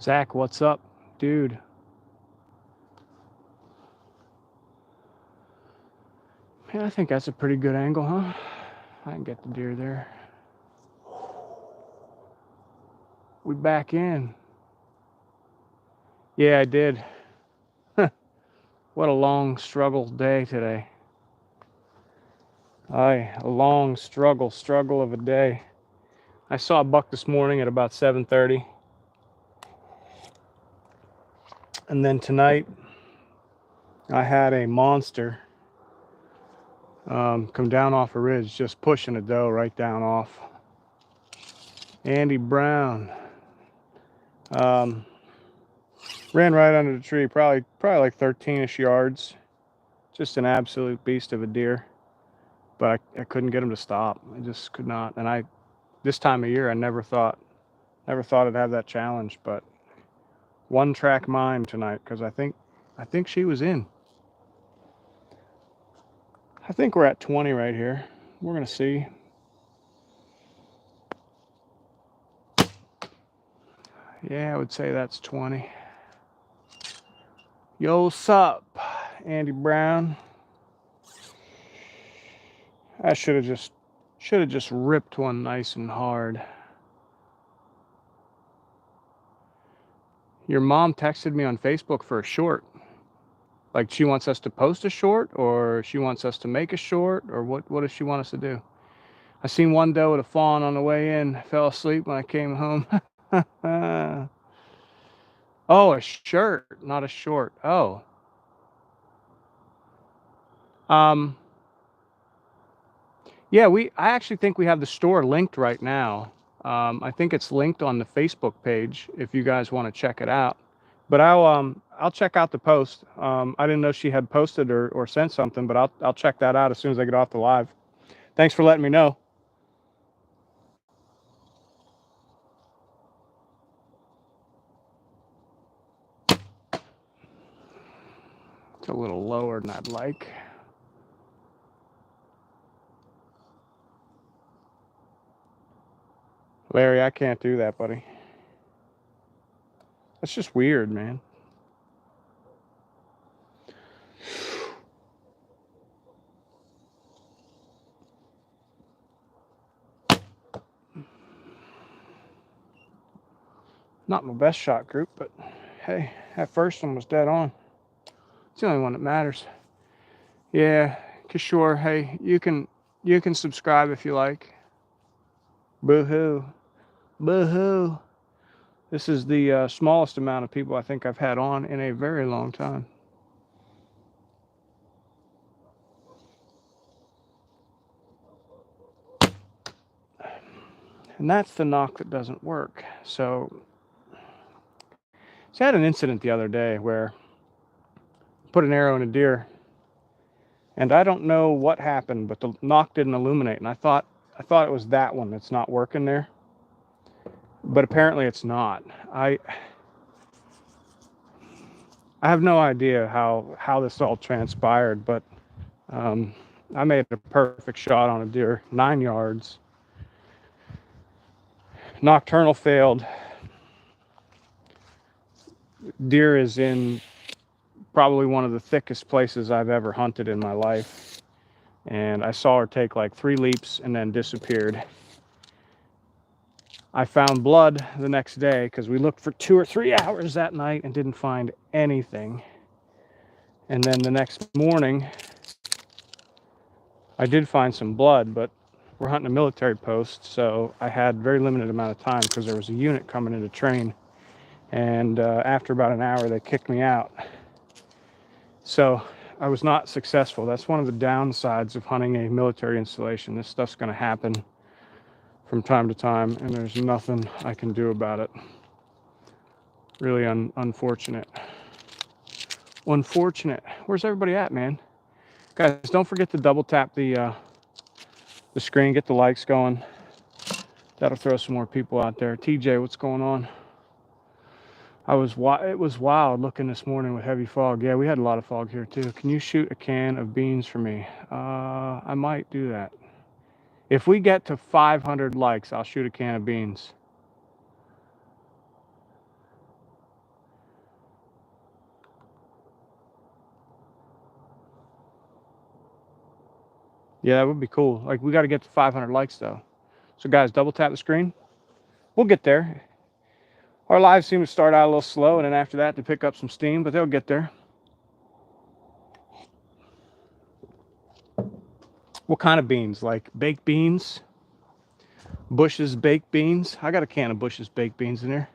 Zach, what's up, dude? Man, I think that's a pretty good angle, huh? I can get the deer there. We back in. Yeah, I did. What a long struggle day today. Aye, a long struggle of a day. I saw a buck this morning at about 7:30. And then tonight, I had a monster come down off a ridge, just pushing a doe right down off. Andy Brown. Ran right under the tree, probably like 13-ish yards. Just an absolute beast of a deer. But I couldn't get him to stop. I just could not. And this time of year, I never thought I'd have that challenge. But one track mind tonight, because I think she was in. I think we're at 20 right here. We're gonna see. Yeah, I would say that's 20. Yo, what's up, Andy Brown? I should have just ripped one nice and hard. Your mom texted me on Facebook for a short. Like she wants us to post a short, or she wants us to make a short, or what does she want us to do? I seen one doe with a fawn on the way in. Fell asleep when I came home. Oh, a shirt, not a short. Oh. Yeah, I actually think we have the store linked right now. I think it's linked on the Facebook page if you guys want to check it out. But I'll check out the post. I didn't know she had posted or sent something, but I'll check that out as soon as I get off the live. Thanks for letting me know. It's a little lower than I'd like. Larry, I can't do that, buddy. That's just weird, man. Not my best shot group, but hey, that first one was dead on. It's the only one that matters. Yeah, Kishore, hey, you can subscribe if you like. Boo-hoo. Boo-hoo. This is the smallest amount of people I think I've had on in a very long time. And that's the knock that doesn't work. So I had an incident the other day where I put an arrow in a deer, and I don't know what happened, but the knock didn't illuminate, and I thought it was that one that's not working there. But apparently it's not. I have no idea how this all transpired, but I made a perfect shot on a deer, 9 yards. Nocturnal failed. Deer is in probably one of the thickest places I've ever hunted in my life. And I saw her take like 3 leaps and then disappeared. I found blood the next day because we looked for 2 or 3 hours that night and didn't find anything. And then the next morning, I did find some blood, but we're hunting a military post, so I had very limited amount of time because there was a unit coming in to train. And after about an hour, they kicked me out. So I was not successful. That's one of the downsides of hunting a military installation. This stuff's going to happen from time to time, and there's nothing I can do about it. Really unfortunate. Unfortunate. Where's everybody at, man? Guys, don't forget to double tap the screen, get the likes going. That'll throw some more people out there. TJ, what's going on? It was wild looking this morning with heavy fog. Yeah, we had a lot of fog here too. Can you shoot a can of beans for me? I might do that. If we get to 500 likes, I'll shoot a can of beans. Yeah, that would be cool. Like, we got to get to 500 likes though. So guys, double tap the screen. We'll get there. Our lives seem to start out a little slow, and then after that to pick up some steam, but they'll get there. What kind of beans? Like baked beans? Bush's baked beans? I got a can of Bush's baked beans in there.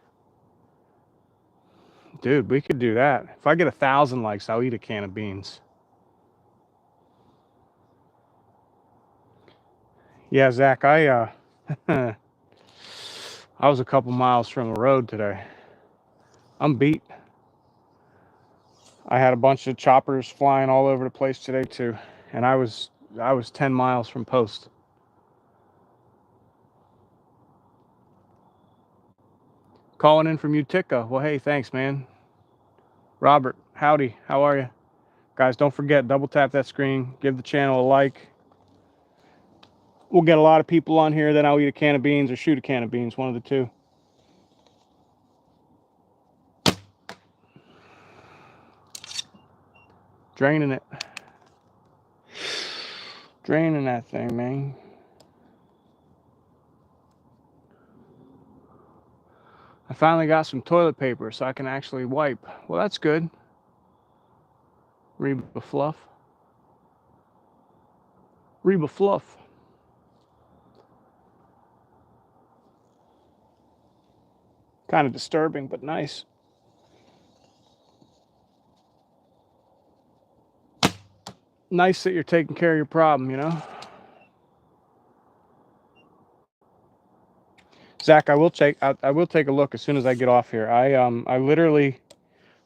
Dude, we could do that. If I get 1,000 likes, I'll eat a can of beans. Yeah, Zach, I was a couple miles from the road today. I'm beat. I had a bunch of choppers flying all over the place today too, and I was 10 miles from post. Calling in from Utica. Well, hey, thanks, man. Robert, howdy. How are you? Guys, don't forget, double tap that screen. Give the channel a like. We'll get a lot of people on here, then I'll eat a can of beans or shoot a can of beans, one of the two. Draining it. Draining that thing, man. I finally got some toilet paper so I can actually wipe. Well, that's good. Reba Fluff. Reba Fluff. Kind of disturbing, but nice. Nice that you're taking care of your problem, you know? Zach, I will take a look as soon as I get off here. I literally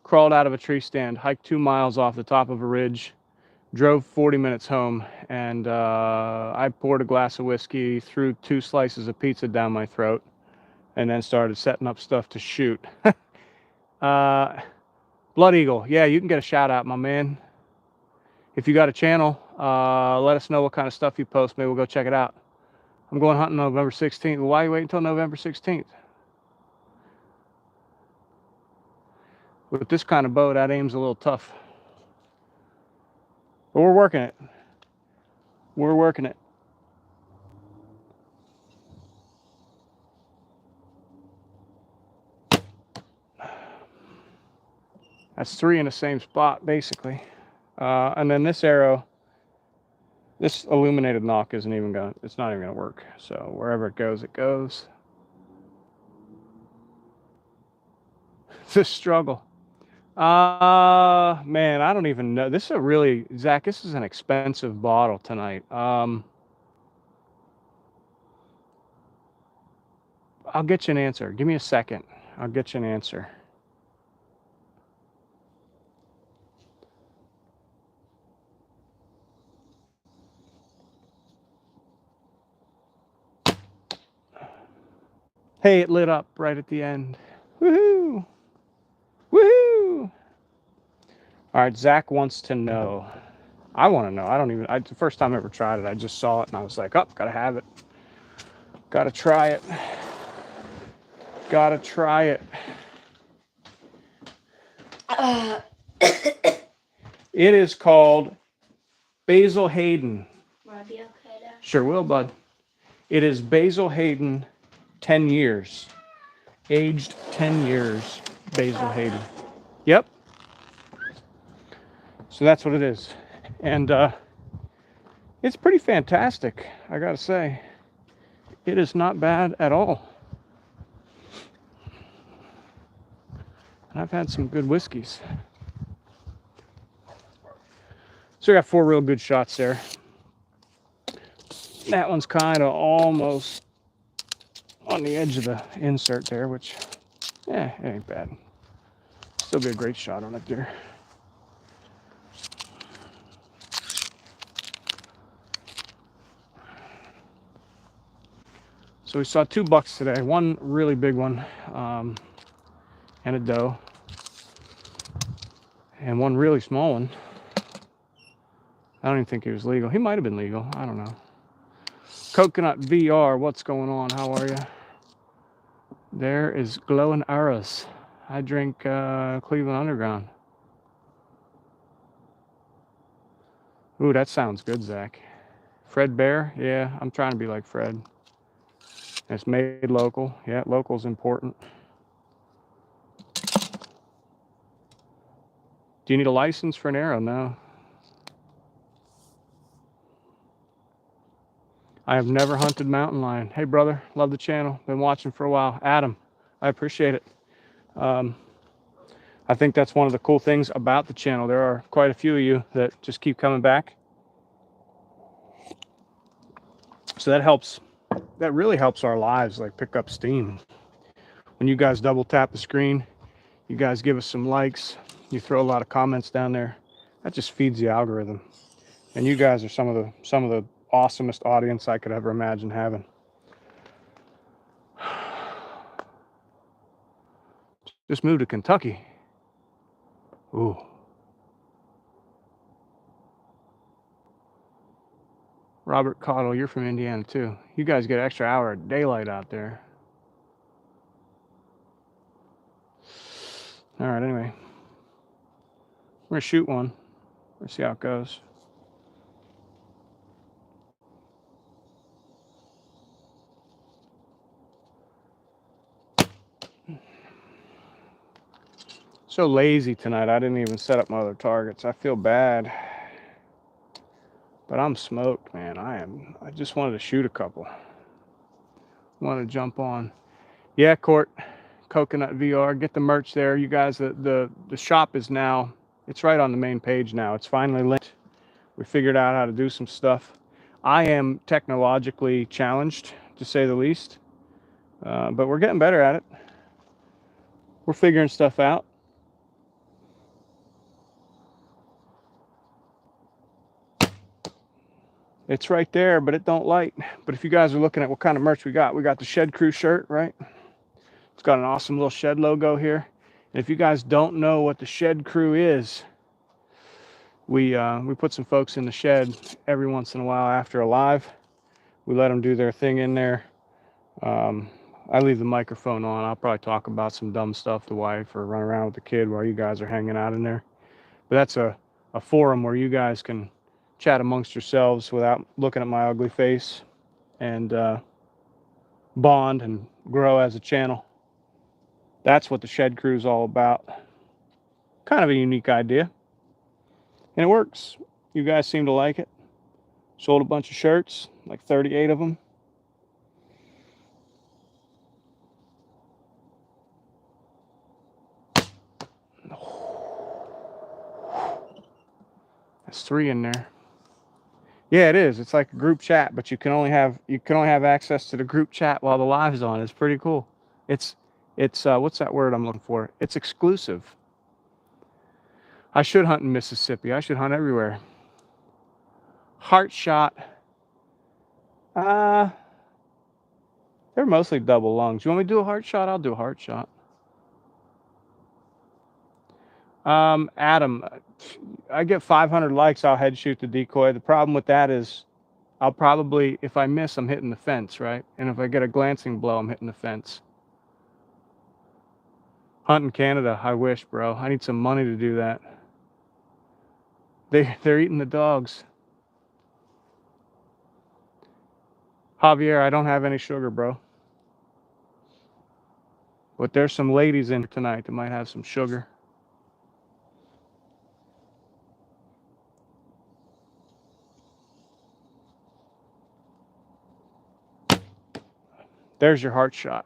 crawled out of a tree stand, hiked 2 miles off the top of a ridge, drove 40 minutes home, and I poured a glass of whiskey, threw 2 slices of pizza down my throat, and then started setting up stuff to shoot. Blood Eagle, yeah, you can get a shout out, my man. If you got a channel, let us know what kind of stuff you post. Maybe we'll go check it out. I'm going hunting November 16th. Well, why are you waiting until November 16th? With this kind of bow, that aim's a little tough. But we're working it. We're working it. That's 3 in the same spot, basically. And then this arrow, this illuminated knock isn't even gonna, it's not even gonna work. So wherever it goes, it goes. It's a struggle. Man, I don't even know. This is a really, Zach, this is an expensive bottle tonight. I'll get you an answer. Give me a second. I'll get you an answer. Hey, it lit up right at the end. Woohoo! Woohoo! All right, Zach wants to know. I want to know. I don't even, the first time I ever tried it, I just saw it and I was like, oh, gotta have it. Gotta try it. Gotta try it. It is called Basil Hayden. Will I be okay there? Sure will, bud. It is Basil Hayden 10 years. Aged 10 years, Basil Hayden. Yep. So that's what it is. And it's pretty fantastic, I gotta say. It is not bad at all. And I've had some good whiskeys. So we got 4 real good shots there. That one's kind of almost on the edge of the insert there, which, it ain't bad. Still be a great shot on it there. So we saw 2 bucks today, one really big one, and a doe, and one really small one. I don't even think he was legal. He might have been legal. I don't know. Coconut VR, what's going on? How are you? There is glowing arrows. I drink Cleveland Underground. Ooh, that sounds good, Zach. Fred Bear, yeah, I'm trying to be like Fred. And it's made local. Yeah, local's important. Do you need a license for an arrow? No. I have never hunted mountain lion. Hey, brother, love the channel. Been watching for a while. Adam, I appreciate it. I think that's one of the cool things about the channel. There are quite a few of you that just keep coming back. So that helps. That really helps our lives, like, pick up steam. When you guys double tap the screen, you guys give us some likes, you throw a lot of comments down there, that just feeds the algorithm. And you guys are some of the awesomest audience I could ever imagine having. Just moved to Kentucky. Ooh. Robert Cottle, you're from Indiana too. You guys get an extra hour of daylight out there. All right, anyway. We're gonna shoot one. Let's see how it goes. So lazy tonight. I didn't even set up my other targets. I feel bad. But I'm smoked, man. I just wanted to shoot a couple. Want to jump on. Yeah, Court, Coconut VR, get the merch there. You guys, the shop is now, it's right on the main page now. It's finally linked. We figured out how to do some stuff. I am technologically challenged, to say the least, but we're getting better at it. We're figuring stuff out. It's right there, but it don't light. But if you guys are looking at what kind of merch we got the Shed Crew shirt, right? It's got an awesome little Shed logo here. And if you guys don't know what the Shed Crew is, we put some folks in the shed every once in a while after a live. We let them do their thing in there. I leave the microphone on. I'll probably talk about some dumb stuff to wife or run around with the kid while you guys are hanging out in there. But that's a forum where you guys can chat amongst yourselves without looking at my ugly face and bond and grow as a channel. That's what the Shed Crew is all about. Kind of a unique idea. And it works. You guys seem to like it. Sold a bunch of shirts, like 38 of them. That's 3 in there. Yeah, it is. It's like a group chat, but you can only have access to the group chat while the live's on. It's pretty cool. It's what's that word I'm looking for? It's exclusive. I should hunt in Mississippi. I should hunt everywhere. Heart shot. They're mostly double lungs. You want me to do a heart shot? I'll do a heart shot. Adam, I get 500 likes, I'll head shoot the decoy. The problem with that is I'll probably, if I miss, I'm hitting the fence, right? And if I get a glancing blow, I'm hitting the fence. Hunt in Canada, I wish, bro. I need some money to do that. They're eating the dogs. Javier, I don't have any sugar, bro. But there's some ladies in tonight that might have some sugar. There's your heart shot.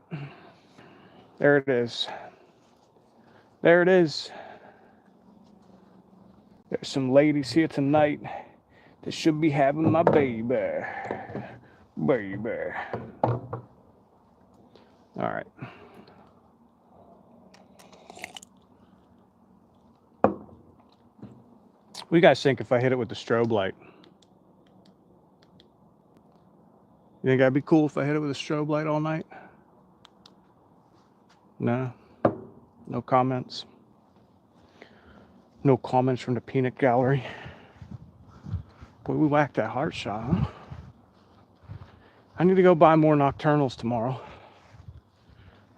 There it is. There it is. There's some ladies here tonight that should be having my baby. Baby. All right. What do you guys think if I hit it with the strobe light? You think that'd be cool if I hit it with a strobe light all night? No? No comments? No comments from the peanut gallery? Boy, we whacked that heart shot, huh? I need to go buy more nocturnals tomorrow.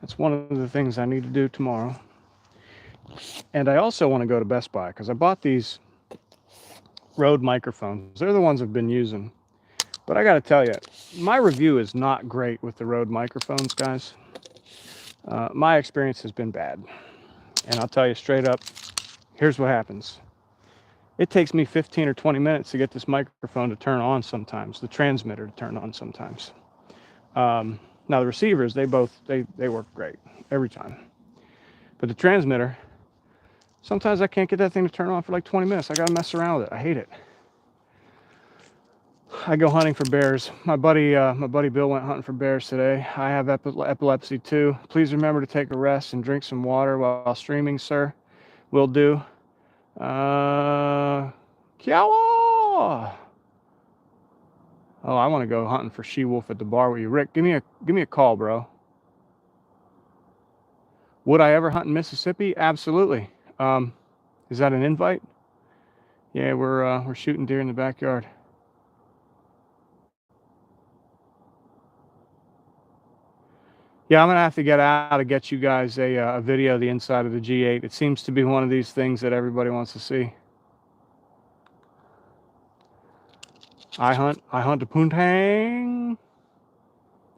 That's one of the things I need to do tomorrow. And I also want to go to Best Buy because I bought these Rode microphones. They're the ones I've been using. But I got to tell you, my review is not great with the Rode microphones, guys. My experience has been bad. And I'll tell you straight up, here's what happens. It takes me 15 or 20 minutes to get this microphone to turn on sometimes, the transmitter to turn on sometimes. Now the receivers, they work great every time. But the transmitter, sometimes I can't get that thing to turn on for like 20 minutes. I got to mess around with it. I hate it. I go hunting for bears. My buddy Bill went hunting for bears today. I have epilepsy too. Please remember to take a rest and drink some water while streaming, sir. Will do. Kiawa! Oh, I want to go hunting for she-wolf at the bar with you. Rick, give me a call, bro. Would I ever hunt in Mississippi? Absolutely. Is that an invite? Yeah, we're shooting deer in the backyard. Yeah, I'm gonna have to get out to get you guys a video of the inside of the G8. It seems to be one of these things that everybody wants to see. I hunt the poontang.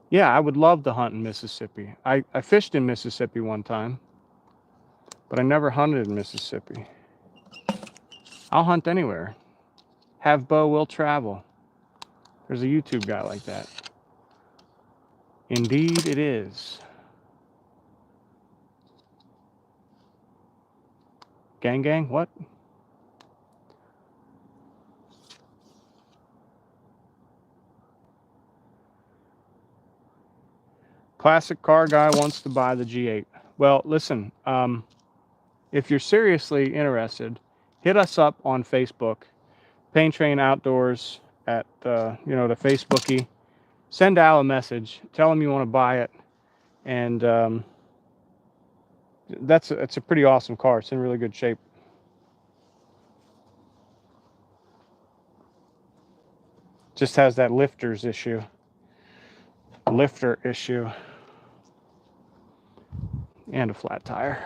Yeah, I would love to hunt in Mississippi. I fished in Mississippi one time, but I never hunted in Mississippi. I'll hunt anywhere. Have bow, will travel. There's a YouTube guy like that. Indeed it is. Gang gang, what? Classic car guy wants to buy the G8. Well, listen, if you're seriously interested, hit us up on Facebook, Pain Train Outdoors at, the Facebookie. Send Al a message. Tell him you want to buy it. And it's a pretty awesome car. It's in really good shape. Just has that lifter issue. And a flat tire.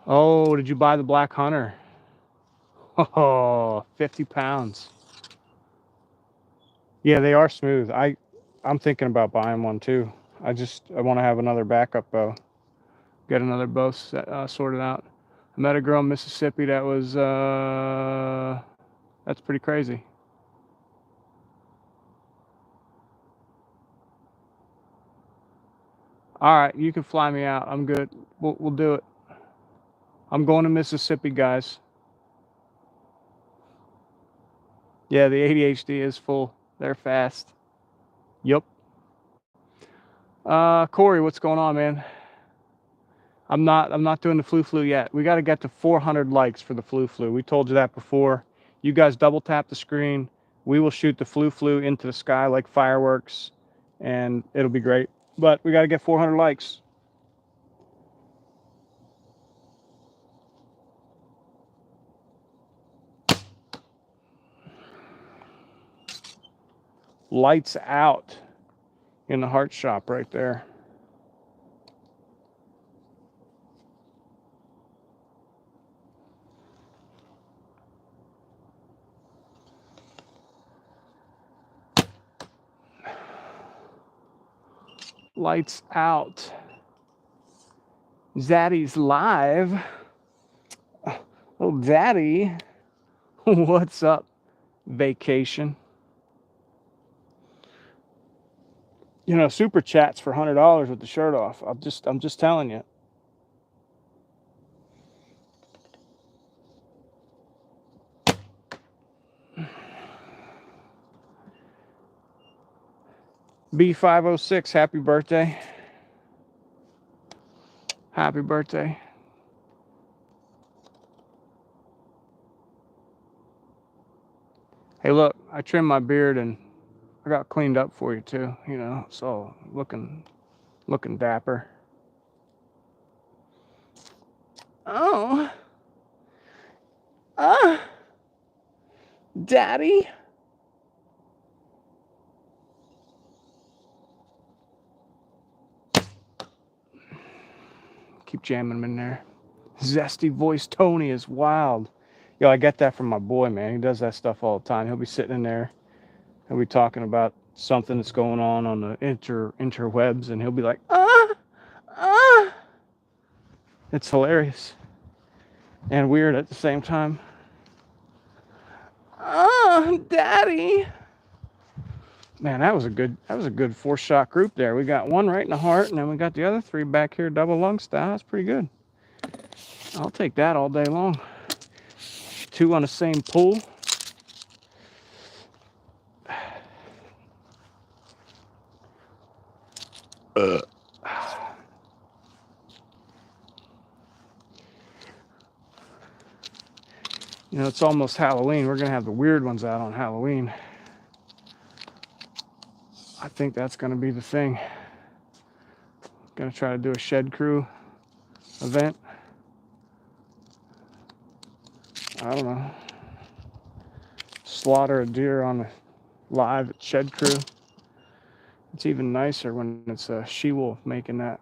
Oh, did you buy the Black Hunter? Oh, 50 pounds. Yeah, they are smooth. I'm thinking about buying one too. I want to have another backup bow. Get another bow sorted out. I met a girl in Mississippi that was, that's pretty crazy. All right, you can fly me out. I'm good. We'll do it. I'm going to Mississippi, guys. Yeah, the ADHD is full. They're fast. Yup. Corey, what's going on, man? I'm not doing the flu yet. We got to get to 400 likes for the flu. We told you that before. You guys double tap the screen. We will shoot the flu into the sky like fireworks, and it'll be great. But we got to get 400 likes. Lights out in the heart shop right there. Lights out. Zaddy's live. Oh, Daddy. What's up, vacation? You know, super chats for $100 with the shirt off. I'm just telling you. B506, happy birthday. Happy birthday. Hey, look, I trimmed my beard and I got cleaned up for you too, you know, so looking dapper. Oh. Daddy. Keep jamming them in there. Zesty voice Tony is wild. Yo, I get that from my boy, man. He does that stuff all the time. He'll be sitting in there, he'll be talking about something that's going on the interwebs, and he'll be like, ah. It's hilarious and weird at the same time. Daddy. Man, that was a good 4-shot group there. We got one right in the heart, and then we got the other 3 back here double lung style. That's pretty good. I'll take that all day long. 2 on the same pool. You know, it's almost Halloween. We're gonna have the weird ones out on Halloween. I think that's gonna be the thing. Gonna try to do a shed crew event. I don't know. Slaughter a deer on the live at shed crew. It's even nicer when it's a she-wolf making that.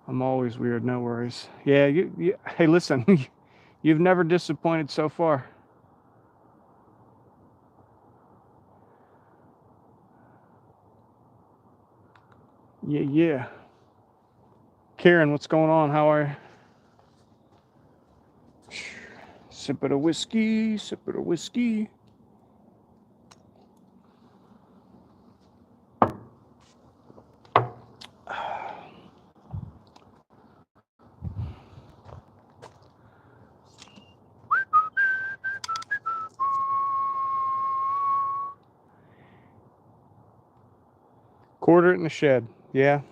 I'm always weird, no worries. Yeah, you hey, listen, you've never disappointed so far. Yeah. Karen, what's going on? How are you? Sip of the whiskey, sip of the whiskey. Quarter it in the shed. Yeah.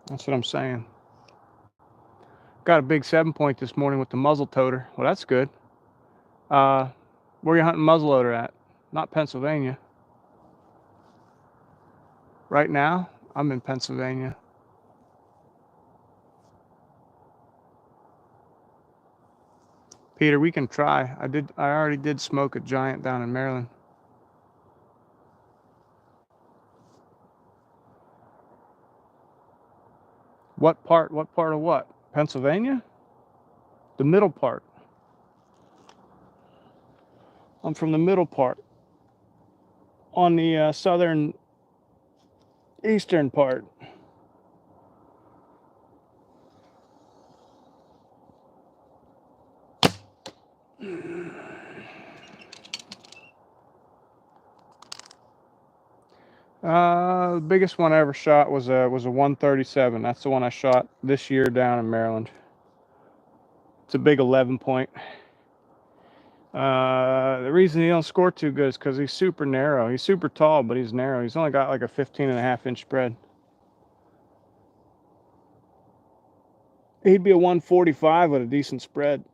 That's what I'm saying. Got a big 7-point this morning with the muzzle toter. Well, that's good. Where you hunting muzzleloader at? Not Pennsylvania. Right now, I'm in Pennsylvania. Peter, we can try. I already did smoke a giant down in Maryland. What part? What part of what? Pennsylvania? The middle part. I'm from the middle part. On the southern eastern part. The biggest one I ever shot was a 137. That's the one I shot this year down in Maryland. It's a big 11-point. The reason he don't score too good is because he's super narrow. He's super tall, but he's narrow. He's only got like a 15.5-inch spread. He'd be a 145 with a decent spread.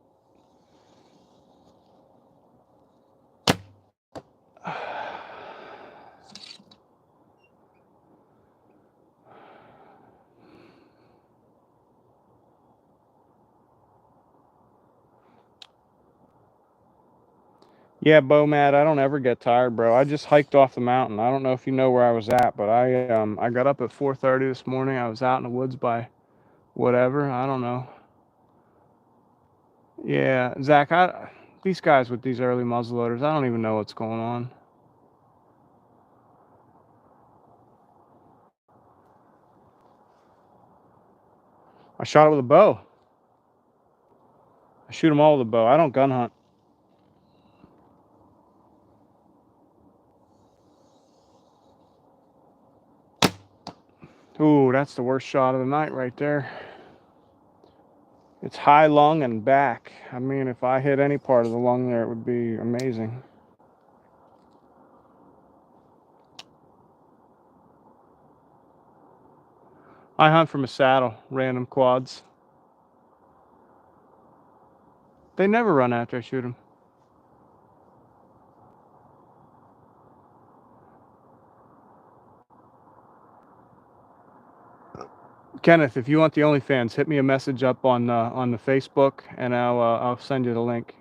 Yeah, Bomad, I don't ever get tired, bro. I just hiked off the mountain. I don't know if you know where I was at, but I got up at 4:30 this morning. I was out in the woods by whatever. I don't know. Yeah, Zach, these guys with these early muzzleloaders, I don't even know what's going on. I shot it with a bow. I shoot them all with a bow. I don't gun hunt. Ooh, that's the worst shot of the night right there. It's high lung and back. I mean, if I hit any part of the lung there, it would be amazing. I hunt from a saddle, random quads. They never run after I shoot them. Kenneth, if you want the OnlyFans, hit me a message up on the Facebook, and I'll send you the link.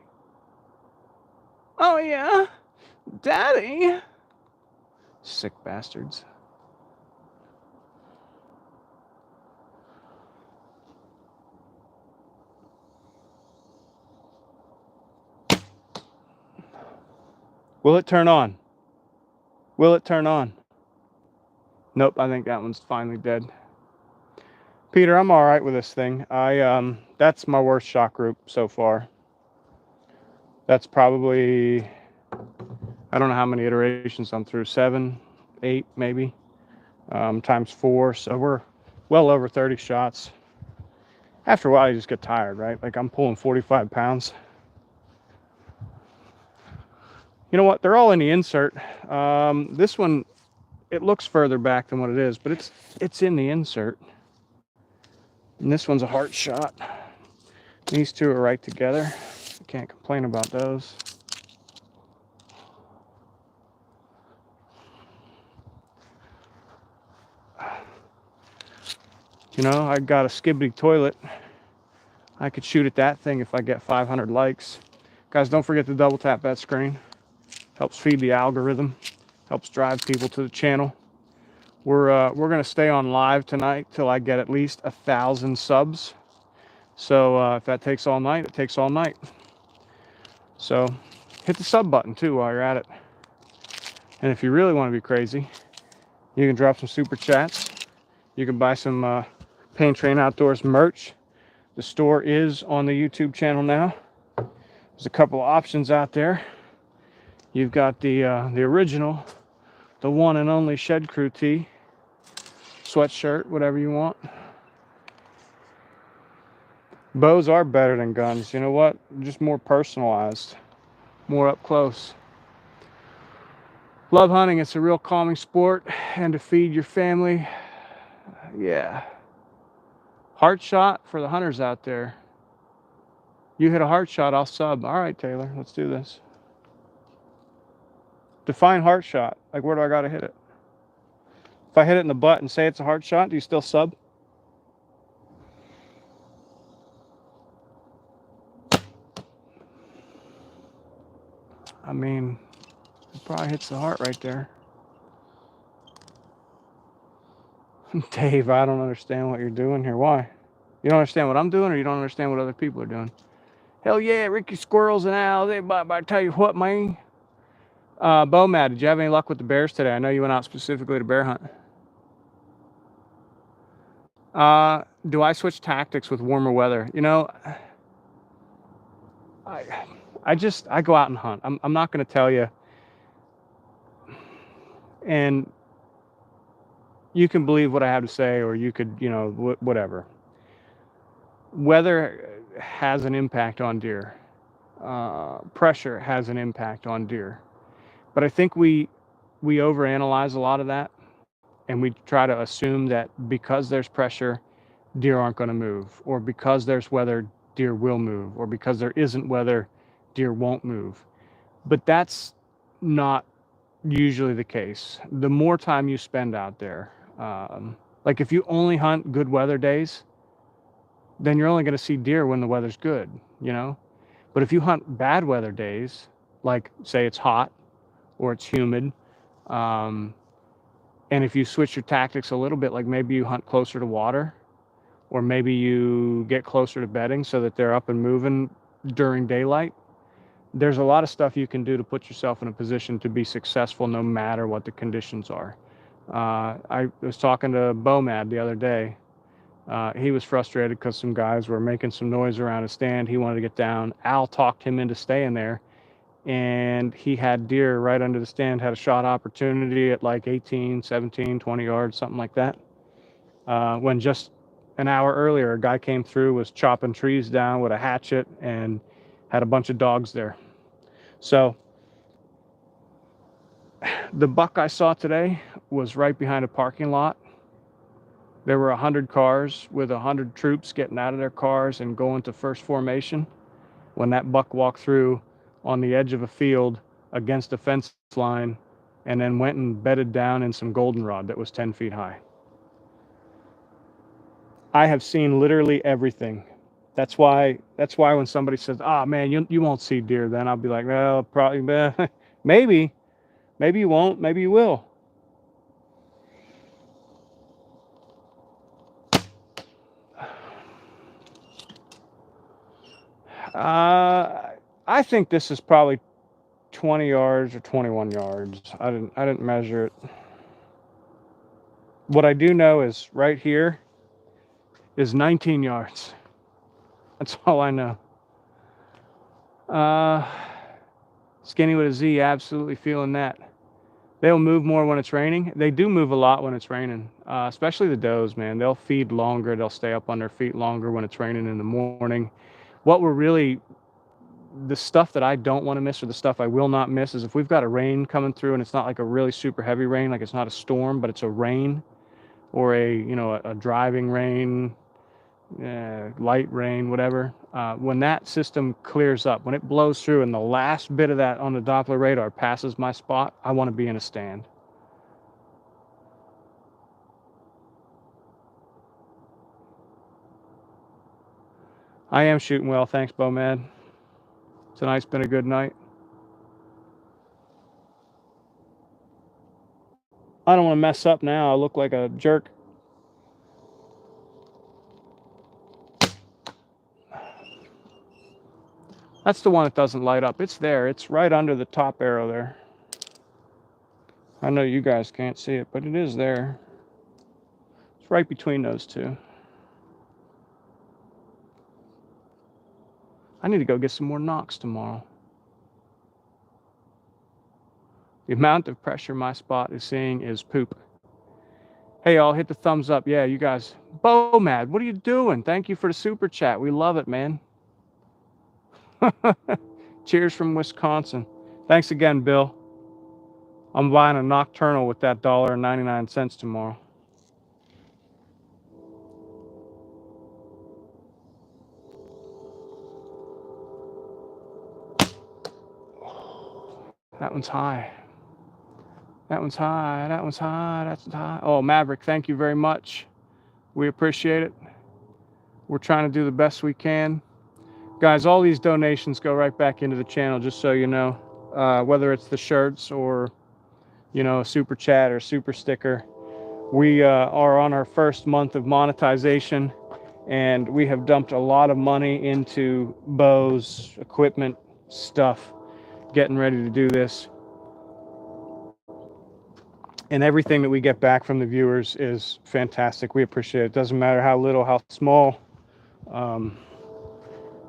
Oh yeah, Daddy. Sick bastards. Will it turn on? Will it turn on? Nope, I think that one's finally dead. Peter, I'm all right with this thing. That's my worst shot group so far. That's probably, I don't know how many iterations I'm through, 7, 8 maybe, times 4. So we're well over 30 shots. After a while, you just get tired, right? Like I'm pulling 45 pounds. You know what? They're all in the insert. This one, it looks further back than what it is, but it's in the insert. And this one's a heart shot. These two are right together. Can't complain about those. You know, I got a skibbity toilet. I could shoot at that thing if I get 500 likes. Guys, don't forget to double tap that screen. Helps feed the algorithm. Helps drive people to the channel. We're gonna stay on live tonight till I get at least 1,000 subs. So if that takes all night, it takes all night. So hit the sub button too while you're at it. And if you really want to be crazy, you can drop some super chats. You can buy some Pain Train Outdoors merch. The store is on the YouTube channel now. There's a couple of options out there. You've got the original, the one and only Shed Crew tee, sweatshirt, whatever you want. Bows are better than guns. You know what? Just more personalized, more up close. Love hunting. It's a real calming sport, and to feed your family, yeah. Heart shot for the hunters out there. You hit a heart shot, I'll sub. All right, Taylor, let's do this. Define heart shot. Like, where do I got to hit it? If I hit it in the butt and say it's a heart shot, do you still sub? I mean, it probably hits the heart right there. Dave, I don't understand what you're doing here. Why? You don't understand what I'm doing, or you don't understand what other people are doing? Hell yeah, Ricky Squirrels and Owls. I tell you what, man. Bomad, did you have any luck with the bears today? I know you went out specifically to bear hunt. Do I switch tactics with warmer weather? You know, I go out and hunt. I'm not going to tell you. And you can believe what I have to say, or you could, you know, whatever. Weather has an impact on deer. Pressure has an impact on deer. But I think we overanalyze a lot of that, and we try to assume that because there's pressure, deer aren't going to move, or because there's weather, deer will move, or because there isn't weather, deer won't move. But that's not usually the case. The more time you spend out there, like if you only hunt good weather days, then you're only going to see deer when the weather's good, you know? But if you hunt bad weather days, like say it's hot or it's humid, and if you switch your tactics a little bit, like maybe you hunt closer to water, or maybe you get closer to bedding so that they're up and moving during daylight, there's a lot of stuff you can do to put yourself in a position to be successful no matter what the conditions are. I was talking to Bomad the other day. He was frustrated because some guys were making some noise around his stand. He wanted to get down. Al talked him into staying there, and he had deer right under the stand, had a shot opportunity at like 18, 17, 20 yards, something like that. When just an hour earlier, a guy came through, was chopping trees down with a hatchet, and had a bunch of dogs there. So the buck I saw today was right behind a parking lot. There were 100 cars with 100 troops getting out of their cars and going to first formation when that buck walked through on the edge of a field against a fence line, and then went and bedded down in some goldenrod that was 10 feet high. I have seen literally everything. That's why when somebody says, man, you won't see deer then, I'll be like, well, probably, maybe you won't, maybe you will. I think this is probably 20 yards or 21 yards. I didn't measure it. What I do know is right here is 19 yards. That's all I know. Skinny with a Z, absolutely feeling that. They'll move more when it's raining. They do move a lot when it's raining, especially the does, man. They'll feed longer. They'll stay up on their feet longer when it's raining in the morning. What we're really, the stuff that I don't want to miss, or the stuff I will not miss, is if we've got a rain coming through and it's not like a really super heavy rain, like it's not a storm, but it's a rain, or a driving rain, light rain, whatever. When that system clears up, when it blows through and the last bit of that on the Doppler radar passes my spot, I want to be in a stand. I am shooting well, thanks, Bomad. Tonight's been a good night. I don't want to mess up now. I look like a jerk. That's the one that doesn't light up. It's there. It's right under the top arrow there. I know you guys can't see it, but it is there. It's right between those two. I need to go get some more knocks tomorrow. The amount of pressure my spot is seeing is poop. Hey, y'all, hit the thumbs up. Yeah, you guys. Bomad, what are you doing? Thank you for the super chat. We love it, man. Cheers from Wisconsin. Thanks again, Bill. I'm buying a nocturnal with that $1.99 tomorrow. That one's high. That one's high. That one's high. That's high. Oh, Maverick, thank you very much. We appreciate it. We're trying to do the best we can. Guys, all these donations go right back into the channel, just so you know. Whether it's the shirts or, a super chat or super sticker. We are on our first month of monetization, and we have dumped a lot of money into bows, equipment, stuff, getting ready to do this. And everything that we get back from the viewers is fantastic. We appreciate it. Doesn't matter how little, how small.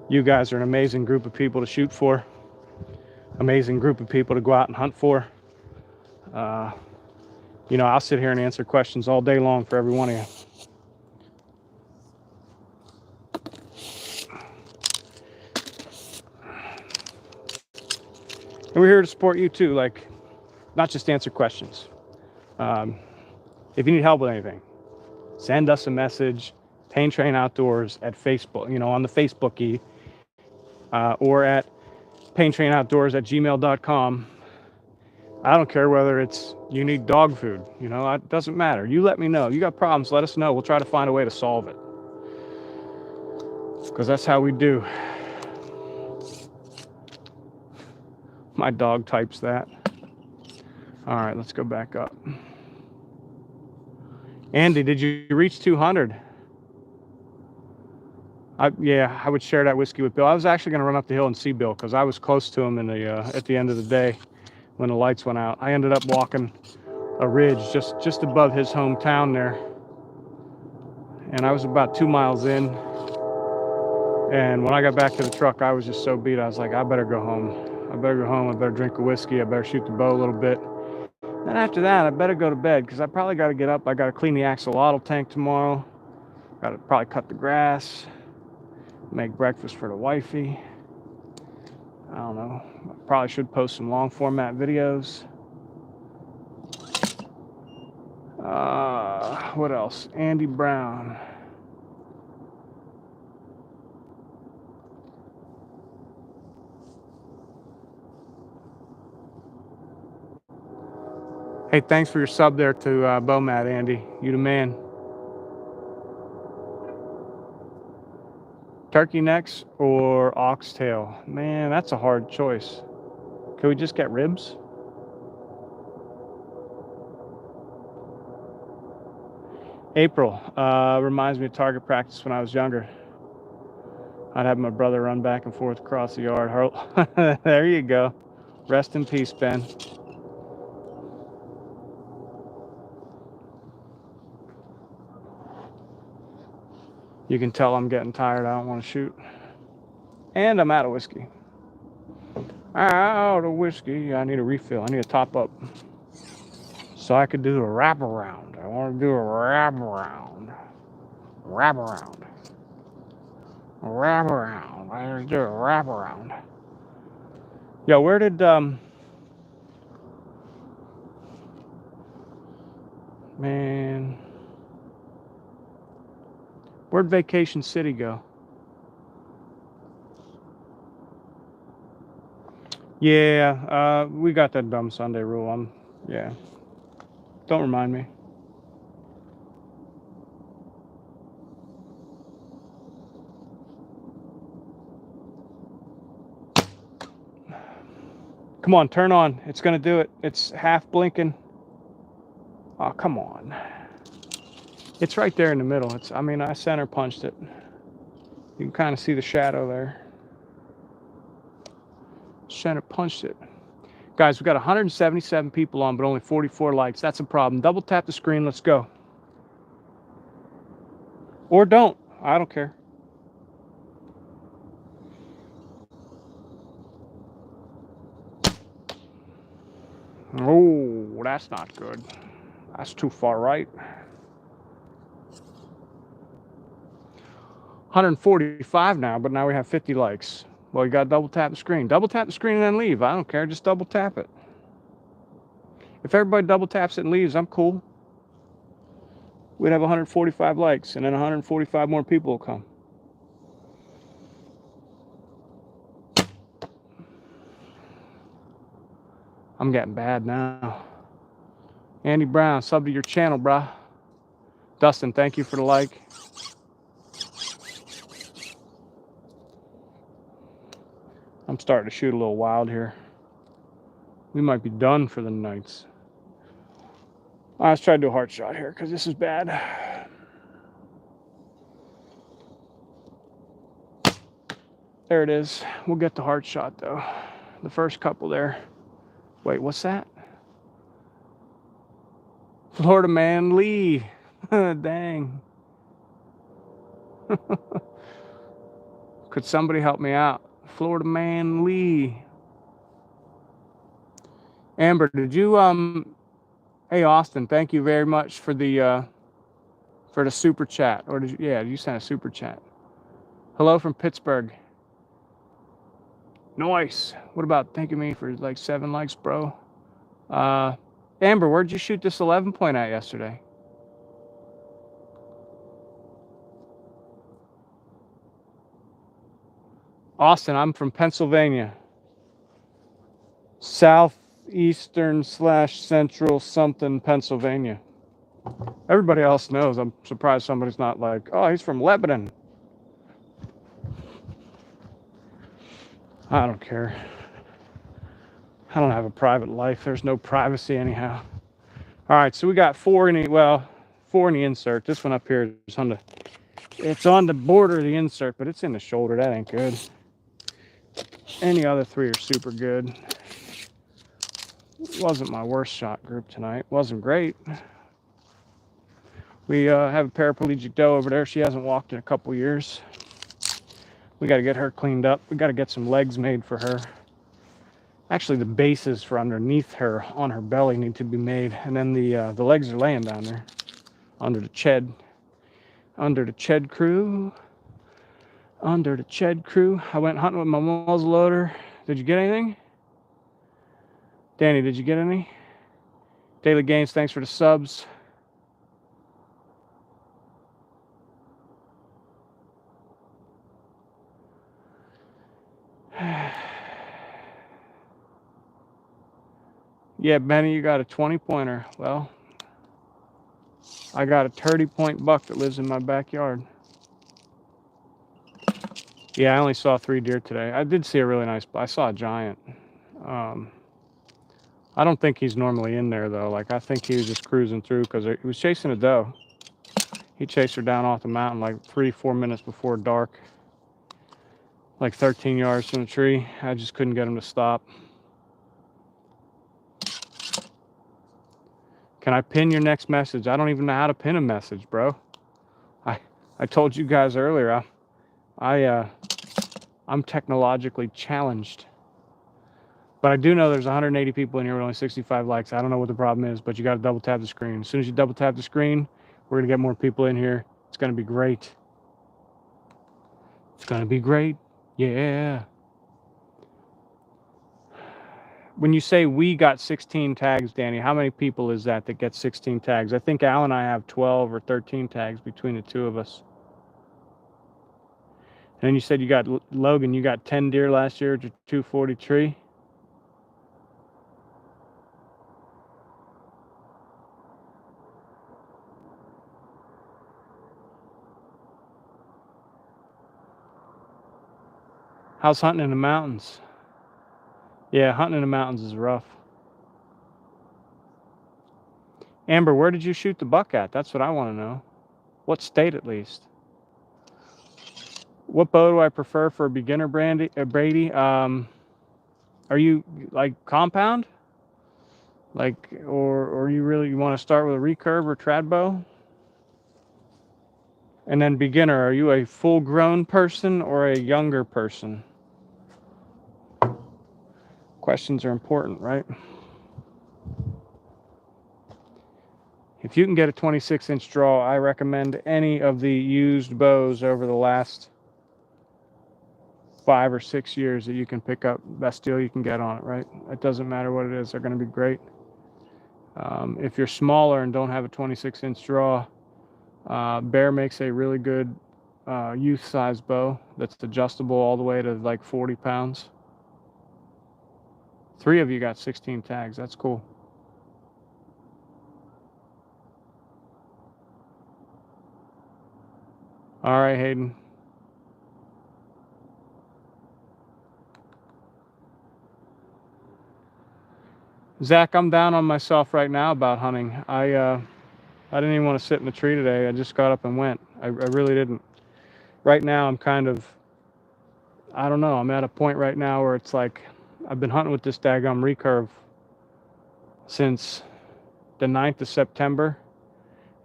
You guys are an amazing group of people to shoot for. Amazing group of people to go out and hunt for. I'll sit here and answer questions all day long for every one of you. And we're here to support you too, not just answer questions. If you need help with anything, send us a message, Pain Train Outdoors at Facebook, on the Facebookie, or at paintrainoutdoors@gmail.com. I don't care whether it's you need dog food, it doesn't matter. You let me know. You got problems, let us know. We'll try to find a way to solve it. Because that's how we do. My dog types that. All right, let's go back up. Andy, did you reach 200? I would share that whiskey with Bill. I was actually going to run up the hill and see Bill because I was close to him at the end of the day when the lights went out. I ended up walking a ridge just above his hometown there, and I was about 2 miles in. And when I got back to the truck, I was just so beat. I was like, I better go home. I better drink a whiskey. I better shoot the bow a little bit. Then after that, I better go to bed because I probably got to get up. I got to clean the axolotl tank tomorrow. Got to probably cut the grass, make breakfast for the wifey. I don't know. I probably should post some long format videos. What else? Andy Brown. Hey, thanks for your sub there to Bomad, Andy. You the man. Turkey necks or oxtail? Man, that's a hard choice. Can we just get ribs? April reminds me of target practice when I was younger. I'd have my brother run back and forth across the yard. There you go. Rest in peace, Ben. You can tell I'm getting tired. I don't want to shoot. And I'm out of whiskey. Out of whiskey. I need a refill. I need a top up. So I could do a wraparound. I want to do a wraparound. Wraparound. Wraparound. I want to do a wraparound. Yo, where did man, where'd Vacation City go? Yeah, we got that dumb Sunday rule. Yeah. Don't remind me. Come on, turn on. It's gonna do it. It's half blinking. Oh, come on. It's right there in the middle. I center punched it. You can kind of see the shadow there. Center punched it. Guys, we got 177 people on, but only 44 likes. That's a problem. Double tap the screen. Let's go. Or don't. I don't care. Oh, that's not good. That's too far right. 145 now, but now we have 50 likes. Well, you got to double tap the screen. Double tap the screen and then leave. I don't care. Just double tap it. If everybody double taps it and leaves, I'm cool. We'd have 145 likes, and then 145 more people will come. I'm getting bad now. Andy Brown, sub to your channel, brah. Dustin, thank you for the like. I'm starting to shoot a little wild here. We might be done for the nights. Let's try to do a heart shot here because this is bad. There it is. We'll get the heart shot though. The first couple there. Wait, what's that? Florida Man Lee. Dang. Could somebody help me out? Florida Man Lee. Amber, did you hey Austin, thank you very much for the super chat. Or did you sent a super chat. Hello from Pittsburgh. Nice. What about thanking me for like 7 likes, bro? Amber, where'd you shoot this 11 point at yesterday? Austin, I'm from Pennsylvania. Southeastern / central something Pennsylvania. Everybody else knows. I'm surprised somebody's not like, oh, he's from Lebanon. I don't care. I don't have a private life. There's no privacy anyhow. All right, so we got 4 in the insert. This one up here is it's on the border of the insert, but it's in the shoulder. That ain't good. Any other 3 are super good. It wasn't my worst shot group tonight. Wasn't great. We have a paraplegic doe over there. She hasn't walked in a couple years. We got to get her cleaned up. We got to get some legs made for her. Actually, the bases for underneath her on her belly need to be made, and then the legs are laying down there under the Ched. Under the Ched crew. Under the Ched crew. I went hunting with my muzzleloader. Did you get anything? Danny, did you get any? Daily Gains, thanks for the subs. Yeah, Benny, you got a 20-pointer. Well, I got a 30-point buck that lives in my backyard. Yeah, I only saw 3 deer today. I did see a really nice, I saw a giant. I don't think he's normally in there though. Like, I think he was just cruising through because he was chasing a doe. He chased her down off the mountain like 3-4 minutes before dark. Like 13 yards from the tree. I just couldn't get him to stop. Can I pin your next message? I don't even know how to pin a message, bro. I told you guys earlier, I'm technologically challenged. But I do know there's 180 people in here with only 65 likes. I don't know what the problem is, but you got to double tap the screen. As soon as you double tap the screen, we're going to get more people in here. It's going to be great. It's going to be great. Yeah. When you say we got 16 tags, Danny, how many people is that get 16 tags? I think Al and I have 12 or 13 tags between the two of us. And then you said you got, Logan, you got 10 deer last year at your 240 tree. How's hunting in the mountains? Yeah, hunting in the mountains is rough. Amber, where did you shoot the buck at? That's what I want to know. What state, at least? What bow do I prefer for a beginner, Brady? Are you like compound? Like, or you really want to start with a recurve or trad bow? And then beginner, are you a full-grown person or a younger person? Questions are important, right? If you can get a 26-inch draw, I recommend any of the used bows over the last 5 or 6 years that you can pick up. Best deal you can get on it, right? It doesn't matter what it is, they're going to be great. If you're smaller and don't have a 26-inch draw, Bear makes a really good youth size bow that's adjustable all the way to like 40 pounds. 3 of you got 16 tags. That's cool. All right, Hayden. Zach, I'm down on myself right now about hunting. I didn't even want to sit in the tree today. I just got up and went. I really didn't. Right now, I'm kind of, I don't know. I'm at a point right now where it's like I've been hunting with this daggum recurve since the 9th of September.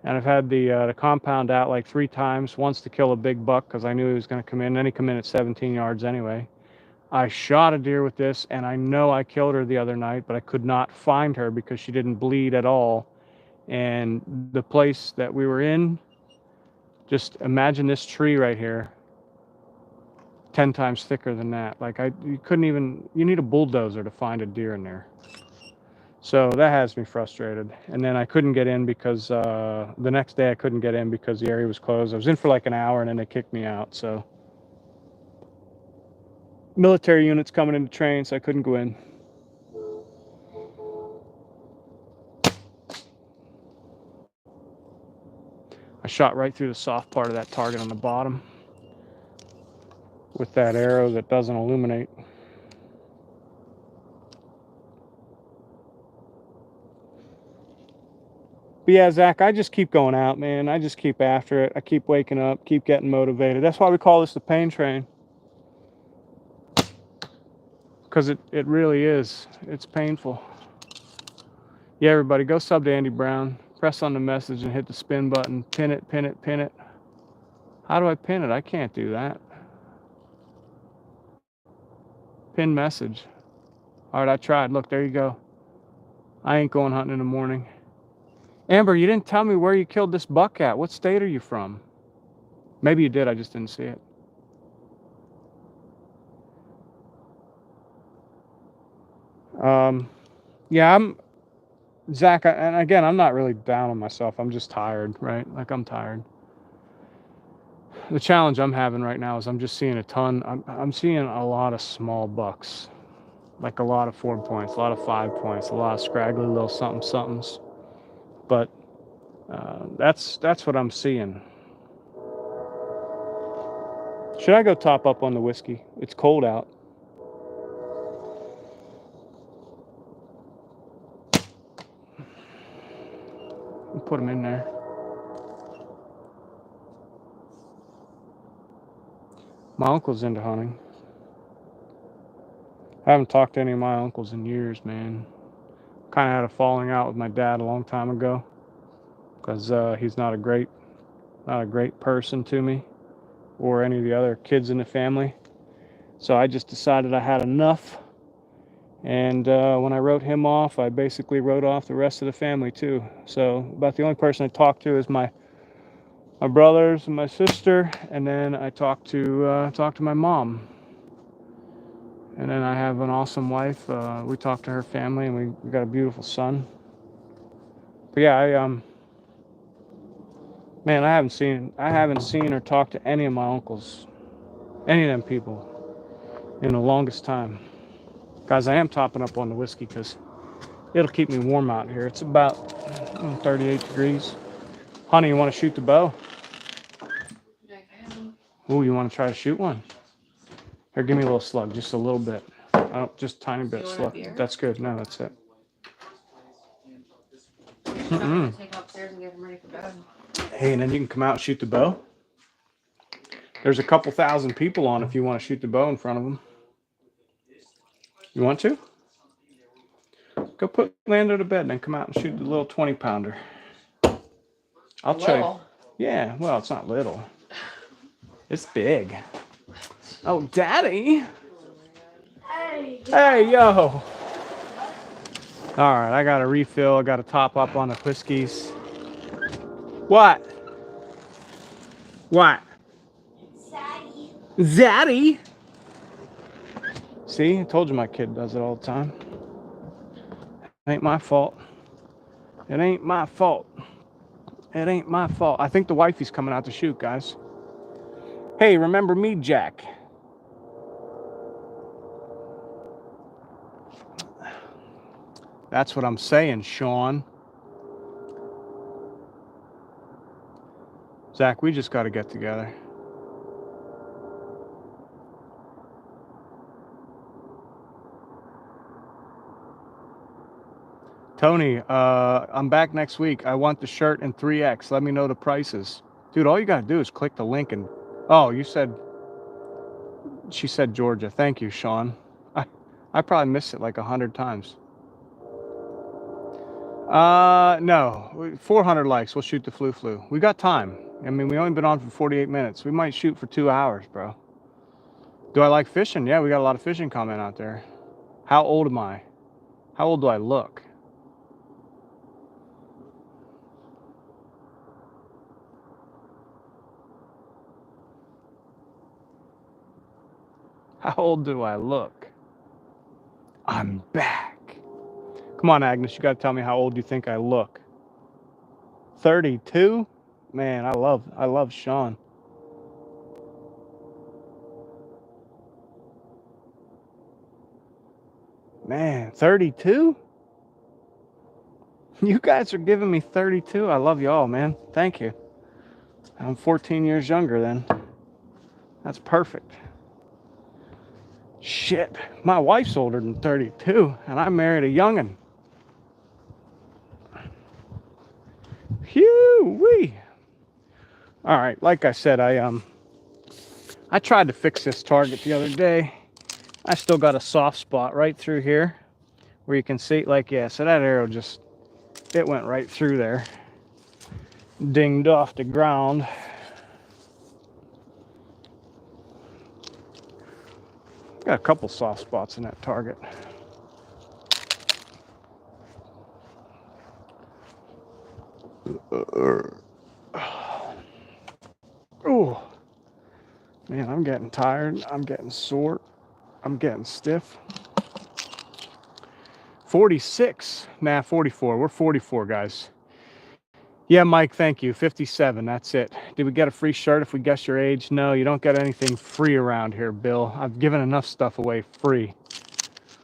And I've had the compound out like 3 times, once to kill a big buck because I knew he was going to come in. Then he come in at 17 yards anyway. I shot a deer with this, and I know I killed her the other night, but I could not find her because she didn't bleed at all. And the place that we were in, just imagine this tree right here, 10 times thicker than that. Like you couldn't even, you need a bulldozer to find a deer in there. So that has me frustrated. And then I couldn't get in because the next day I couldn't get in because the area was closed. I was in for like an hour and then they kicked me out. So military units coming into train, so I couldn't go in. I shot right through the soft part of that target on the bottom with that arrow that doesn't illuminate. But yeah, Zach, I just keep going out, man. I just keep after it. I keep waking up, keep getting motivated. That's why we call this the pain train. Because it really is. It's painful. Yeah, everybody, go sub to Andy Brown. Press on the message and hit the spin button. Pin it, pin it, pin it. How do I pin it? I can't do that. Pin message. All right, I tried. Look, there you go. I ain't going hunting in the morning. Amber, you didn't tell me where you killed this buck at. What state are you from? Maybe you did, I just didn't see it. Yeah, Zach, and again, I'm not really down on myself. I'm just tired, right? Like, I'm tired. The challenge I'm having right now is I'm just seeing a ton. I'm seeing a lot of small bucks. Like a lot of 4 points, a lot of 5 points, a lot of scraggly little somethings. But that's what I'm seeing. Should I go top up on the whiskey? It's cold out. I'll put them in there. My uncle's into hunting. I haven't talked to any of my uncles in years, man. Kind of had a falling out with my dad a long time ago because he's not a great person to me or any of the other kids in the family. So I just decided I had enough. And when I wrote him off, I basically wrote off the rest of the family too. So about the only person I talk to is my brothers and my sister, and then I talk to my mom. And then I have an awesome wife. We talk to her family, and we got a beautiful son. But yeah, man, I haven't seen or talked to any of my uncles, any of them people, in the longest time. Guys, I am topping up on the whiskey because it'll keep me warm out here. It's about 38 degrees. Honey, you want to shoot the bow? Ooh, you want to try to shoot one? Here, give me a little slug, just a little bit. Oh, just a tiny bit slug. That's good. No, that's it. Take upstairs and get them ready for bed. Hey, and then you can come out and shoot the bow. There's a couple thousand people on if you want to shoot the bow in front of them. You want to? Go put Lando to bed and then come out and shoot the little 20-pounder. I'll show you. Yeah, well, it's not little. It's big. Oh, Daddy. Hey, yo. All right, I got to refill. I got to top up on the whiskeys. What? What? Zaddy. See, I told you my kid does it all the time. It ain't my fault. It ain't my fault. It ain't my fault. I think the wifey's coming out to shoot, guys. Hey, remember me, Jack? That's what I'm saying, Sean. Zach, we just got to get together. Tony, I'm back next week. I want the shirt in 3X. Let me know the prices. Dude, all you got to do is click the link and... Oh, you said... She said Georgia. Thank you, Sean. I probably missed it like 100 times. No. 400 likes. We'll shoot the flu. We got time. I mean, we only been on for 48 minutes. We might shoot for 2 hours, bro. Do I like fishing? Yeah, we got a lot of fishing comment out there. How old am I? How old do I look? How old do I look? I'm back. Come on, Agnes, you got to tell me how old you think I look. 32? Man, I love Sean. Man, 32? You guys are giving me 32. I love y'all, man. Thank you. I'm 14 years younger then. That's perfect. Shit, my wife's older than 32, and I married a youngin'. Phew-wee. All right, like I said, I tried to fix this target the other day. I still got a soft spot right through here where you can see, like, yeah, so that arrow just, it went right through there. Dinged off the ground. Got a couple soft spots in that target. Oh, man, I'm getting tired. I'm getting sore. I'm getting stiff. 46. Nah, 44. We're 44, guys. Yeah, Mike, thank you. 57, that's it. Did we get a free shirt if we guess your age? No, you don't get anything free around here, Bill. I've given enough stuff away free.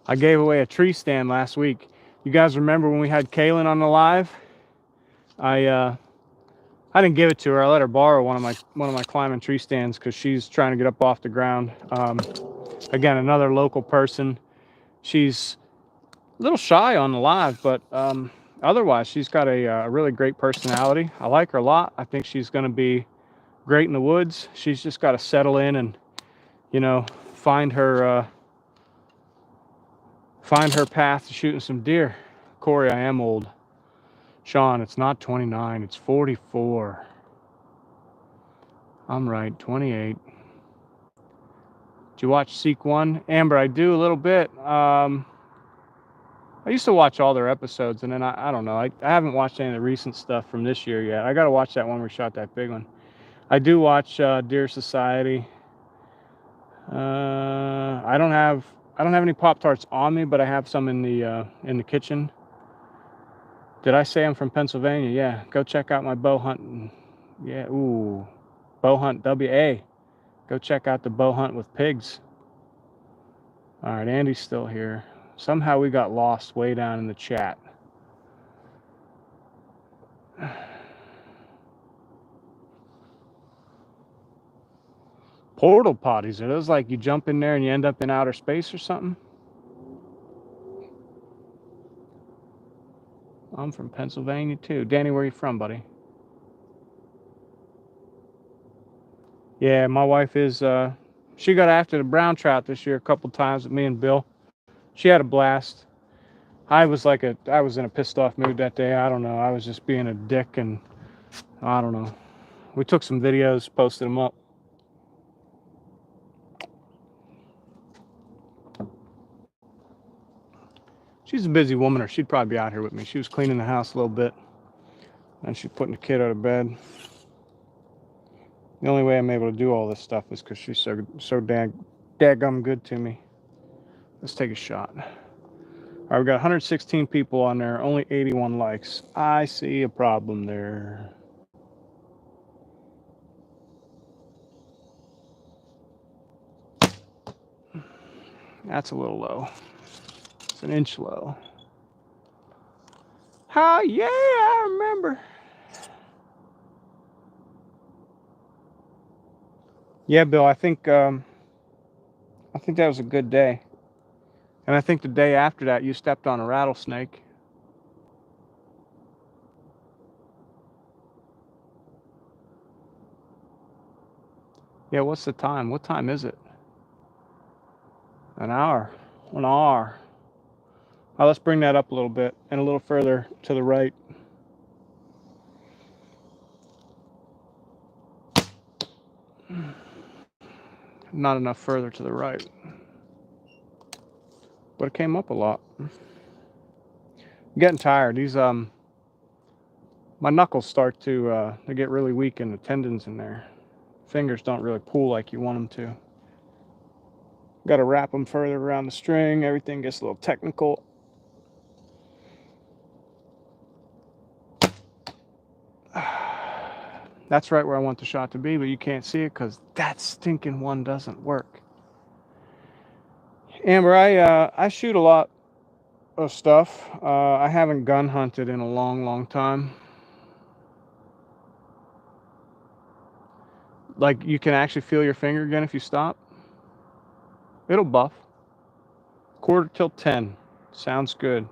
I gave away a tree stand last week. You guys remember when we had Kaylin on the live? I didn't give it to her. I let her borrow one of my climbing tree stands because she's trying to get up off the ground. Again, another local person. She's a little shy on the live, but otherwise, she's got a really great personality. I like her a lot. I think she's going to be great in the woods. She's just got to settle in and, you know, find her path to shooting some deer. Corey, I am old. Sean, it's not 29, it's 44. I'm right, 28. Did you watch Seek 1? Amber, I do a little bit. I used to watch all their episodes, and then I don't know. I haven't watched any of the recent stuff from this year yet. I got to watch that one where we shot that big one. I do watch Deer Society. I don't have any Pop-Tarts on me, but I have some in the kitchen. Did I say I'm from Pennsylvania? Yeah, go check out my bow hunt. Yeah, ooh, bow hunt WA. Go check out the bow hunt with pigs. All right, Andy's still here. Somehow we got lost way down in the chat. Portal potties, are those like you jump in there and you end up in outer space or something? I'm from Pennsylvania too. Danny, where are you from, buddy? Yeah, my wife is, she got after the brown trout this year a couple times with me and Bill. She had a blast. I was in a pissed off mood that day. I don't know. I was just being a dick, and I don't know. We took some videos, posted them up. She's a busy woman, or she'd probably be out here with me. She was cleaning the house a little bit, and she's putting the kid out of bed. The only way I'm able to do all this stuff is because she's so daggum good to me. Let's take a shot. All right, we got 116 people on there, only 81 likes. I see a problem there. That's a little low. It's an inch low. Oh, yeah, I remember. Yeah, Bill, I think that was a good day. And I think the day after that, you stepped on a rattlesnake. Yeah, what's the time? What time is it? An hour. 1 hour. All right, let's bring that up a little bit and a little further to the right. Not enough further to the right. But it came up a lot. I'm getting tired. These my knuckles start to they get really weak in the tendons in there. Fingers don't really pull like you want them to. Got to wrap them further around the string. Everything gets a little technical. That's right where I want the shot to be, but you can't see it because that stinking one doesn't work. Amber, I shoot a lot of stuff. I haven't gun hunted in a long time. Like, you can actually feel your finger again if you stop. It'll buff. 9:45. Sounds good.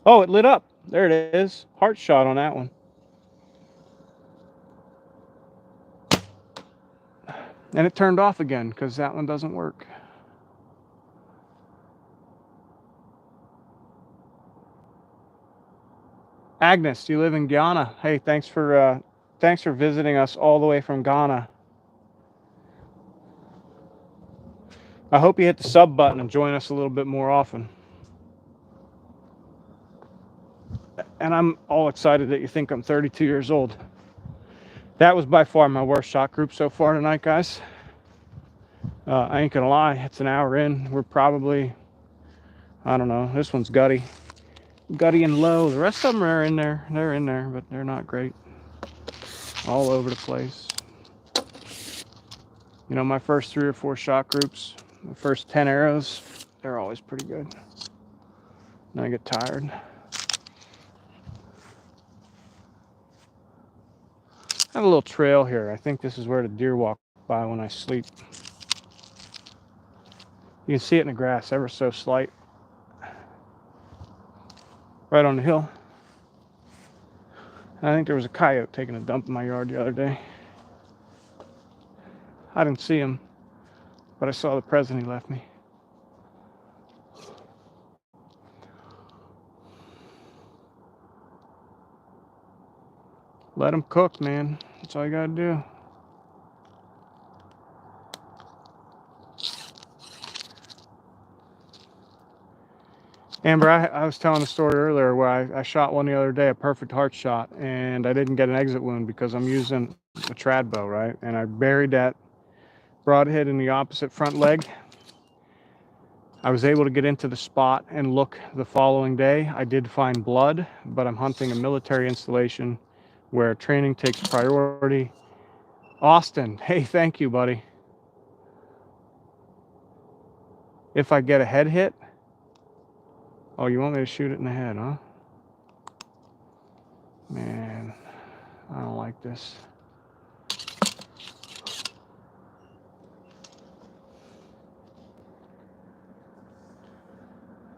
Oh, it lit up. There it is. Heart shot on that one. And it turned off again because that one doesn't work. Agnes, you live in Ghana. Hey, thanks for visiting us all the way from Ghana. I hope you hit the sub button and join us a little bit more often. And I'm all excited that you think I'm 32 years old. That was by far my worst shot group so far tonight, guys. I ain't gonna lie, it's an hour in. We're probably, I don't know, this one's gutty and low. The rest of them are in there. They're in there, but they're not great. All over the place. You know, my first 3 or 4 shot groups, the first 10 arrows, they're always pretty good. Then I get tired. I have a little trail here. I think this is where the deer walk by when I sleep. You can see it in the grass, ever so slight. Right on the hill. I think there was a coyote taking a dump in my yard the other day. I didn't see him, but I saw the present he left me. Let them cook, man. That's all you gotta do. Amber, I was telling a story earlier where I shot one the other day, a perfect heart shot, and I didn't get an exit wound because I'm using a trad bow, right? And I buried that broadhead in the opposite front leg. I was able to get into the spot and look the following day. I did find blood, but I'm hunting a military installation where training takes priority. Austin, hey, thank you, buddy. If I get a head hit, oh, you want me to shoot it in the head, huh? Man, I don't like this.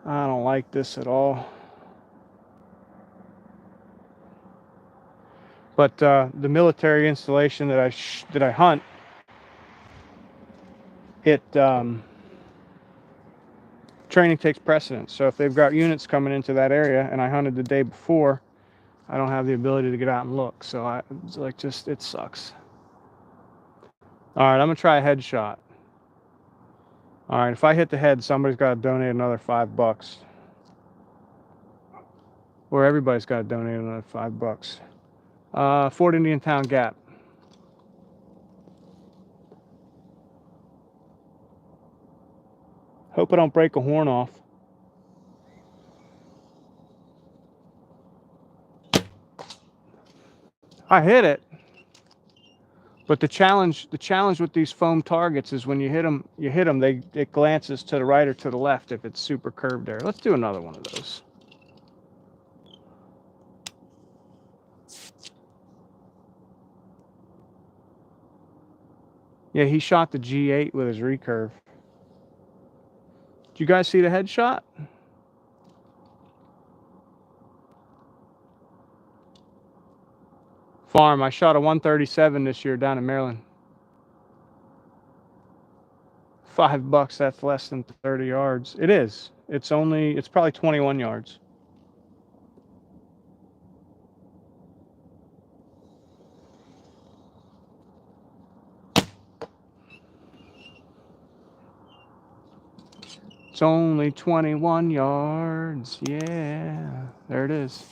I don't like this at all. But the military installation that I hunt, it training takes precedence. So if they've got units coming into that area and I hunted the day before, I don't have the ability to get out and look. So it's like, just, it sucks. All right, I'm gonna try a headshot. All right, if I hit the head, somebody's got to donate another $5, or everybody's got to donate another $5. Fort Indian Town Gap. Hope I don't break a horn off. I hit it. But the challenge with these foam targets is when you hit them, it glances to the right or to the left if it's super curved there. Let's do another one of those. Yeah, he shot the G8 with his recurve. Did you guys see the headshot? Farm, I shot a 137 this year down in Maryland. $5, that's less than 30 yards. It is. It's probably 21 yards. It's only 21 yards. Yeah, there it is.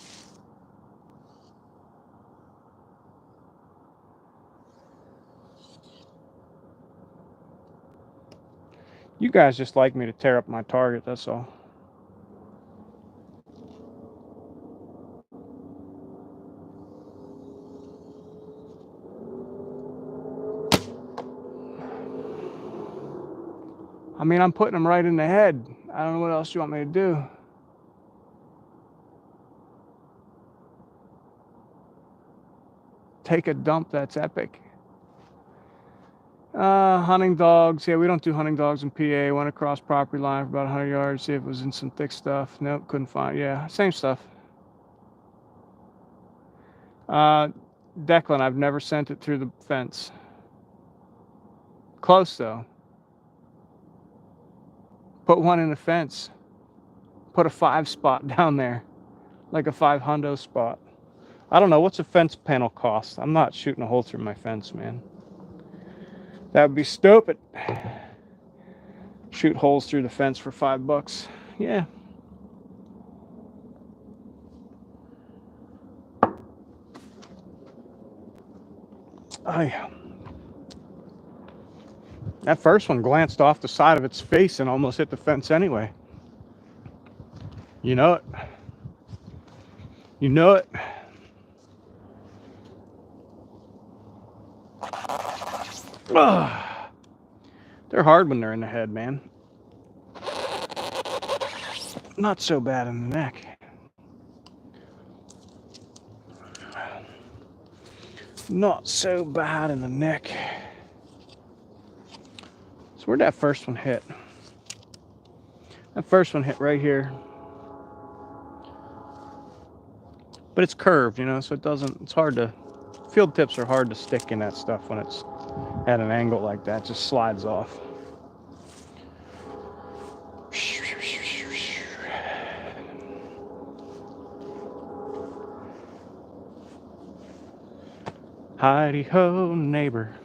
You guys just like me to tear up my target, that's all. I mean, I'm putting them right in the head. I don't know what else you want me to do. Take a dump, that's epic. Hunting dogs. Yeah, we don't do hunting dogs in PA. Went across property line for about 100 yards, see if it was in some thick stuff. Nope, couldn't find. Yeah, same stuff. Declan, I've never sent it through the fence. Close though. Put one in the fence. Put a 5 spot down there, like a 5 hundo spot. I don't know, what's a fence panel cost? I'm not shooting a hole through my fence, man. That would be stupid. Shoot holes through the fence for $5. Yeah. That first one glanced off the side of its face and almost hit the fence anyway. You know it. You know it. Ugh. They're hard when they're in the head, man. Not so bad in the neck. Not so bad in the neck. So where'd that first one hit? That first one hit right here. But it's curved, you know, so it's hard to, field tips are hard to stick in that stuff when it's at an angle like that. It just slides off. Heidi-ho, neighbor.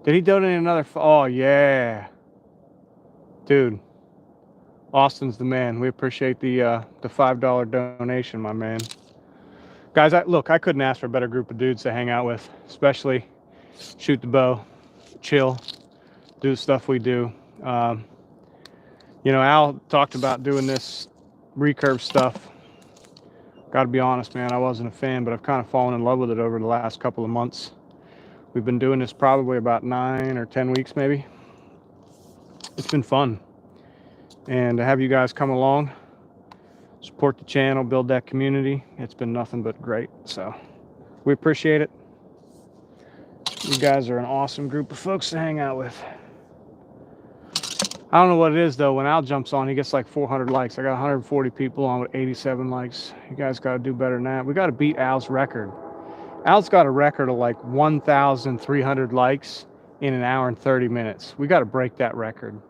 Did he donate another? Oh, yeah. Dude, Austin's the man. We appreciate the $5 donation, my man. Guys, look, I couldn't ask for a better group of dudes to hang out with, especially shoot the bow, chill, do the stuff we do. You know, Al talked about doing this recurve stuff. Got to be honest, man, I wasn't a fan, but I've kind of fallen in love with it over the last couple of months. We've been doing this probably about 9 or 10 weeks, maybe. It's been fun. And to have you guys come along, support the channel, build that community, it's been nothing but great. So we appreciate it. You guys are an awesome group of folks to hang out with. I don't know what it is though. When Al jumps on, he gets like 400 likes. I got 140 people on with 87 likes. You guys got to do better than that. We got to beat Al's record. Al's got a record of like 1,300 likes in an hour and 30 minutes. We got to break that record.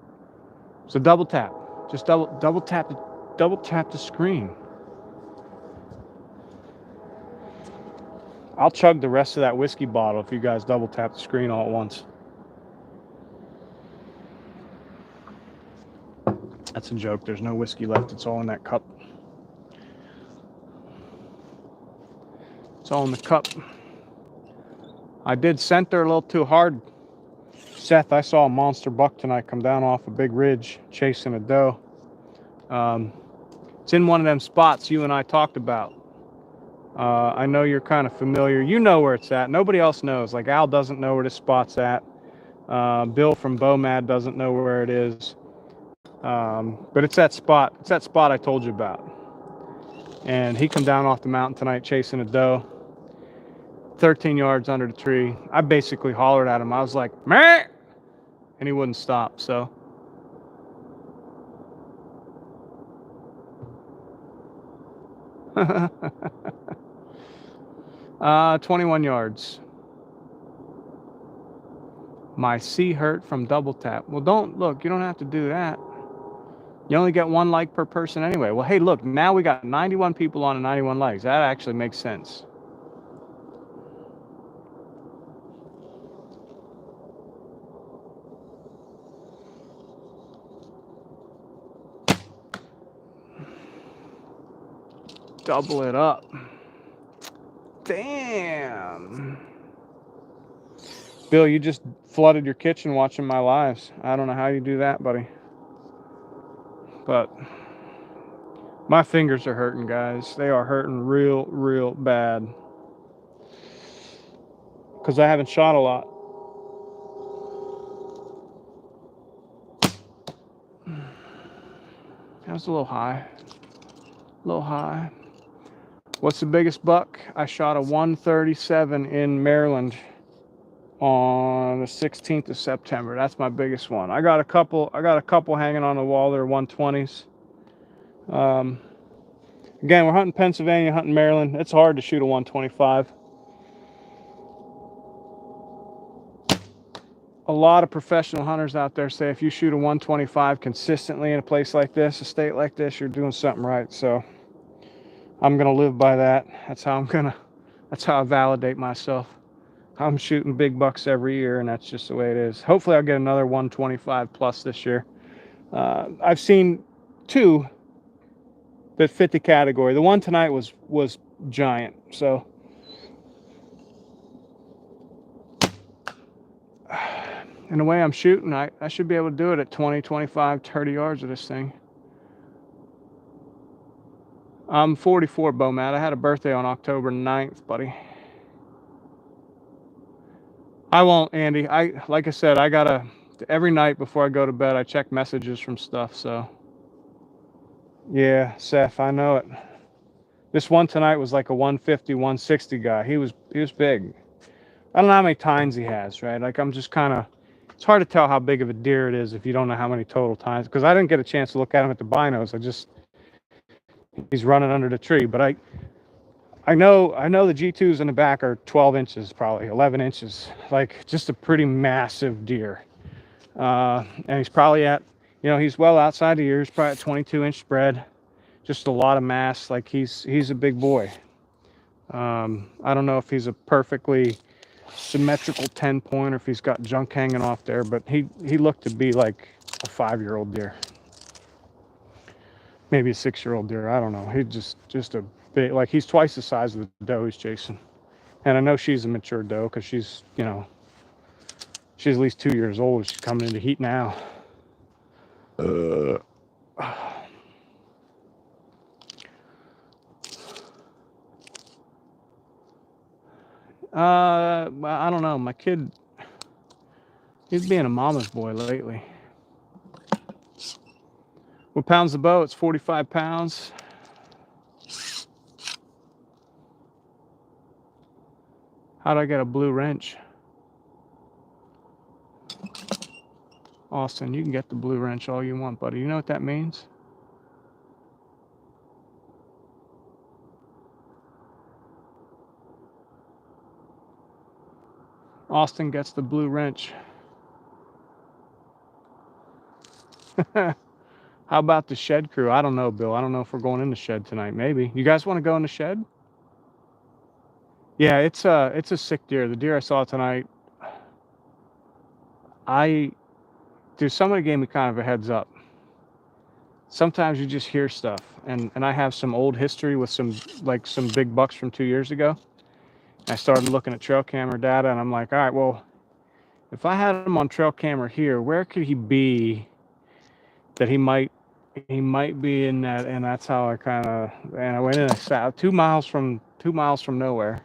So double tap. Just double tap the screen. I'll chug the rest of that whiskey bottle if you guys double tap the screen all at once. That's a joke. There's no whiskey left. It's all in that cup. It's all in the cup. I did center a little too hard. Seth, I saw a monster buck tonight come down off a big ridge chasing a doe. It's in one of them spots you and I talked about. I know you're kind of familiar. You know where it's at. Nobody else knows. Like Al doesn't know where this spot's at. Bill from Bomad doesn't know where it is. But it's that spot. It's that spot I told you about. And he come down off the mountain tonight chasing a doe. 13 yards under the tree. I basically hollered at him. I was like, meh! And he wouldn't stop. So 21 yards. My C hurt from double tap. Well, you don't have to do that. You only get 1 like per person anyway. Well, hey, look, now we got 91 people on and 91 likes. That actually makes sense. Double it up. Damn. Bill, you just flooded your kitchen watching my lives. I don't know how you do that, buddy. But my fingers are hurting, guys. They are hurting real bad. Because I haven't shot a lot. That was a little high. A little high. What's the biggest buck? I shot a 137 in Maryland on the 16th of September. That's my biggest one. I got a couple hanging on the wall. They're 120s. Again, we're hunting Pennsylvania, hunting Maryland. It's hard to shoot a 125. A lot of professional hunters out there say if you shoot a 125 consistently in a place like this, a state like this, you're doing something right. So I'm gonna live by that. That's how I validate myself. I'm shooting big bucks every year, and that's just the way it is. Hopefully I'll get another 125 plus this year. I've seen 2 that fit the category. The one tonight was giant. So in the way I'm shooting, I should be able to do it at 20, 25, 30 yards of this thing. I'm 44, Bomad. I had a birthday on October 9th, buddy. I won't, Andy. Like I said, I gotta, every night before I go to bed, I check messages from stuff, so. Yeah, Seth, I know it. This one tonight was like a 150, 160 guy. He was big. I don't know how many tines he has, right? Like I'm just kind of, it's hard to tell how big of a deer it is if you don't know how many total tines, because I didn't get a chance to look at him at the binos. He's running under the tree, but I know the G2s in the back are 12 inches, probably 11 inches, like just a pretty massive deer. And he's probably at You know, he's well outside the ears, probably 22-inch spread, just a lot of mass. Like he's a big boy. I don't know if he's a perfectly symmetrical 10-point or if he's got junk hanging off there, but he looked to be like a 5-year-old deer, maybe a 6-year-old deer. I don't know. He just a big, like he's twice the size of the doe he's chasing. And I know she's a mature doe because she's, you know, she's at least 2 years old. She's coming into heat now. I don't know. My kid, he's being a mama's boy lately. What pound's the bow? It's 45 pounds. How'd I get a blue wrench? Austin, you can get the blue wrench all you want, buddy. You know what that means? Austin gets the blue wrench. How about the shed crew? I don't know, Bill. I don't know if we're going in the shed tonight. Maybe. You guys want to go in the shed? Yeah, it's a sick deer. The deer I saw tonight, somebody gave me kind of a heads up. Sometimes you just hear stuff, and I have some old history with some big bucks from 2 years ago. I started looking at trail camera data, and I'm like, all right, well, if I had him on trail camera here, where could he be that he might be in that? And that's how I kind of, and I went in, I sat 2 miles from nowhere,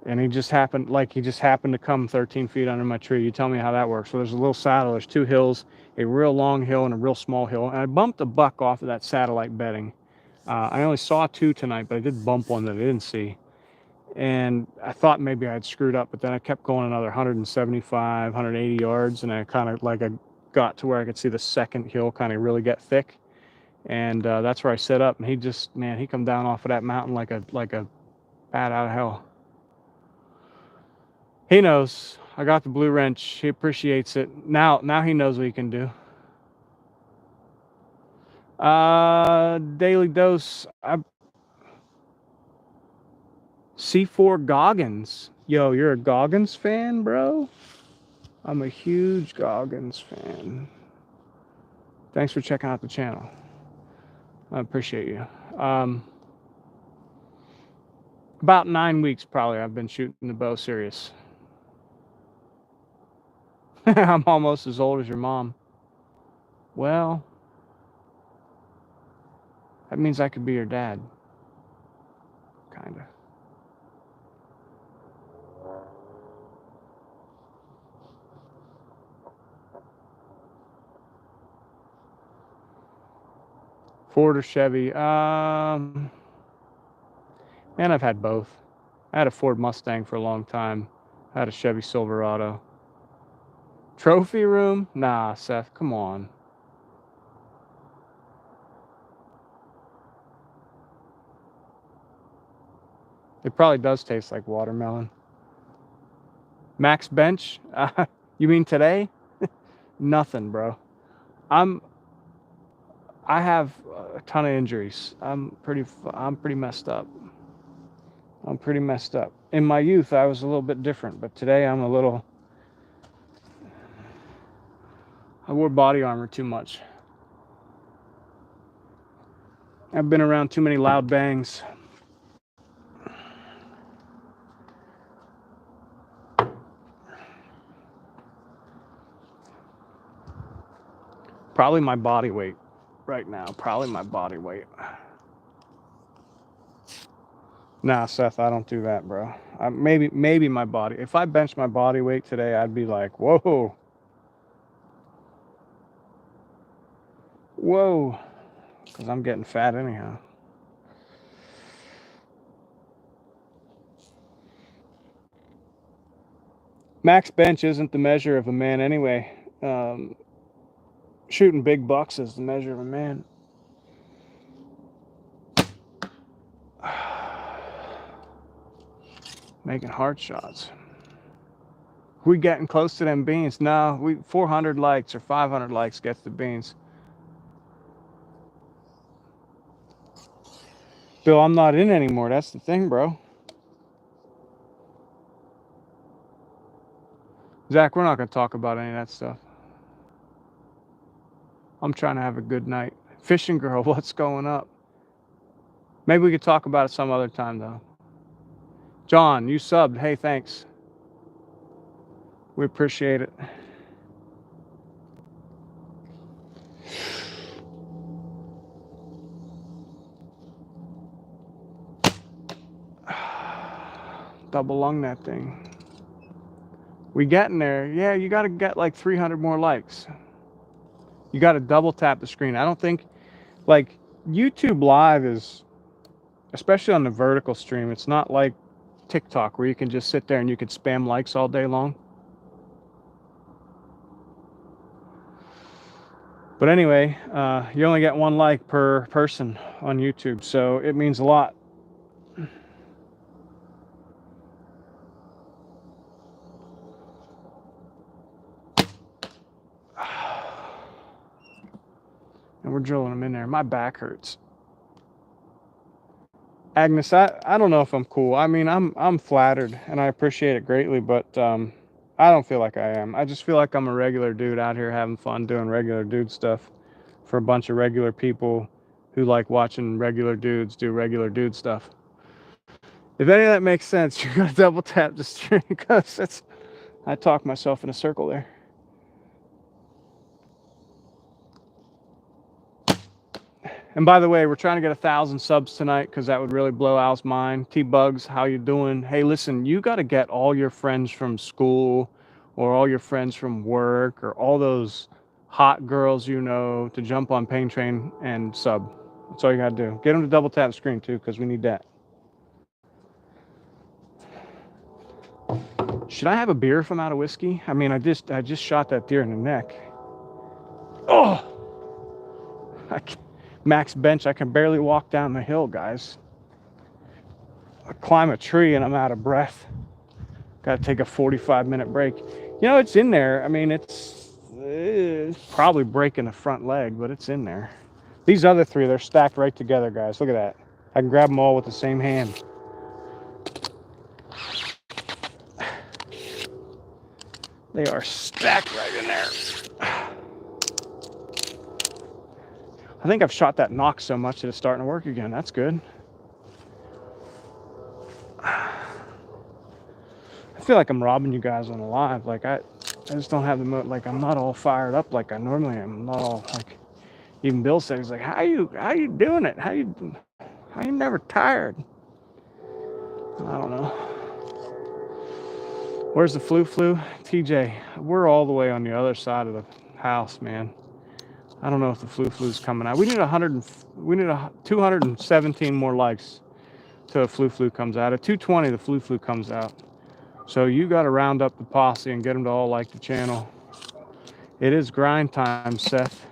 and he just happened to come 13 feet under my tree. You tell me how that works. So there's a little saddle, there's 2 hills, a real long hill and a real small hill, and I bumped a buck off of that satellite bedding. I only saw 2 tonight, but I did bump one that I didn't see. And I thought maybe I had screwed up, but then I kept going another 175, 180 yards, and I kind of I got to where I could see the second hill kind of really get thick, and that's where I set up. And he just, man, he come down off of that mountain like a bat out of hell. He knows I got the blue wrench. He appreciates it. Now he knows what he can do. Daily dose. C4 Goggins. Yo, you're a Goggins fan, bro? I'm a huge Goggins fan. Thanks for checking out the channel. I appreciate you. About 9 weeks probably I've been shooting the bow serious. I'm almost as old as your mom. Well, that means I could be your dad. Kinda. Ford or Chevy? Man, I've had both. I had a Ford Mustang for a long time. I had a Chevy Silverado. Trophy room? Nah, Seth, come on. It probably does taste like watermelon. Max bench? You mean today? Nothing, bro. I have a ton of injuries. I'm pretty messed up. I'm pretty messed up. In my youth, I was a little bit different, but today I'm a little. I wore body armor too much. I've been around too many loud bangs. Probably my body weight right now. Probably my body weight. Nah, Seth, I don't do that, bro. Maybe my body. If I bench my body weight today, I'd be like, whoa. Whoa. Because I'm getting fat anyhow. Max bench isn't the measure of a man anyway. Shooting big bucks is the measure of a man. Making hard shots. We getting close to them beans. No, we 400 likes or 500 likes gets the beans. Bill, I'm not in anymore. That's the thing, bro. Zach, we're not going to talk about any of that stuff. I'm trying to have a good night. Fishing girl, what's going up? Maybe we could talk about it some other time, though. John, you subbed. Hey, thanks. We appreciate it. Double lung that thing. We getting there. Yeah, you got to get like 300 more likes. You got to double tap the screen. I don't think, like, YouTube Live is, especially on the vertical stream, it's not like TikTok where you can just sit there and you can spam likes all day long. But anyway, you only get 1 like per person on YouTube, so it means a lot. And we're drilling them in there. My back hurts. Agnes, I don't know if I'm cool. I mean, I'm flattered and I appreciate it greatly, but I don't feel like I am. I just feel like I'm a regular dude out here having fun doing regular dude stuff for a bunch of regular people who like watching regular dudes do regular dude stuff. If any of that makes sense, you're gonna double tap the stream because I talk myself in a circle there. And by the way, we're trying to get 1,000 subs tonight because that would really blow Al's mind. T-Bugs, how you doing? Hey, listen, you got to get all your friends from school or all your friends from work or all those hot girls you know to jump on Pain Train and sub. That's all you got to do. Get them to double tap the screen too because we need that. Should I have a beer if I'm out of whiskey? I mean, I just shot that deer in the neck. Oh! Max bench, I can barely walk down the hill, guys. I climb a tree and I'm out of breath. Got to take a 45-minute break. You know, it's in there. I mean, it's probably breaking the front leg, but it's in there. These other 3, they're stacked right together, guys. Look at that. I can grab them all with the same hand. They are stacked right in there. I think I've shot that knock so much that it's starting to work again. That's good. I feel like I'm robbing you guys on the live. Like I just don't have the like I'm not all fired up like I normally am. I'm not all like. Even Bill said he's like, how you doing it? How you never tired? I don't know. Where's the flu? TJ, we're all the way on the other side of the house, man. I don't know if the flu's coming out. We need 217 more likes till a flu comes out. At 220, the flu comes out. So you got to round up the posse and get them to all like the channel. It is grind time, Seth.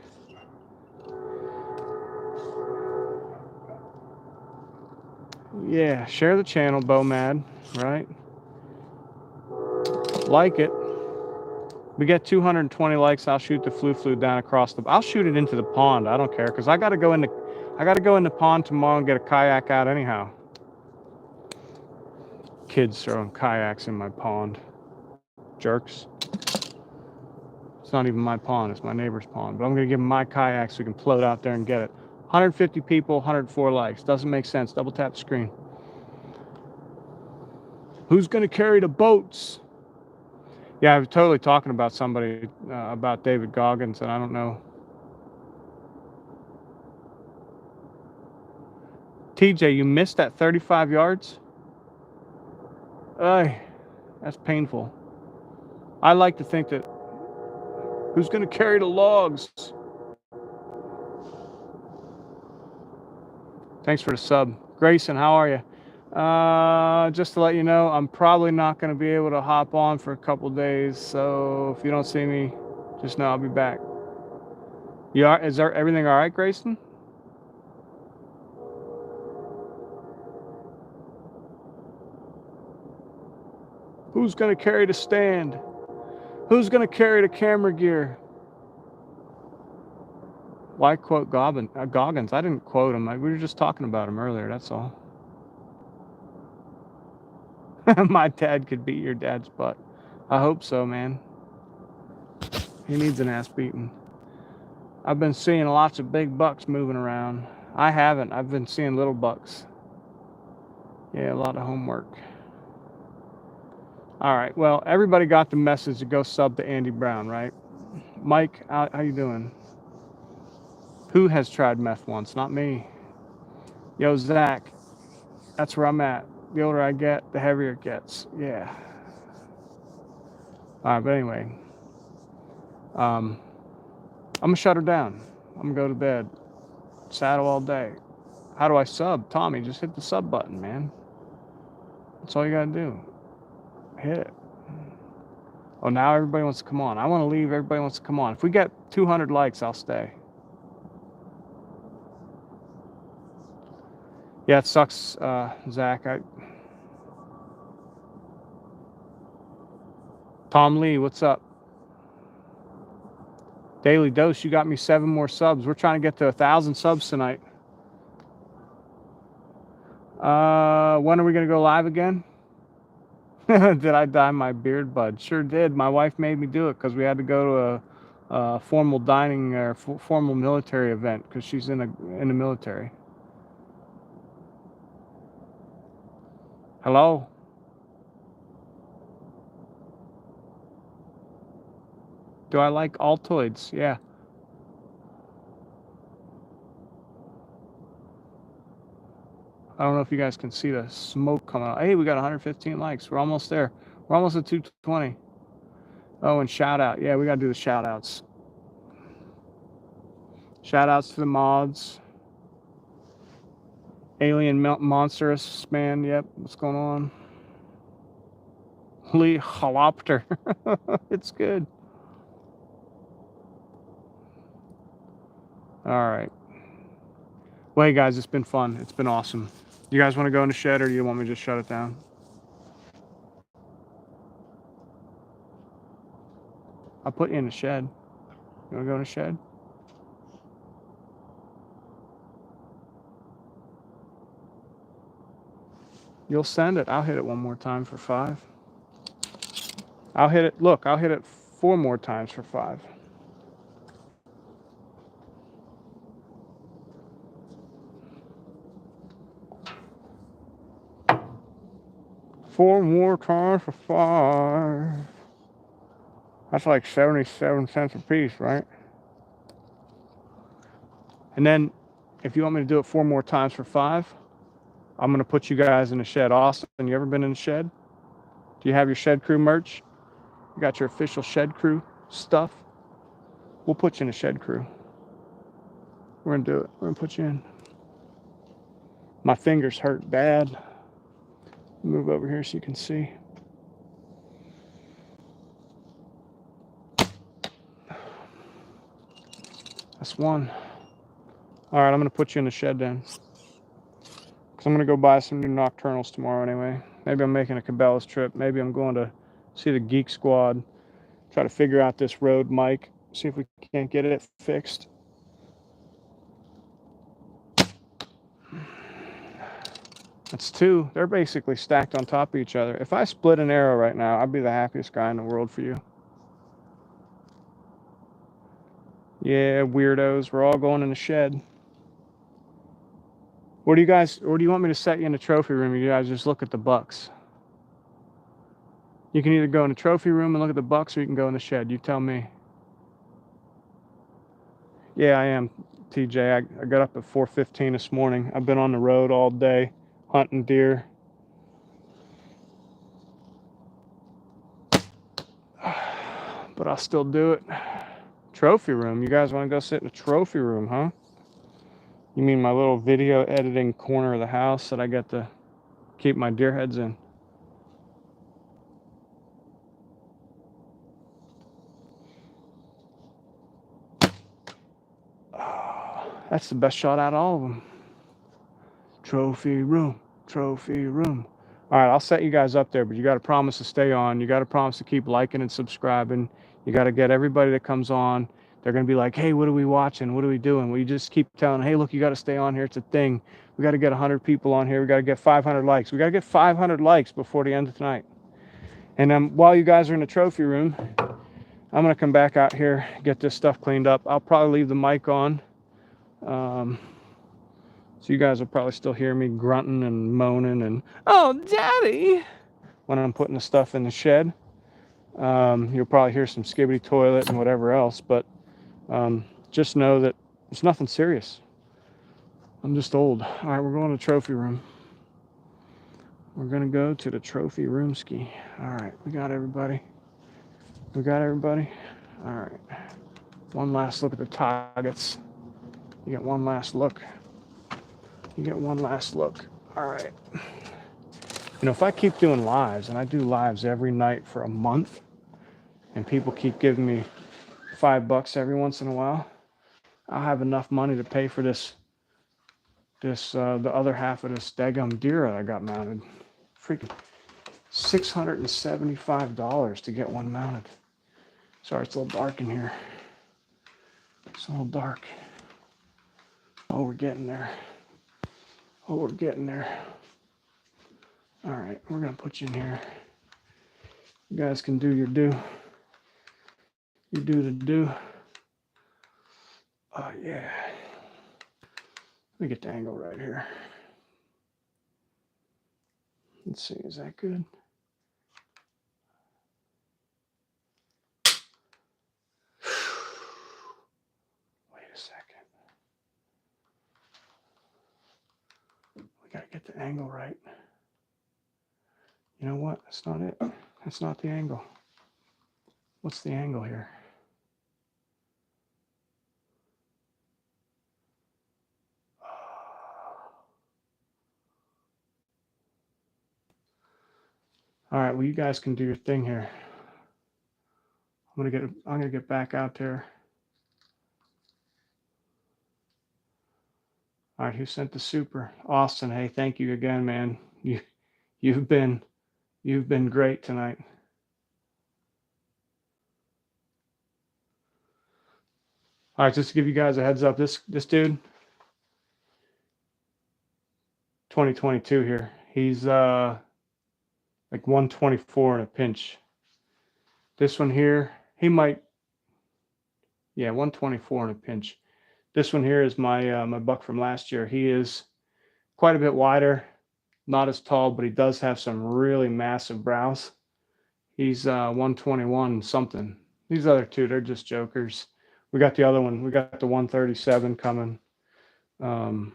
Yeah, share the channel, Bomad, right? Like it. We get 220 likes. I'll shoot the flu down across the. I'll shoot it into the pond. I don't care because I got to go in the pond tomorrow and get a kayak out anyhow. Kids throwing kayaks in my pond. Jerks. It's not even my pond. It's my neighbor's pond. But I'm gonna give them my kayak so we can float out there and get it. 150 people, 104 likes. Doesn't make sense. Double tap the screen. Who's gonna carry the boats? Yeah, I was totally talking about somebody, about David Goggins, and I don't know. TJ, you missed that 35 yards? That's painful. I like to think that, who's going to carry the logs? Thanks for the sub. Grayson, how are you? Just to let you know, I'm probably not going to be able to hop on for a couple days, so if you don't see me, just know I'll be back. Is everything all right, Grayson? Who's going to carry the stand? Who's going to carry the camera gear? Why quote Goggins? I didn't quote him. We were just talking about him earlier, that's all. My dad could beat your dad's butt. I hope so, man. He needs an ass beating. I've been seeing lots of big bucks moving around. I haven't. I've been seeing little bucks. Yeah, a lot of homework. All right. Well, everybody got the message to go sub to Andy Brown, right? Mike, how you doing? Who has tried meth once? Not me. Yo, Zach. That's where I'm at. The older I get, the heavier it gets. Yeah. All right, but anyway. I'm going to shut her down. I'm going to go to bed. Saddle all day. How do I sub? Tommy, just hit the sub button, man. That's all you got to do. Hit it. Oh, now everybody wants to come on. I want to leave. Everybody wants to come on. If we get 200 likes, I'll stay. Yeah, it sucks, Zach. Tom Lee, what's up? Daily Dose, you got me 7 more subs. We're trying to get to 1,000 subs tonight. When are we going to go live again? Did I dye my beard, bud? Sure did. My wife made me do it because we had to go to a formal dining or formal military event because she's in the military. Hello? Do I like Altoids? Yeah. I don't know if you guys can see the smoke coming out. Hey, we got 115 likes. We're almost there. We're almost at 220. Oh, and shout out. Yeah, we got to do the shout outs. Shout outs to the mods. Alien Monstrous Man. Yep. What's going on? Lee Holopter. It's good. All right. Well, hey, guys, it's been fun. It's been awesome. You guys want to go in the shed or do you want me to just shut it down? I'll put you in the shed. You want to go in the shed? You'll send it. I'll hit it one more time for 5. I'll hit it. Look, I'll hit it 4 more times for 5. Four more times for 5. That's like 77 cents a piece, right? And then if you want me to do it 4 more times for 5, I'm going to put you guys in the shed. Austin, you ever been in the shed? Do you have your Shed Crew merch? You got your official Shed Crew stuff? We'll put you in the Shed Crew. We're going to do it. We're going to put you in. My fingers hurt bad. Move over here so you can see. That's 1. All right, I'm going to put you in the shed then. Because I'm going to go buy some new Nocturnals tomorrow anyway. Maybe I'm making a Cabela's trip. Maybe I'm going to see the Geek Squad. Try to figure out this road mic. See if we can't get it fixed. That's 2. They're basically stacked on top of each other. If I split an arrow right now, I'd be the happiest guy in the world for you. Yeah, weirdos. We're all going in the shed. Or do you want me to set you in the trophy room? You guys just look at the bucks. You can either go in the trophy room and look at the bucks, or you can go in the shed. You tell me. Yeah, I am, TJ. I got up at 4:15 this morning. I've been on the road all day, hunting deer. But I'll still do it. Trophy room. You guys want to go sit in the trophy room, huh? You mean my little video editing corner of the house that I get to keep my deer heads in? That's the best shot out of all of them. Trophy room, trophy room. All right, I'll set you guys up there, but you got to promise to stay on. You got to promise to keep liking and subscribing. You got to get everybody that comes on. They're going to be like, hey, what are we watching? What are we doing? Well, you just keep telling, hey, look, you got to stay on here. It's a thing. We got to get 100 people on here. We got to get 500 likes. We got to get 500 likes before the end of tonight. And while you guys are in the trophy room, I'm going to come back out here, get this stuff cleaned up. I'll probably leave the mic on. So you guys will probably still hear me grunting and moaning and, oh, daddy, when I'm putting the stuff in the shed. You'll probably hear some skibbity toilet and whatever else, but just know that it's nothing serious. I'm just old. All right, we're going to the trophy room. We're going to go to the trophy room ski. All right, we got everybody. We got everybody. All right. One last look at the targets. You get one last look. You get one last look. All right. You know, if I keep doing lives, and I do lives every night for a month, and people keep giving me $5 every once in a while, I'll have enough money to pay for the other half of this daggum deer that I got mounted. Freaking $675 to get one mounted. Sorry, it's a little dark in here. It's a little dark. Oh, we're getting there. Oh, we're getting there. All right, we're gonna put you in here. You guys can do your do. You do the do. Oh yeah. Let me get the angle right here. Let's see, is that good? Wait a second. We gotta get the angle right. You know what? That's not it. That's not the angle. What's the angle here? All right, well, you guys can do your thing here. I'm gonna get back out there. All right, who sent the super? Austin, hey, thank you again, man. You've been great tonight. All right, just to give you guys a heads up, this dude, 2022 here. He's like 124 in a pinch. This one here, he might, yeah, 124 in a pinch. This one here is my my buck from last year. He is quite a bit wider, not as tall, but he does have some really massive brows. He's 121 something. These other two, they're just jokers. We got the other one. We got the 137 coming. I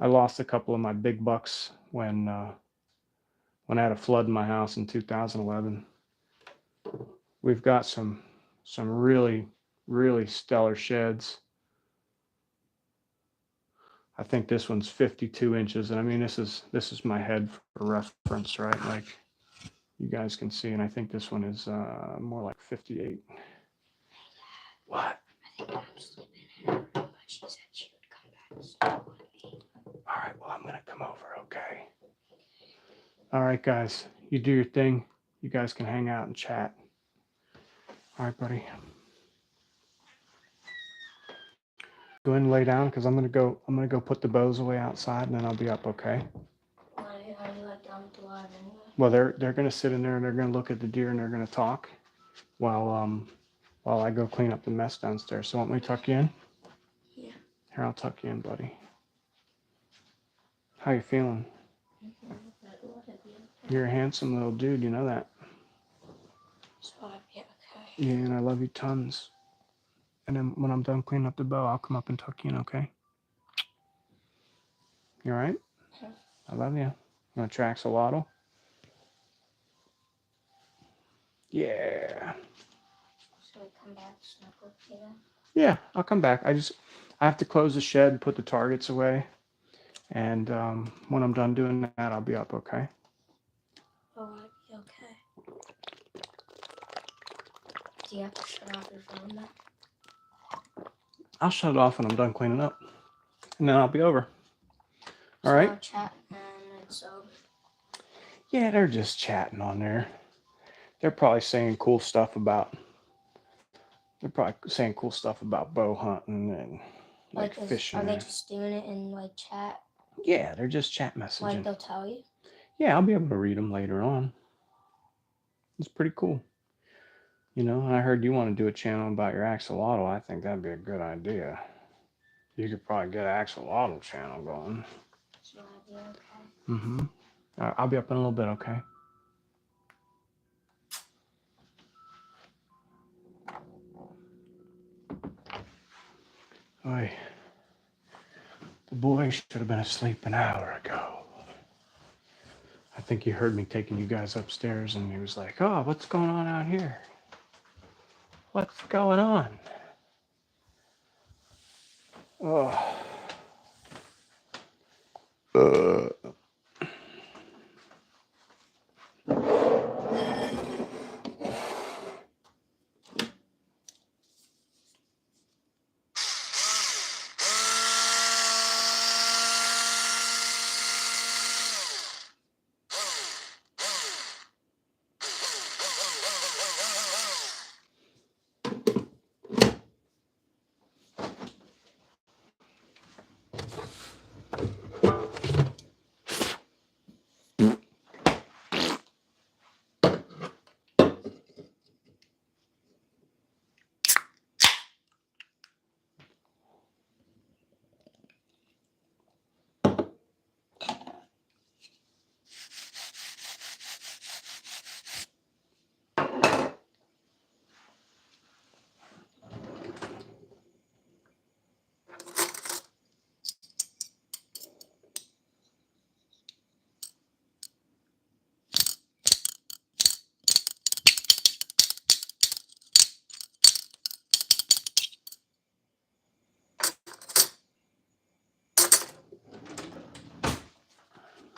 lost a couple of my big bucks when I had a flood in my house in 2011. We've got some really stellar sheds. I think this one's 52 inches, and I mean this is my head for reference, right? Like you guys can see, and I think this one is more like 58. What? I think I'm sleeping in, but she said she would come back. All right, well, I'm gonna come over, okay? All right, guys, you do your thing. You guys can hang out and chat. All right, buddy. Go ahead and lay down because I'm gonna go put the bows away outside, and then I'll be up, okay? How do you like down with the live anyway? Well, they're gonna sit in there and they're gonna look at the deer and they're gonna talk while I go clean up the mess downstairs. So want me to tuck you in? Yeah. Here, I'll tuck you in, buddy. How you feeling? You're a handsome little dude, you know that. So I'd be okay. Yeah, and I love you tons. And then when I'm done cleaning up the bow, I'll come up and tuck you in, okay? You all right? Yeah. I love you. You want to track Axolotl? Yeah. Should we come back snuggle with you then? Yeah, I'll come back. I have to close the shed and put the targets away. And when I'm done doing that, I'll be up, okay? Oh, I'd be okay. Do you have to shut off your phone then? I'll shut it off when I'm done cleaning up. And then I'll be over. All right? Chat and it's over. Yeah, they're just chatting on there. They're probably saying cool stuff about. They're probably saying cool stuff about bow hunting and like fishing. Are they just doing it in like chat? Yeah, they're just chat messaging. Like they'll tell you? Yeah, I'll be able to read them later on. It's pretty cool. You know, and I heard you want to do a channel about your axolotl. I think that'd be a good idea. You could probably get an axolotl channel going. Should I be okay? Mm-hmm. All right, I'll be up in a little bit, okay? Oy. The boy should have been asleep an hour ago. I think he heard me taking you guys upstairs and he was like, oh, what's going on out here? What's going on? Oh.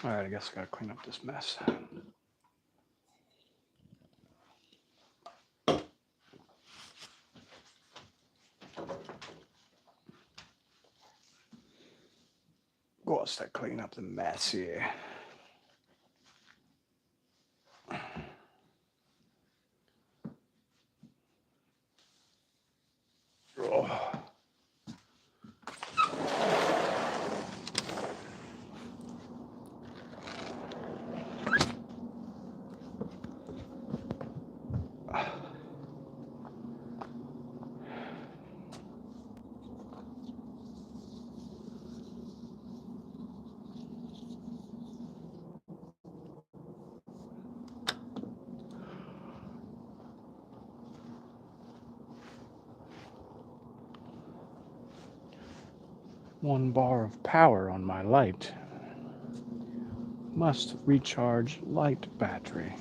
All right, I guess I gotta clean up this mess. Go on, start cleaning up the mess here. Oh. One bar of power on my light. Must recharge light battery.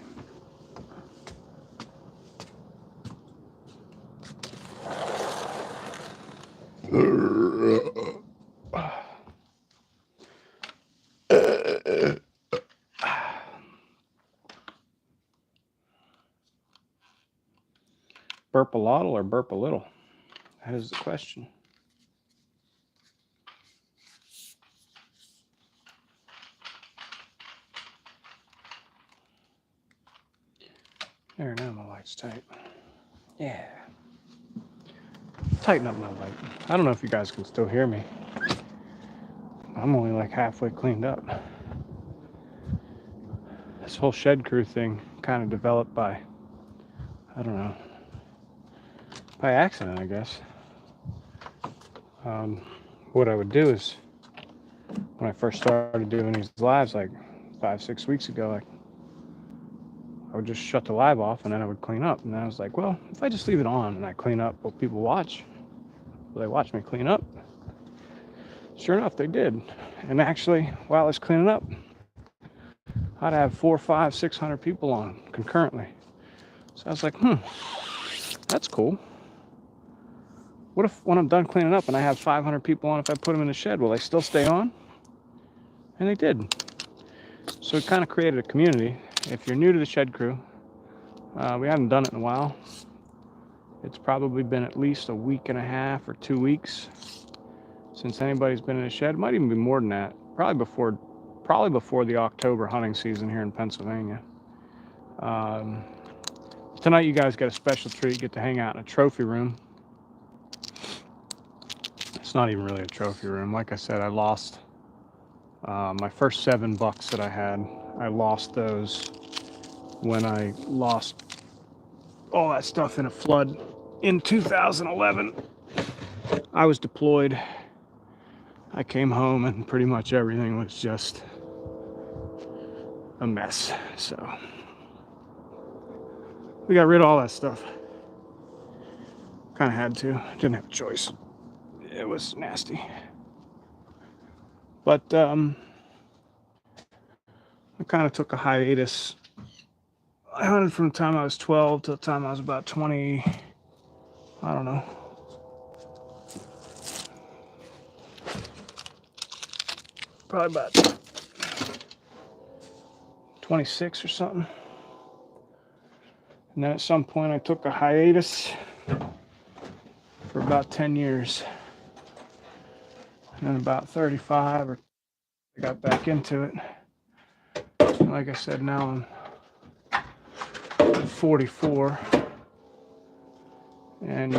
Burp a lot or burp a little? That is the question. There, now my light's tight. Yeah. Tighten up my light. I don't know if you guys can still hear me. I'm only like halfway cleaned up. This whole shed crew thing kind of developed by, I don't know, by accident, I guess. What I would do is, when I first started doing these lives like 5-6 weeks ago, I would just shut the live off and then I would clean up. And then I was like, well, if I just leave it on and I clean up, will people watch? Will they watch me clean up? Sure enough, they did. And actually, while I was cleaning up, I'd have 400, 500, 600 people on concurrently. So I was like, that's cool. What if when I'm done cleaning up and I have 500 people on, if I put them in the shed, will they still stay on? And they did. So it kind of created a community. If you're new to the shed crew, we haven't done it in a while. It's probably been at least a week and a half or 2 weeks since anybody's been in a shed. It might even be more than that. Probably before probably before the October hunting season here in Pennsylvania. Tonight you guys got a special treat. You get to hang out in a trophy room. It's not even really a trophy room. Like I said, I lost my first 7 bucks that I had. I lost those when I lost all that stuff in a flood in 2011. I was deployed. I came home and pretty much everything was just a mess. So we got rid of all that stuff. Kind of had to. Didn't have a choice. It was nasty. But I kind of took a hiatus. I hunted from the time I was 12 to the time I was about 20, I don't know. Probably about 26 or something. And then at some point I took a hiatus for about 10 years. And then about 35 or I got back into it. And like I said, now I'm 44. And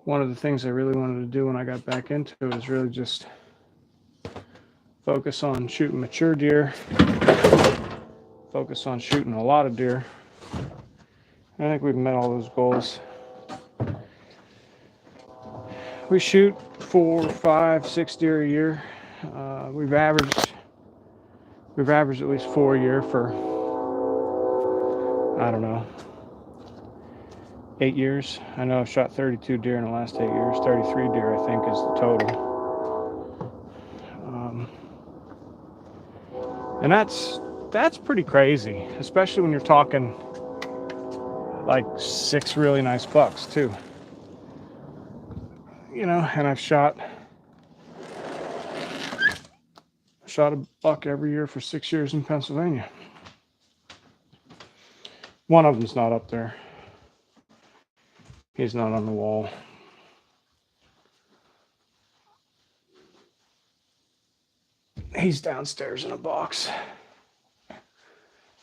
one of the things I really wanted to do when I got back into it is really just focus on shooting mature deer, focus on shooting a lot of deer. I think we've met all those goals. We shoot 4, 5, 6 deer a year. We've averaged at least 4 a year for, I don't know, 8 years. I know I've shot 32 deer in the last 8 years. 33 deer, I think, is the total. And that's pretty crazy, especially when you're talking like 6 really nice bucks too. You know, and I've shot a buck every year for 6 years in Pennsylvania. One of them's not up there. He's not on the wall. He's downstairs in a box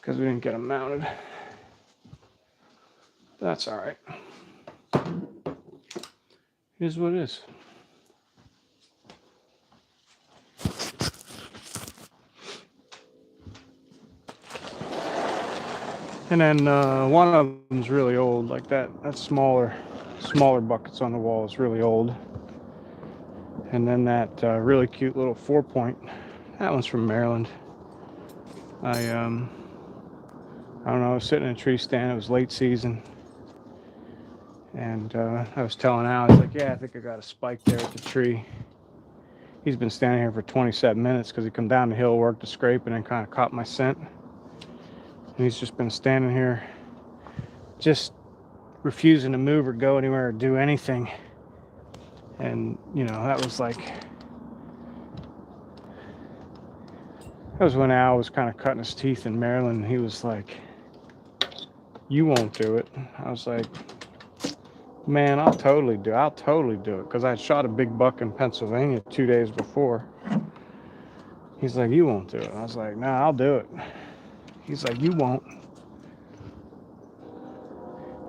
because we didn't get him mounted. That's all right. It is what it is. And then one of them's really old, like that smaller buck that's on the wall is really old. And then that really cute little 4-point, that one's from Maryland. I don't know, I was sitting in a tree stand, it was late season. And I was telling Al, I was like, yeah, I think I got a spike there at the tree. He's been standing here for 27 minutes because he come down the hill, worked the scrape, and then kind of caught my scent. And he's just been standing here, just refusing to move or go anywhere or do anything. And, you know, that was when Al was kind of cutting his teeth in Maryland. And he was like, you won't do it. I was like, man, I'll totally do it. Because I had shot a big buck in Pennsylvania 2 days before. He's like, you won't do it. I was like, nah, I'll do it. He's like, you won't.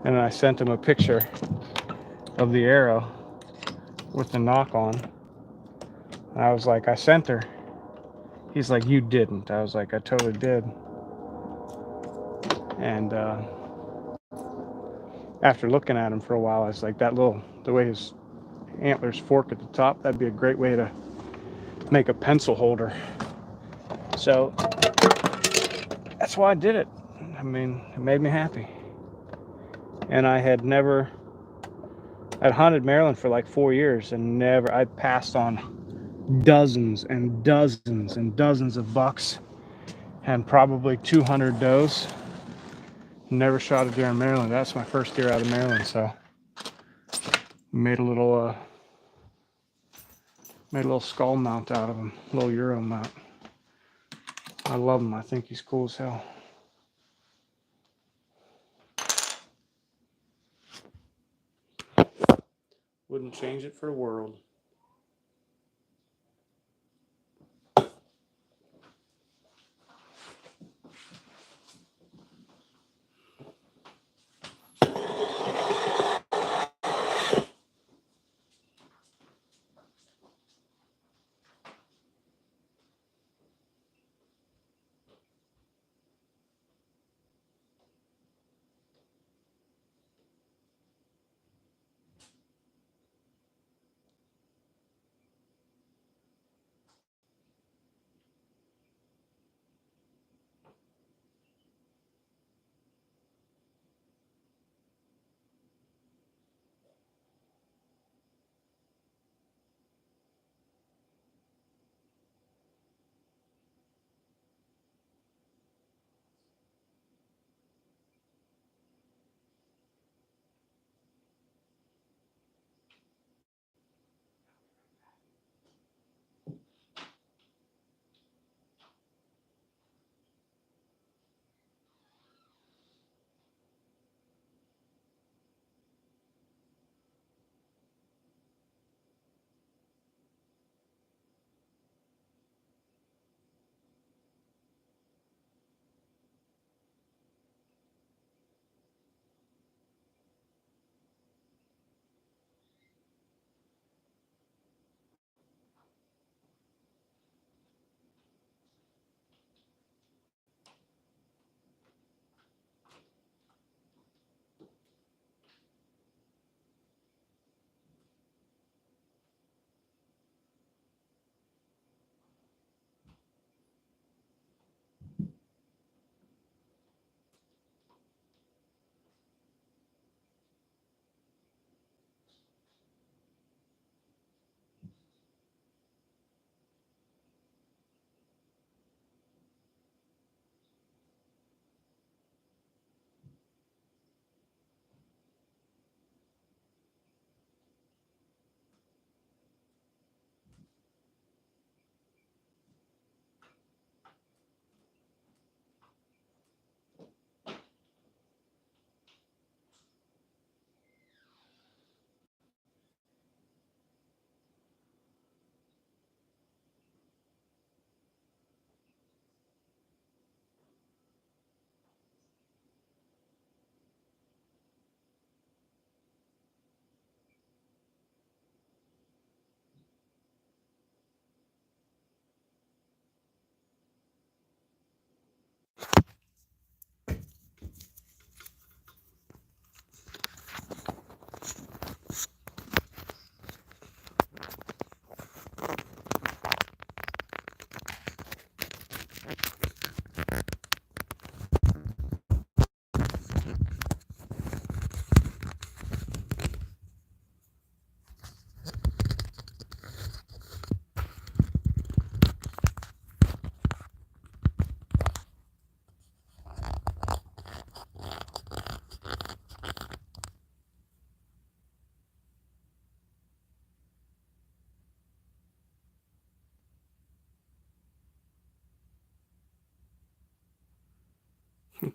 And then I sent him a picture of the arrow with the knock on. And I was like, I sent her. He's like, you didn't. I was like, I totally did. And after looking at him for a while, I was like, the way his antlers fork at the top, that'd be a great way to make a pencil holder. So that's why I did it. I mean, it made me happy. And I had hunted Maryland for like 4 years and I passed on dozens and dozens and dozens of bucks and probably 200 does. Never shot a deer in Maryland. That's my first deer out of Maryland, so made a little skull mount out of him, a little Euro mount. I love him. I think he's cool as hell. Wouldn't change it for a world.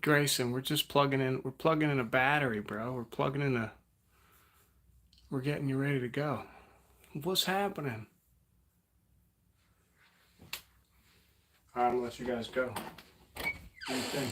Grayson, we're just plugging in. We're plugging in a battery, bro. We're getting you ready to go. What's happening? I'm gonna let you guys go. Do your thing.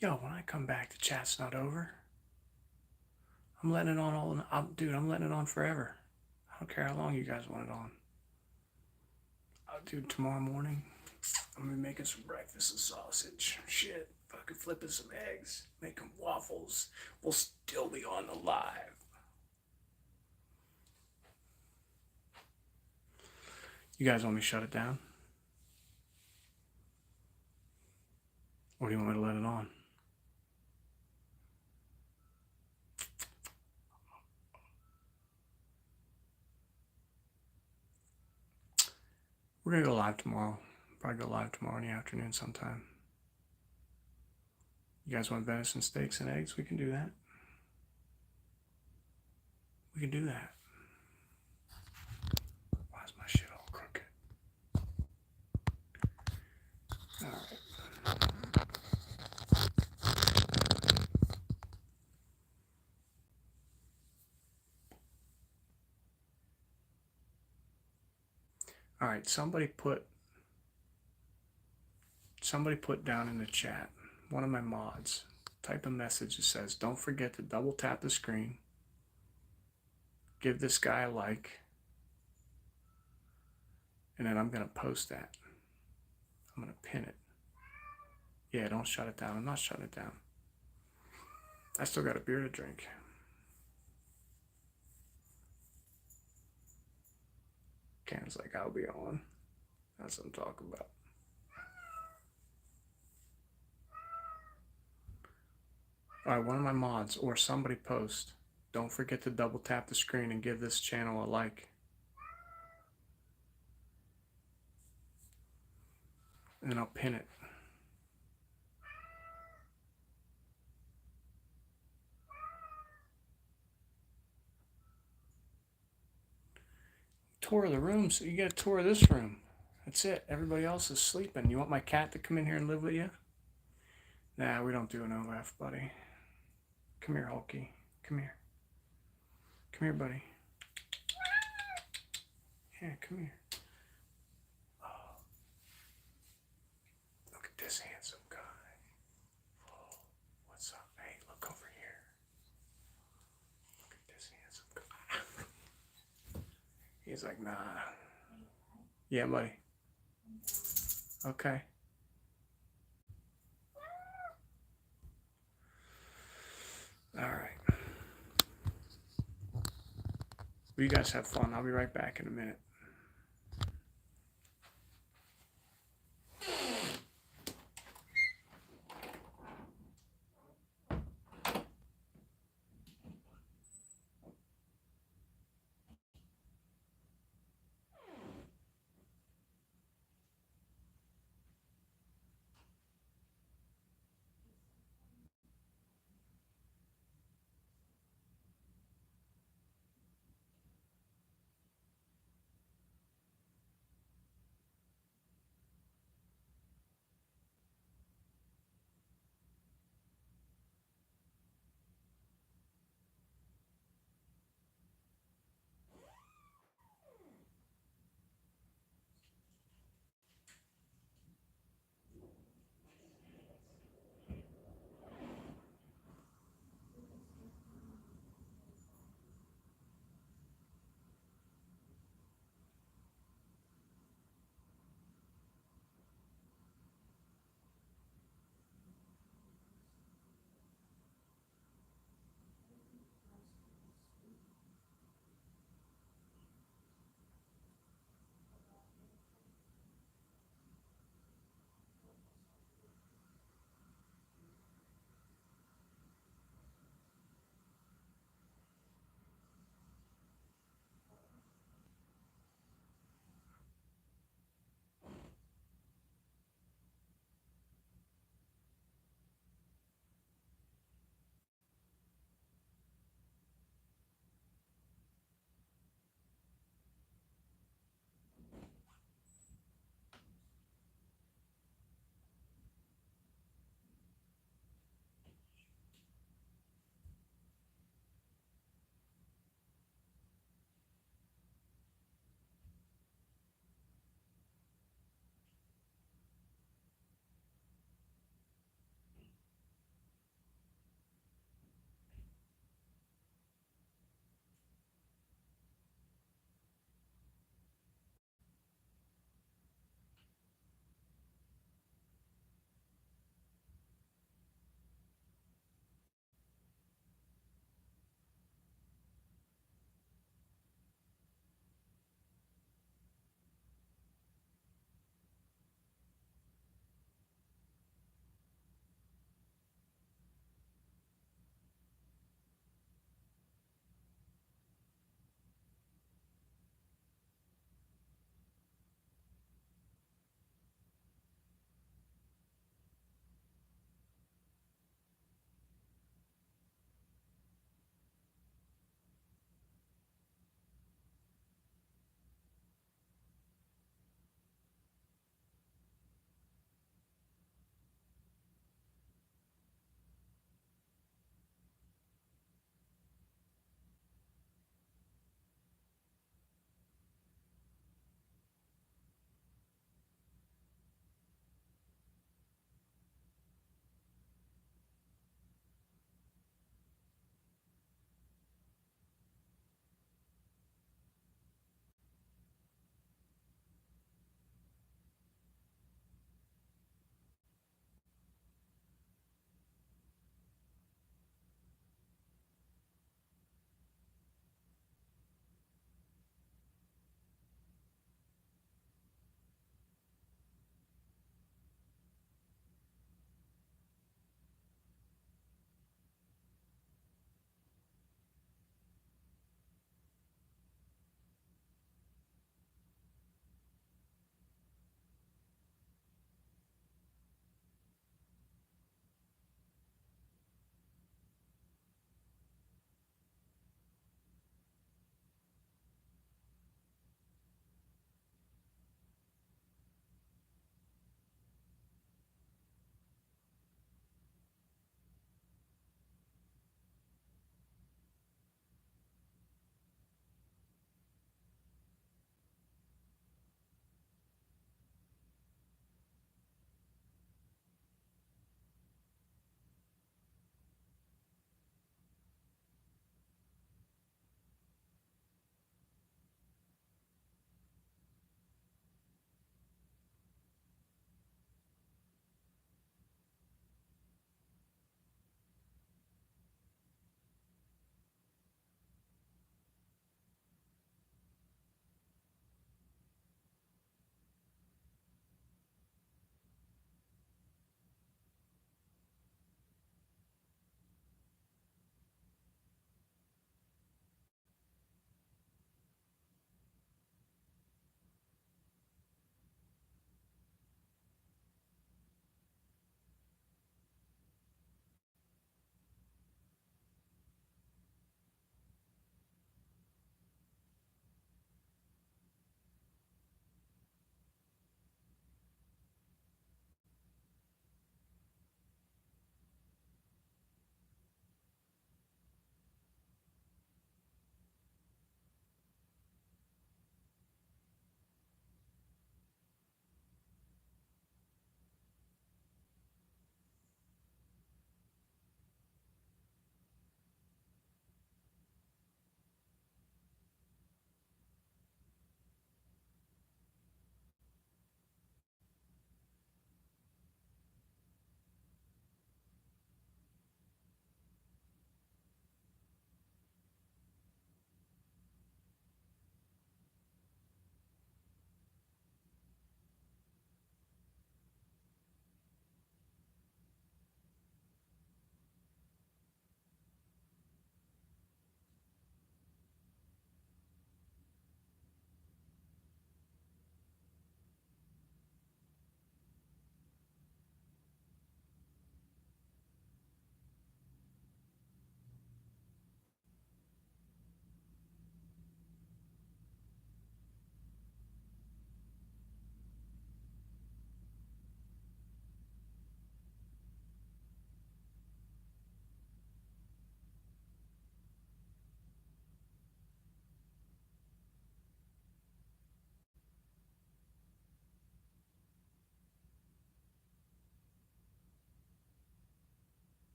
Yo, when I come back, the chat's not over. I'm letting it on dude, I'm letting it on forever. I don't care how long you guys want it on. Dude, tomorrow morning, I'm gonna be making some breakfast and sausage. Shit, fucking flipping some eggs, making waffles. We'll still be on the live. You guys want me to shut it down? Or do you want me to let it on? We're gonna go live tomorrow. Probably go live tomorrow in the afternoon sometime. You guys want venison steaks and eggs? We can do that. We can do that. Why is my shit all crooked? All right. All right, somebody put down in the chat, one of my mods, type a message that says, don't forget to double tap the screen, give this guy a like, and then I'm going to post that. I'm going to pin it. Yeah, don't shut it down. I'm not shutting it down. I still got a beer to drink. Ken's like, I'll be on. That's what I'm talking about. All right, one of my mods or somebody post, don't forget to double tap the screen and give this channel a like. And then I'll pin it. Tour of the room, so you get a tour of this room. That's it. Everybody else is sleeping. You want my cat to come in here and live with you? Nah, we don't do an OF, buddy. Come here, Hulky. Come here. Come here, buddy. Yeah, come here. Oh. Look at this handsome guy. Oh, what's up? Hey, look over here. Look at this handsome guy. He's like, nah. Yeah, buddy. Okay. All right. Well, you guys have fun. I'll be right back in a minute.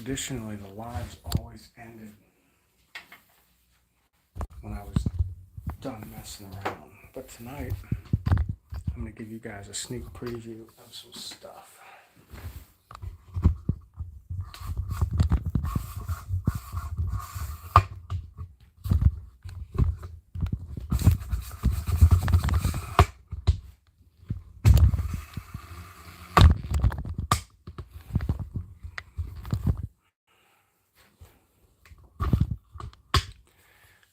traditionally the lives always ended when I was done messing around. But tonight, I'm going to give you guys a sneak preview of some stuff.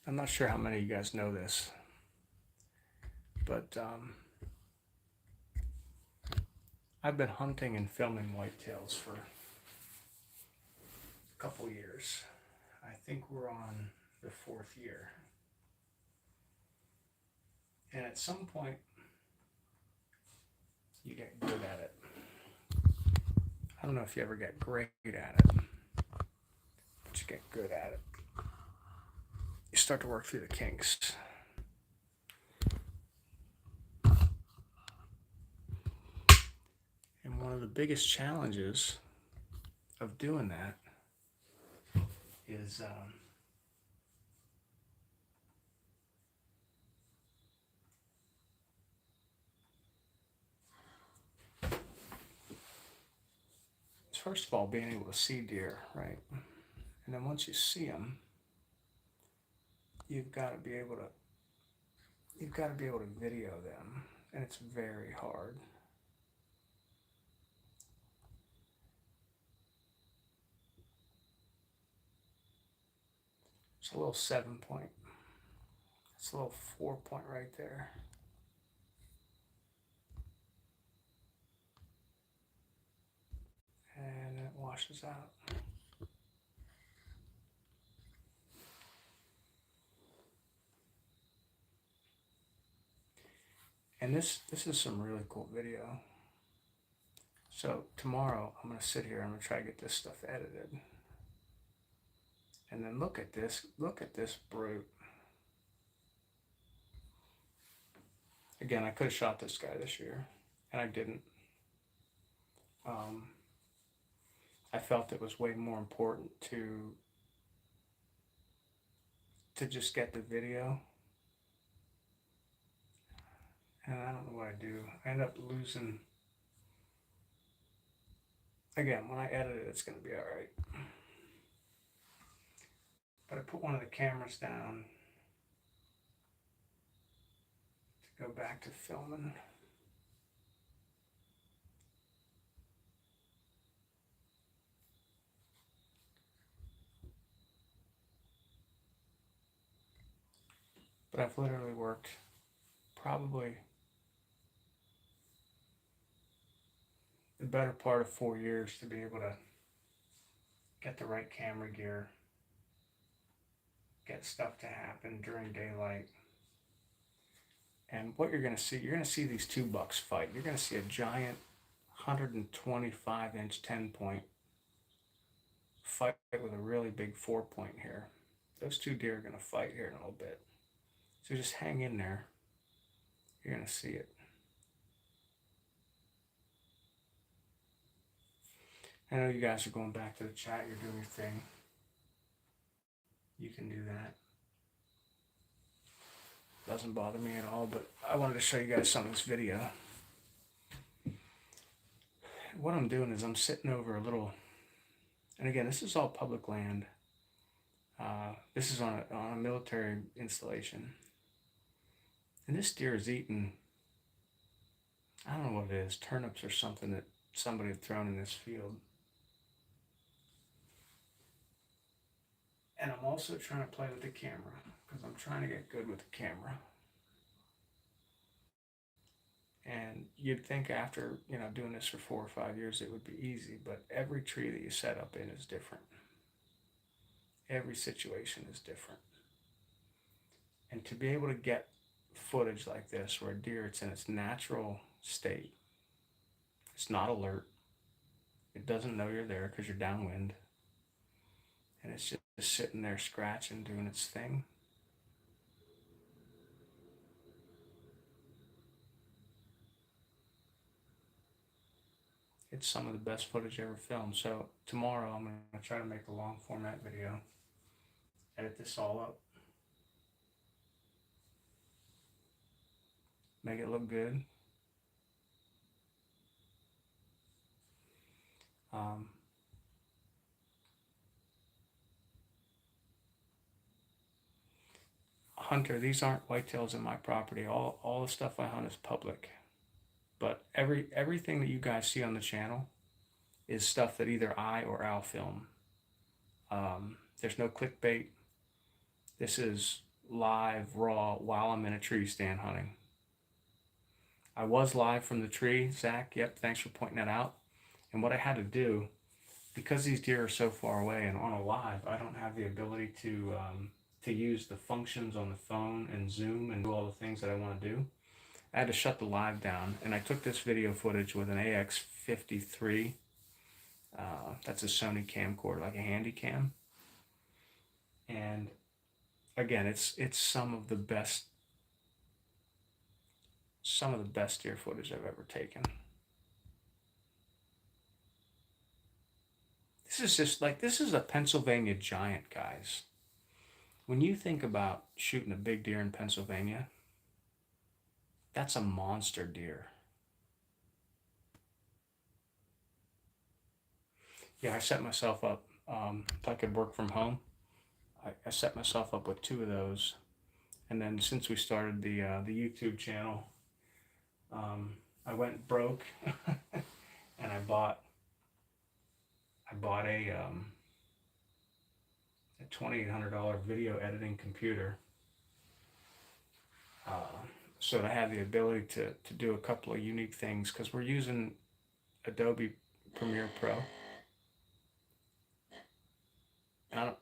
I'm not sure how many of you guys know this, but I've been hunting and filming whitetails for a couple years. I think we're on the 4th year. And at some point, you get good at it. I don't know if you ever get great at it, but you get good at it. You start to work through the kinks. And one of the biggest challenges of doing that is first of all being able to see deer, right? And then once you see them, you've got to be able to video them, and it's very hard. It's a little 7-point. It's a little 4-point right there. And it washes out. And this is some really cool video. So tomorrow I'm going to sit here and I'm going to try to get this stuff edited. And then look at this brute. Again, I could have shot this guy this year, and I didn't. I felt it was way more important to just get the video. And I don't know what I do. I end up losing. Again, when I edit it, it's going to be all right. But I put one of the cameras down to go back to filming. But I've literally worked probably the better part of 4 years to be able to get the right camera gear, get stuff to happen during daylight. And what you're going to see these 2 bucks fight. You're going to see a giant 125-inch 10-point fight with a really big 4-point here. Those 2 deer are going to fight here in a little bit. So just hang in there. You're going to see it. I know you guys are going back to the chat. You're doing your thing. You can do that. Doesn't bother me at all, but I wanted to show you guys some of this video. What I'm doing is I'm sitting over a little, and again, this is all public land. This is on a military installation. And this deer is eating, I don't know what it is, turnips or something that somebody had thrown in this field. And I'm also trying to play with the camera because I'm trying to get good with the camera. And you'd think after, doing this for 4 or 5 years, it would be easy, but every tree that you set up in is different. Every situation is different. And to be able to get footage like this where a deer, it's in its natural state, it's not alert, it doesn't know you're there because you're downwind, and it's just sitting there scratching, doing its thing. it's some of the best footage ever filmed. So tomorrow I'm going to try to make a long format video, edit this all up, make it look good. Um, Hunter, these aren't whitetails in my property. All the stuff I hunt is public. But everything that you guys see on the channel is stuff that either I or Al film. There's no clickbait. This is live, raw, while I'm in a tree stand hunting. I was live from the tree, Zach. Yep, thanks for pointing that out. And what I had to do, because these deer are so far away and on a live, I don't have the ability to use the functions on the phone and zoom and do all the things that I want to do. I had to shut the live down, and I took this video footage with an AX53. That's a Sony camcorder, like a handy cam. And again, it's some of the best deer footage I've ever taken. This is just like, this is a Pennsylvania giant, guys. When you think about shooting a big deer in Pennsylvania, that's a monster deer. Yeah, I set myself up, if I could work from home, I set myself up with 2 of those. And then since we started the YouTube channel, I went broke and I bought a $2,800 video editing computer, so that I have the ability to do a couple of unique things, because we're using Adobe Premiere Pro. And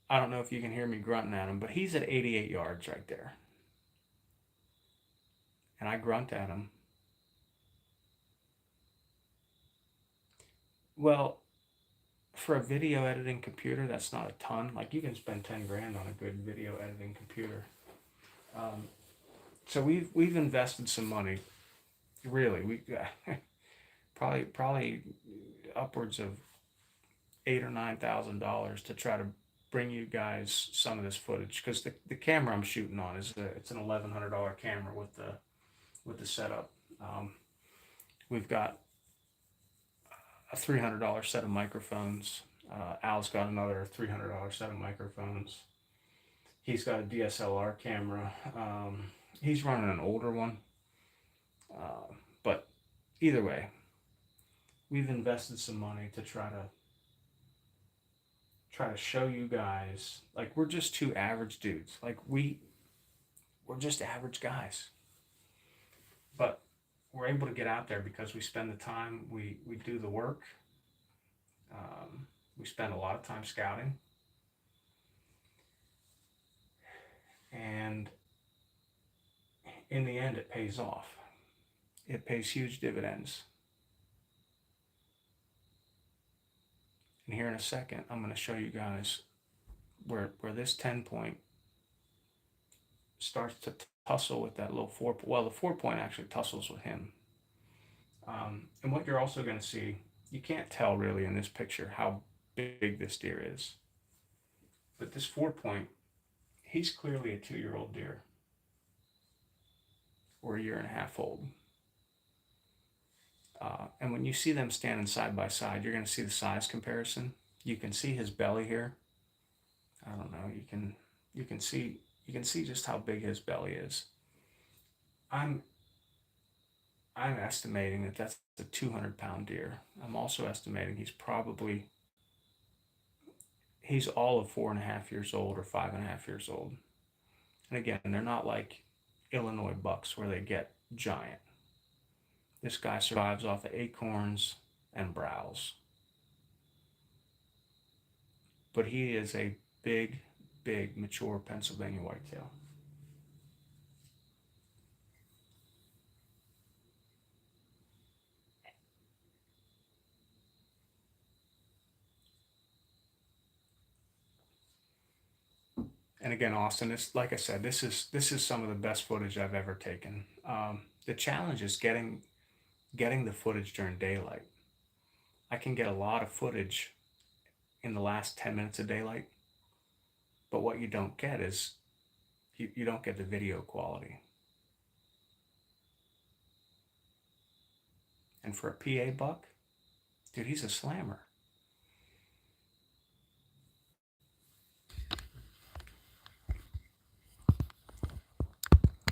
I don't know if you can hear me grunting at him, but he's at 88 yards right there. And I grunt at him. Well, for a video editing computer, that's not a ton. Like, you can spend 10 grand on a good video editing computer. So we've invested some money. Really, we probably upwards of $8,000 or $9,000 to try to bring you guys some of this footage, because the camera I'm shooting on it's an $1,100 camera with the setup. We've got a $300 set of microphones. Al's got another $300 set of microphones. He's got a DSLR camera. He's running an older one. But either way, we've invested some money to try to show you guys, like, we're just 2 average dudes. Like, we're just average guys. But we're able to get out there because we spend the time, we do the work. We spend a lot of time scouting. And in the end, it pays off. It pays huge dividends. And here in a second, I'm going to show you guys where this 10-point starts to tussle with that little 4. Well, the 4-point actually tussles with him. And what you're also going to see, you can't tell really in this picture how big this deer is. But this 4-point, he's clearly a 2-year-old deer, or a 1.5 old. And when you see them standing side by side, you're going to see the size comparison. You can see his belly here. I don't know. You can see just how big his belly is. I'm estimating that that's a 200-pound deer. I'm also estimating he's all of 4.5 years old or 5.5 years old. And again, they're not like Illinois bucks where they get giant. This guy survives off of acorns and browse. But he is a big, mature Pennsylvania whitetail. And again, Austin, this, like I said, this is some of the best footage I've ever taken. The challenge is getting getting the footage during daylight. I can get a lot of footage in the last 10 minutes of daylight, but what you don't get is you don't get the video quality. And for a PA buck, dude, he's a slammer.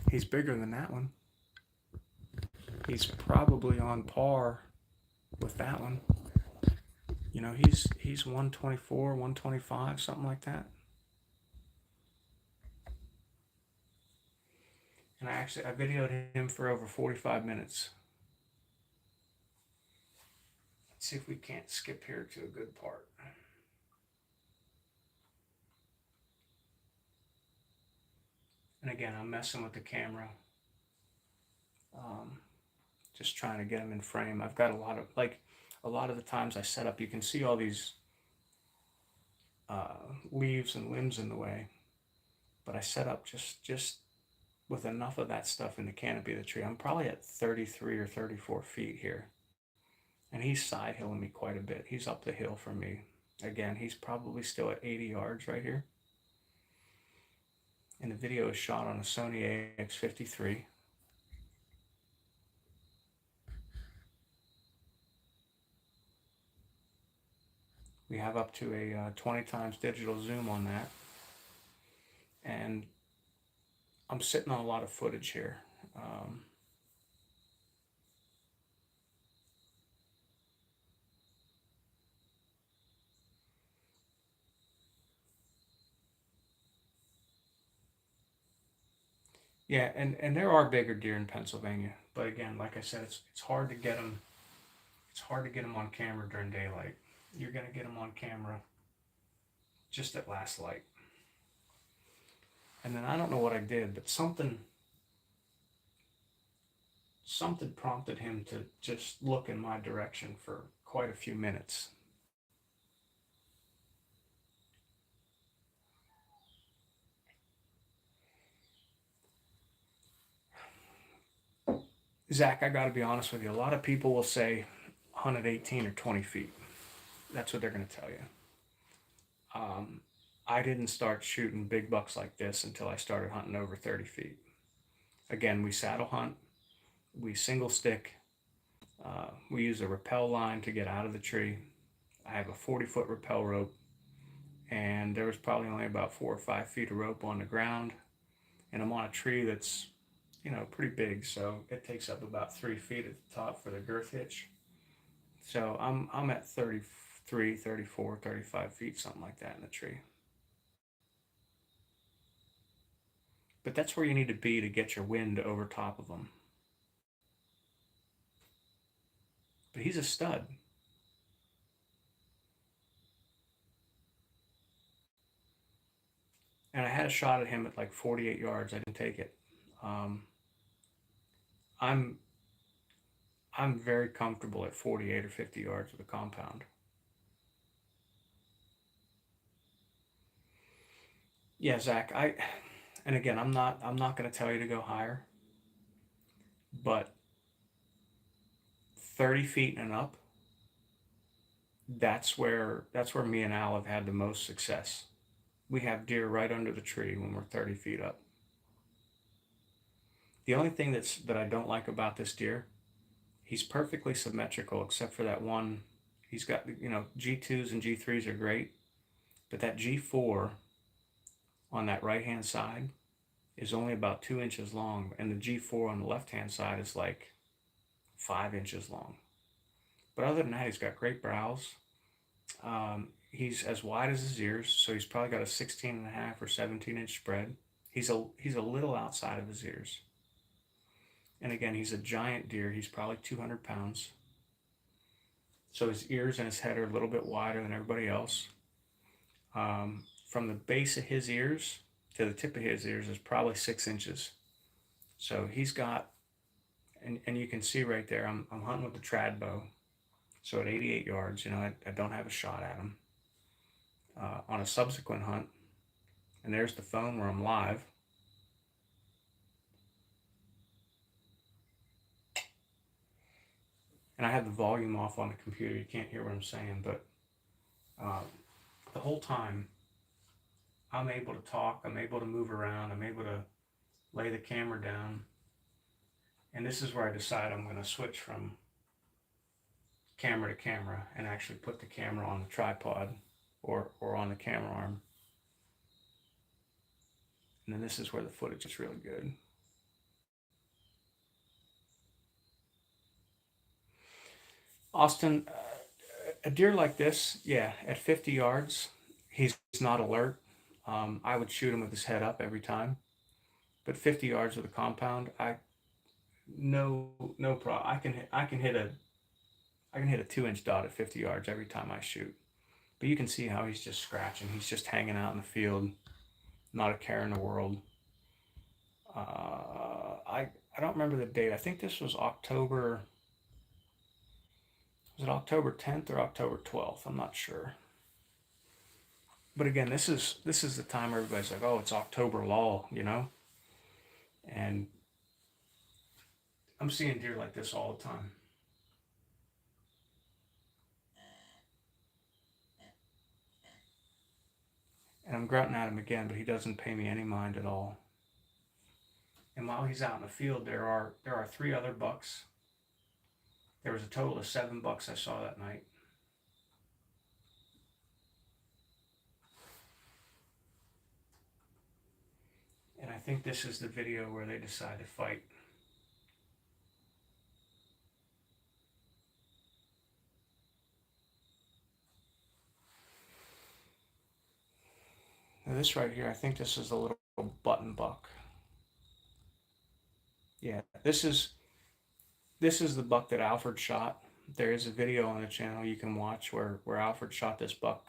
He's bigger than that one. He's probably on par with that one. You know, he's 124, 125, something like that. And I videoed him for over 45 minutes. Let's see if we can't skip here to a good part. And again, I'm messing with the camera. Just trying to get him in frame. I've got a lot of the times I set up, you can see all these leaves and limbs in the way, but I set up just with enough of that stuff in the canopy of the tree. I'm probably at 33 or 34 feet here, and he's side hilling me quite a bit. He's up the hill from me. Again, he's probably still at 80 yards right here. And the video is shot on a Sony AX53. We have up to a 20 times digital zoom on that. And I'm sitting on a lot of footage here. Yeah, and there are bigger deer in Pennsylvania, but again, like I said, it's hard to get them. It's hard to get them on camera during daylight. You're gonna get them on camera just at last light. And then I don't know what I did, but something prompted him to just look in my direction for quite a few minutes. Zach, I got to be honest with you. A lot of people will say hunt at 18 or 20 feet. That's what they're going to tell you. I didn't start shooting big bucks like this until I started hunting over 30 feet. Again, we saddle hunt, we single stick, we use a rappel line to get out of the tree. I have a 40-foot rappel rope, and there was probably only about 4 or 5 feet of rope on the ground, and I'm on a tree that's, you know, pretty big, so it takes up about 3 feet at the top for the girth hitch. So I'm at 33, 34, 35 feet, something like that in the tree. But that's where you need to be to get your wind over top of them. But he's a stud. And I had a shot at him at like 48 yards. I didn't take it. I'm very comfortable at 48 or 50 yards with a compound. Yeah, Zach, and again, I'm not going to tell you to go higher, but 30 feet and up, that's where me and Al have had the most success. We have deer right under the tree when we're 30 feet up. The only thing that I don't like about this deer, he's perfectly symmetrical except for that one. He's got, you know, G2s and G3s are great, but that G4 on that right hand side is only about 2 inches long, and the G4 on the left hand side is like 5 inches long. But other than that, he's got great brows. He's as wide as his ears, so he's probably got a 16.5 or 17-inch spread. He's a little outside of his ears. And again, he's a giant deer. He's probably 200 pounds. So his ears and his head are a little bit wider than everybody else. From the base of his ears to the tip of his ears is probably 6 inches. So he's got, and you can see right there, I'm hunting with the TRAD bow. So at 88 yards, you know, I don't have a shot at him. On a subsequent hunt, and there's the phone where I'm live. and I have the volume off on the computer. You can't hear what I'm saying, but the whole time I'm able to talk, I'm able to move around, I'm able to lay the camera down. And this is where I decide I'm going to switch from camera to camera and actually put the camera on the tripod or on the camera arm. And then this is where the footage is really good. Austin, a deer like this, yeah, at 50 yards, he's not alert. I would shoot him with his head up every time. But 50 yards with a compound, no problem. I can hit a 2-inch dot at 50 yards every time I shoot. But you can see how he's just scratching. He's just hanging out in the field, not a care in the world. I don't remember the date. I think this was October. Was it October 10th or October 12th? I'm not sure. But again, this is the time where everybody's like, oh, it's October lull, you know? And I'm seeing deer like this all the time. And I'm grunting at him again, but he doesn't pay me any mind at all. And while he's out in the field, there are 3 other bucks. There was a total of 7 bucks I saw that night. And I think this is the video where they decide to fight. Now this right here, I think this is a little button buck. Yeah, this is the buck that Alfred shot. There is a video on the channel you can watch where Alfred shot this buck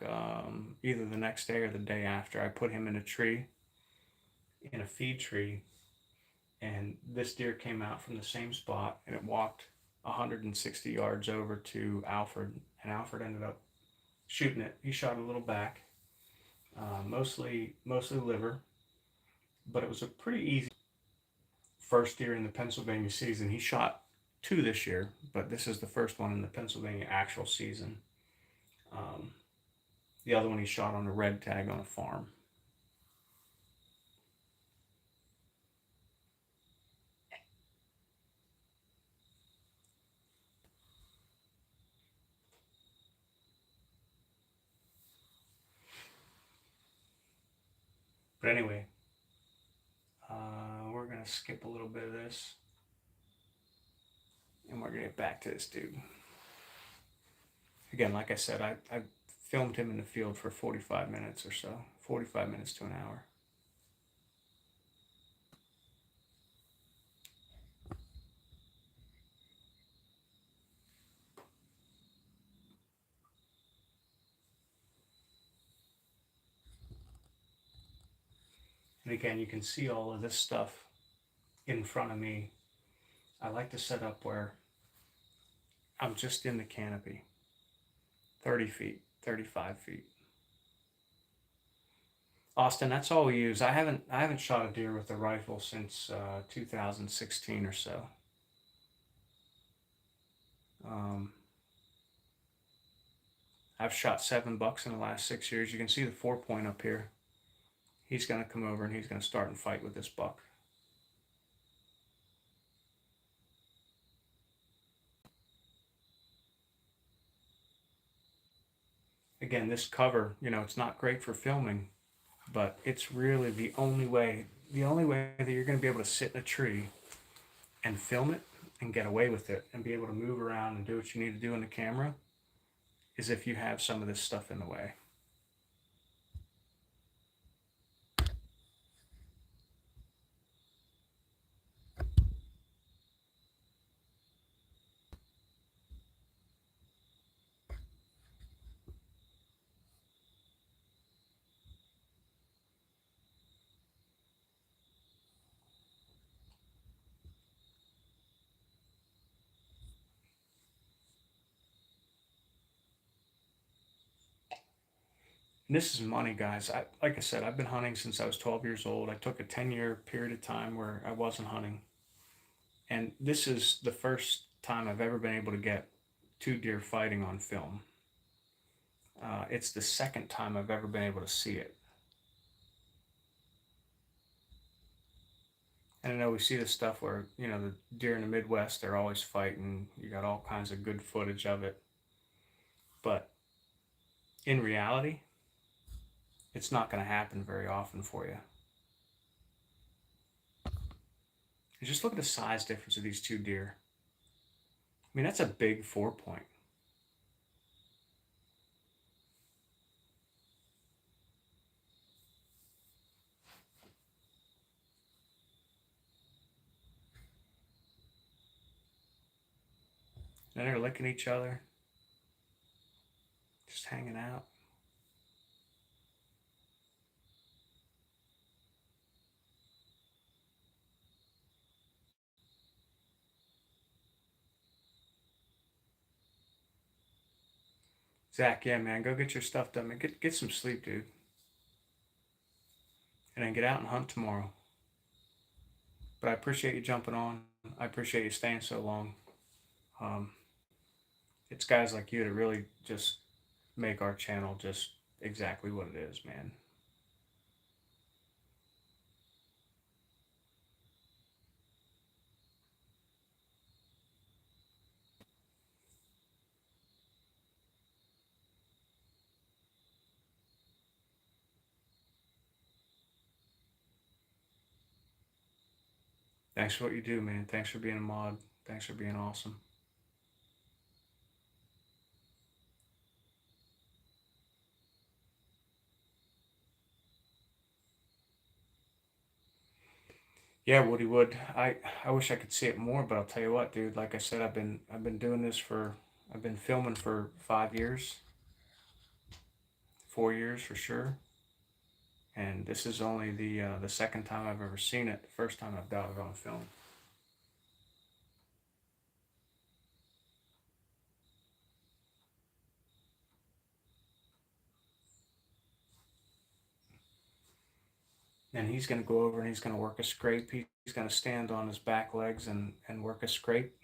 either the next day or the day after. I put him in a tree, in a feed tree, and this deer came out from the same spot, and it walked 160 yards over to Alfred, and Alfred ended up shooting it. He shot a little back, mostly liver, but it was a pretty easy first deer in the Pennsylvania season. He shot 2 this year, but this is the first one in the Pennsylvania actual season. The other one he shot on a red tag on a farm. But anyway, we're going to skip a little bit of this, and we're going to get back to this dude. Again, like I said, I filmed him in the field for 45 minutes or so, 45 minutes to an hour. And again, you can see all of this stuff in front of me. I like to set up where I'm just in the canopy, 30 feet, 35 feet. Austin, that's all we use. I haven't shot a deer with a rifle since 2016 or so. I've shot 7 bucks in the last 6 years. You can see the 4-point up here. He's going to come over and he's going to start and fight with this buck. Again, this cover, you know, it's not great for filming, but it's really the only way that you're going to be able to sit in a tree and film it and get away with it and be able to move around and do what you need to do in the camera is if you have some of this stuff in the way. And this is money, guys. Like I said, I've been hunting since I was 12 years old. I took a 10-year period of time where I wasn't hunting. And this is the first time I've ever been able to get two deer fighting on film. It's the second time I've ever been able to see it. And I know we see this stuff where, you know, the deer in the Midwest, they're always fighting. You got all kinds of good footage of it. But in reality, it's not going to happen very often for you. And just look at the size difference of these two deer. I mean, that's a big 4-point. And they're licking each other, just hanging out. Zach, yeah, man, go get your stuff done. Man. Get some sleep, dude. And then get out and hunt tomorrow. But I appreciate you jumping on. I appreciate you staying so long. Um, it's guys like you that really just make our channel just exactly what it is, man. Thanks for what you do, man. Thanks for being a mod. Thanks for being awesome. Yeah, Woody Wood. I wish I could see it more, but I'll tell you what, dude. Like I said, I've been doing this for I've been filming for 5 years, 4 years for sure. And this is only the second time I've ever seen it. The first time I've got it on film. And he's going to go over and he's going to work a scrape. He's going to stand on his back legs and work a scrape.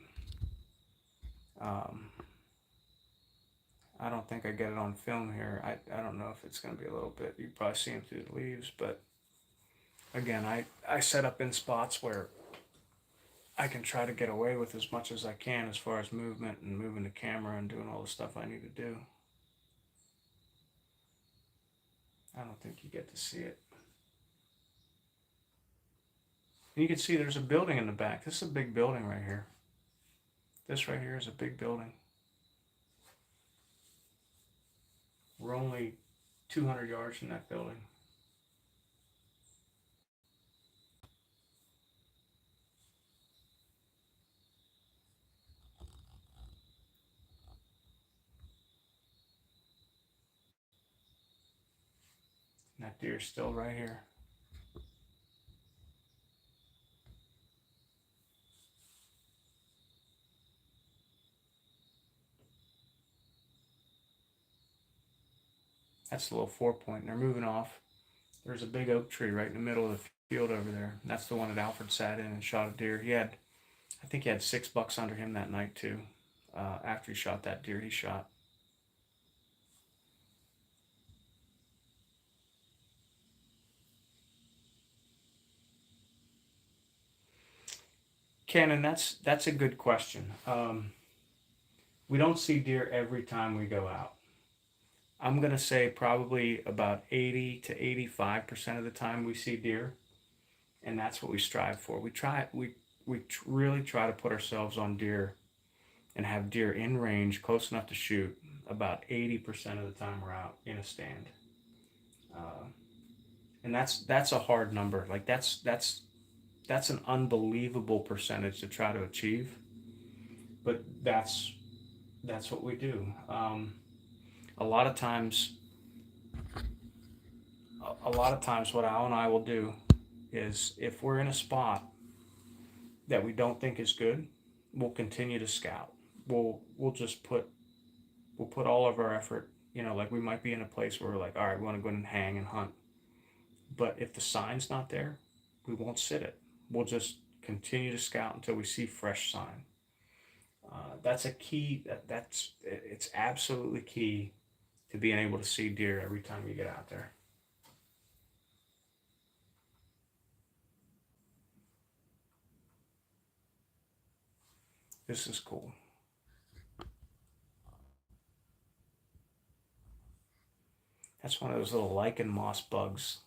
I don't think I get it on film here. I don't know if it's going to be a little bit. You can probably see him through the leaves. But again, I set up in spots where I can try to get away with as much as I can as far as movement and moving the camera and doing all the stuff I need to do. I don't think you get to see it. And you can see there's a building in the back. This is a big building right here. This right here is a big building. We're only 200 yards from that building. And that deer's still right here. That's a little 4-point. And they're moving off. There's a big oak tree right in the middle of the field over there. And that's the one that Alfred sat in and shot a deer. I think he had 6 bucks under him that night too. After he shot that deer he shot. Cannon, that's a good question. We don't see deer every time we go out. I'm gonna say probably about 80 to 85% of the time we see deer, and that's what we strive for. We really try to put ourselves on deer and have deer in range, close enough to shoot, about 80% of the time we're out in a stand. And that's a hard number. Like that's an unbelievable percentage to try to achieve, but that's what we do. A lot of times what Al and I will do is if we're in a spot that we don't think is good, we'll continue to scout. We'll just put all of our effort, you know, like we might be in a place where we're like, all right, we want to go in and hang and hunt. But if the sign's not there, we won't sit it. We'll just continue to scout until we see fresh sign. That's a key. It's absolutely key to being able to see deer every time you get out there. This is cool. That's one of those little lichen moss bugs.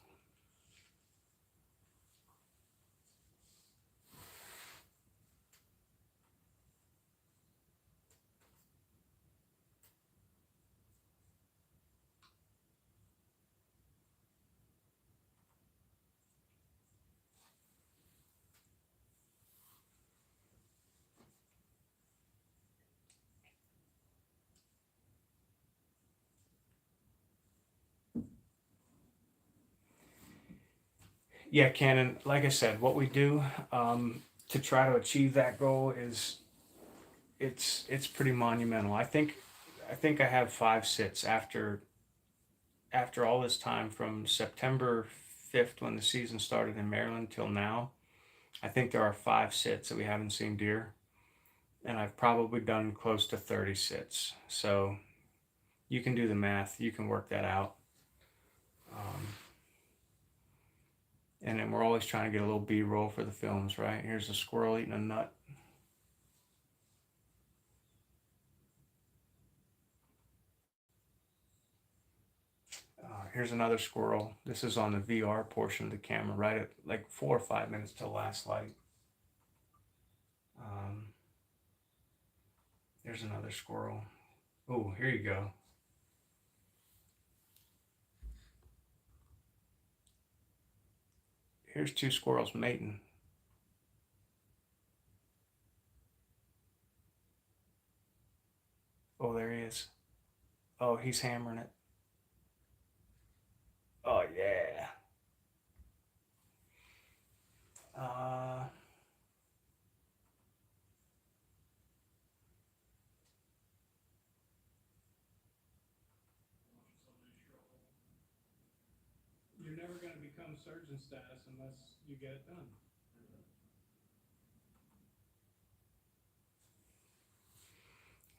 Yeah, Cannon, like I said, what we do to try to achieve that goal is it's pretty monumental. I think I have 5 sits after all this time from September 5th when the season started in Maryland till now. I think there are 5 sits that we haven't seen deer, and I've probably done close to 30 sits. So you can do the math, you can work that out. And then we're always trying to get a little B-roll for the films, right? Here's a squirrel eating a nut. Here's another squirrel. This is on the VR portion of the camera, right at like 4 or 5 minutes till last light. There's another squirrel. Oh, here you go. Here's 2 squirrels mating. Oh, there he is. Oh, he's hammering it. Oh, yeah. Uh, You're never going to become surgeon status unless you get it done.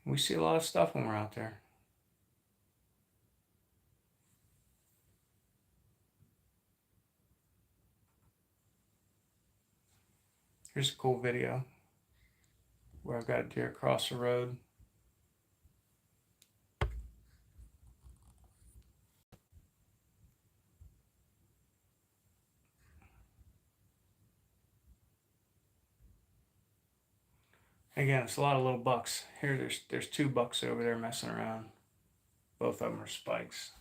We see a lot of stuff when we're out there. Here's a cool video where I've got a deer across the road. Again, it's a lot of little bucks. Here, there's 2 bucks over there messing around. Both of them are spikes.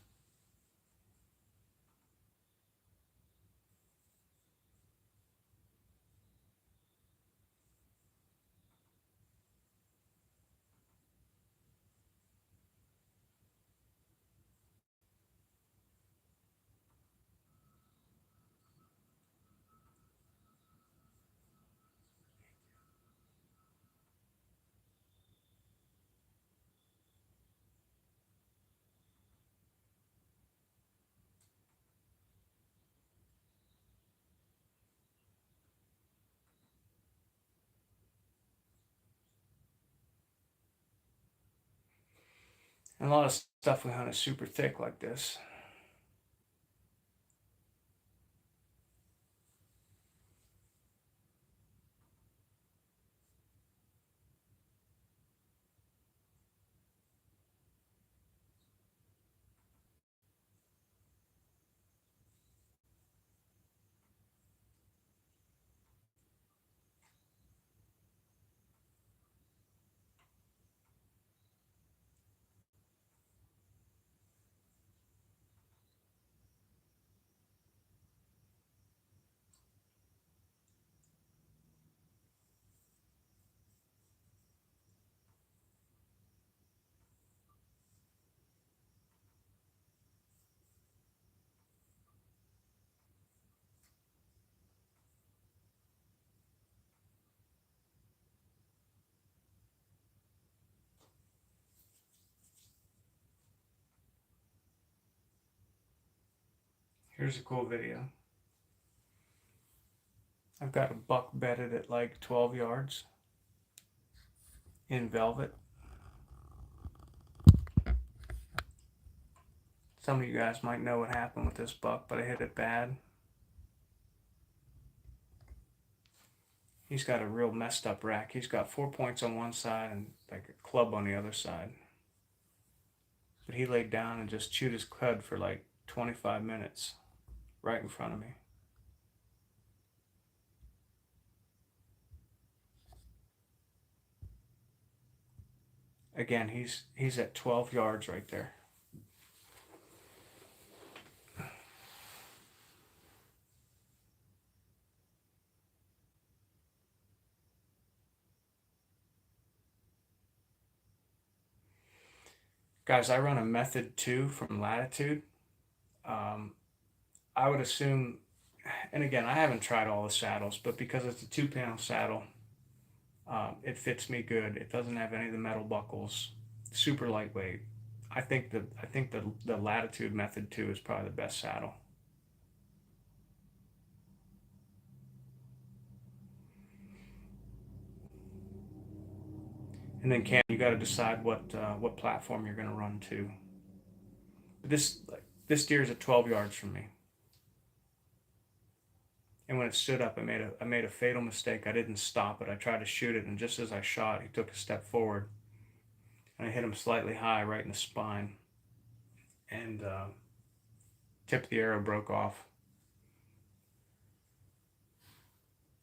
And a lot of stuff we hunt is super thick like this. Here's a cool video. I've got a buck bedded at like 12 yards. in velvet. Some of you guys might know what happened with this buck, but I hit it bad. He's got a real messed up rack. He's got 4 points on one side and like a club on the other side. But he laid down and just chewed his cud for like 25 minutes right in front of me. Again, he's at 12 yards right there. Guys, I run a method 2 from Latitude. I would assume, and again, I haven't tried all the saddles, but because it's a 2-panel saddle, it fits me good. It doesn't have any of the metal buckles. Super lightweight. I think the Latitude Method 2 is probably the best saddle. And then you got to decide what platform you're going to run to. This deer is at 12 yards from me. And when it stood up, I made a fatal mistake. I didn't stop it. I tried to shoot it, and just as I shot, he took a step forward, and I hit him slightly high right in the spine, and tip of the arrow broke off.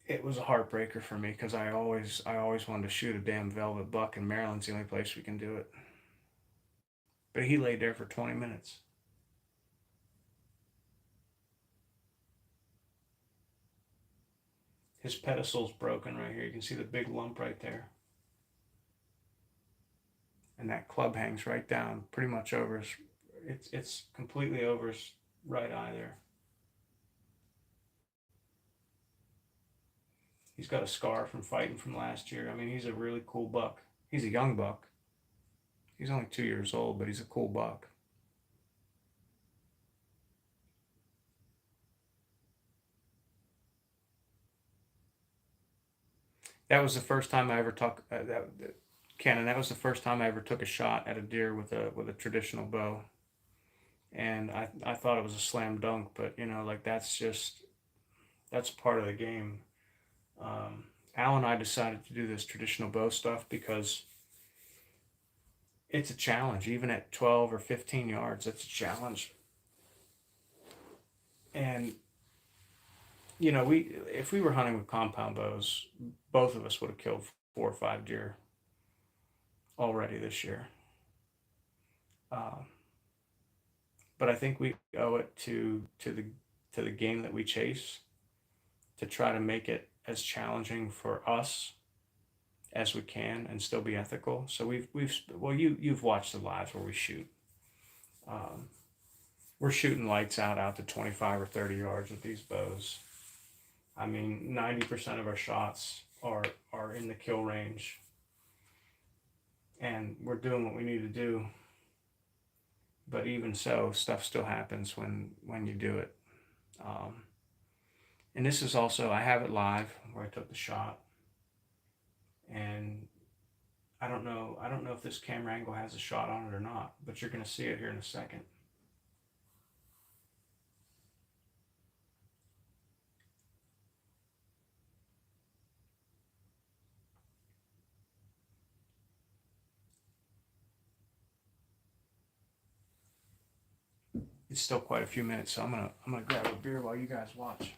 It was a heartbreaker for me because I always wanted to shoot a damn velvet buck, and Maryland's the only place we can do it. But he laid there for 20 minutes. His pedestal's broken right here. You can see the big lump right there. And that club hangs right down, pretty much over his, it's completely over his right eye there. He's got a scar from fighting from last year. I mean, he's a really cool buck. He's a young buck. He's only 2 years old, but he's a cool buck. That was the first time I ever took Cannon. That was the first time I ever took a shot at a deer with a traditional bow, and I thought it was a slam dunk. But you know, like that's part of the game. Al and I decided to do this traditional bow stuff because it's a challenge. Even at 12 or 15 yards, it's a challenge. And you know, if we were hunting with compound bows, both of us would have killed 4 or 5 deer already this year. But I think we owe it to the game that we chase to try to make it as challenging for us as we can and still be ethical. So you've watched the lives where we shoot. We're shooting lights out to 25 or 30 yards with these bows. I mean, 90% of our shots are in the kill range, and we're doing what we need to do. But even so, stuff still happens when you do it. And this is also, I have it live where I took the shot, and I don't know if this camera angle has a shot on it or not, but you're going to see it here in a second. It's still quite a few minutes, so I'm gonna grab a beer while you guys watch.